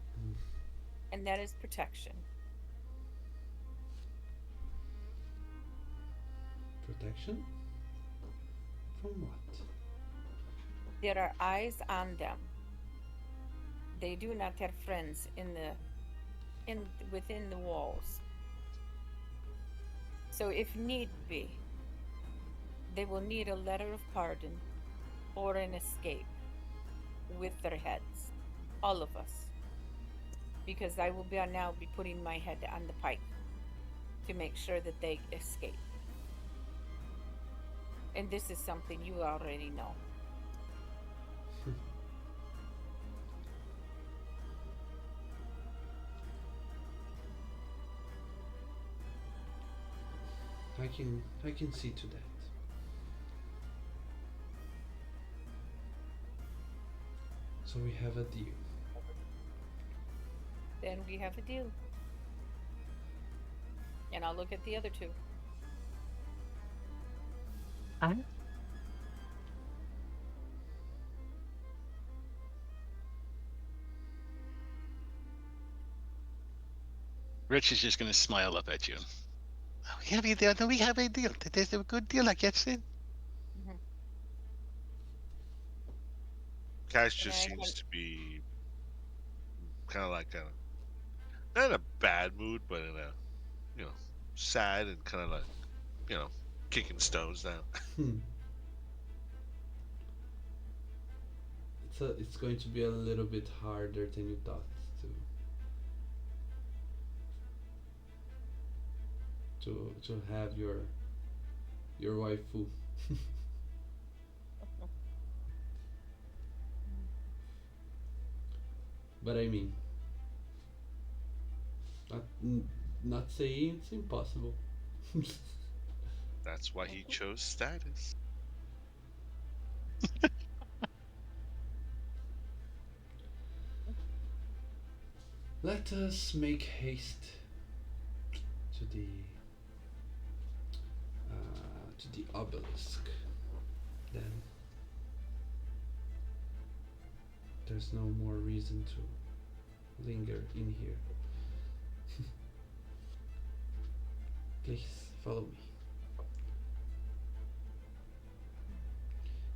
and that is protection. Protection? From what? There are eyes on them. They do not have friends in within the walls. So if need be, they will need a letter of pardon or an escape with their heads. All of us. Because I will now be putting my head on the pike to make sure that they escape. And this is something you already know. I can see to that. So we have a deal. Then we have a deal. And I'll look at the other two. Rich is just gonna smile up at you. Oh, we have a deal. We have a deal. That is a good deal, like I said. Cash just And I seems to be kind of like not in a bad mood, but in a sad and kind of like kicking stones now. Hmm. It's going to be a little bit harder than you thought to have your waifu. But I mean, not saying it's impossible. That's why he chose status. Let us make haste to the obelisk. Then there's no more reason to linger in here. Please follow me.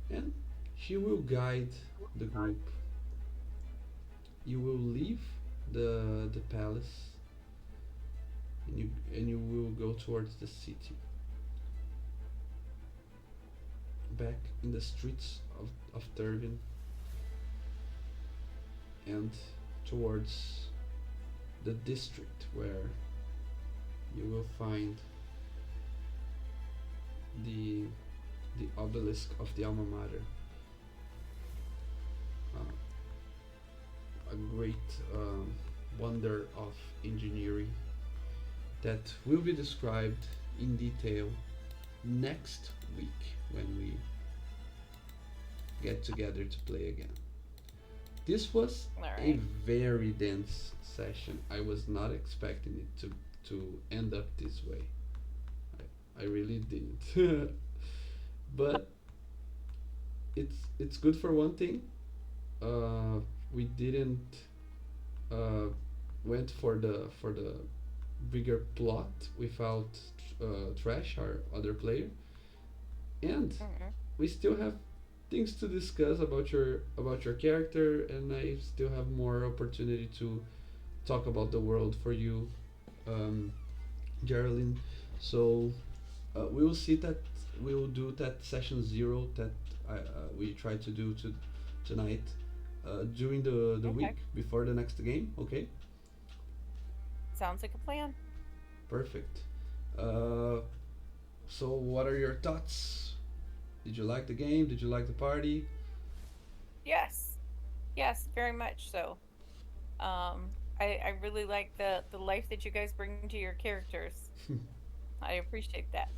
And she will guide the group. You will leave the palace, and you will go towards the city. Back in the streets of Turvin, and towards the district where you will find the obelisk of the alma mater. A great wonder of engineering that will be described in detail next week when we get together to play again. This was All a right. very dense session. I was not expecting it to end up this way. I really didn't. But it's good for one thing. We didn't went for the bigger plot without Trash, our other player, and Mm-mm. we still have things to discuss about your character, and I still have more opportunity to talk about the world for you, um, Geraldine. So we will see that we will do that session zero that we tried to do tonight during the Okay. week before the next game. Okay, Sounds like a plan. perfect. Uh, so what are your thoughts? Did you like the game? Did you like the party? Yes. Yes, very much so. I really like the life that you guys bring to your characters. I appreciate that.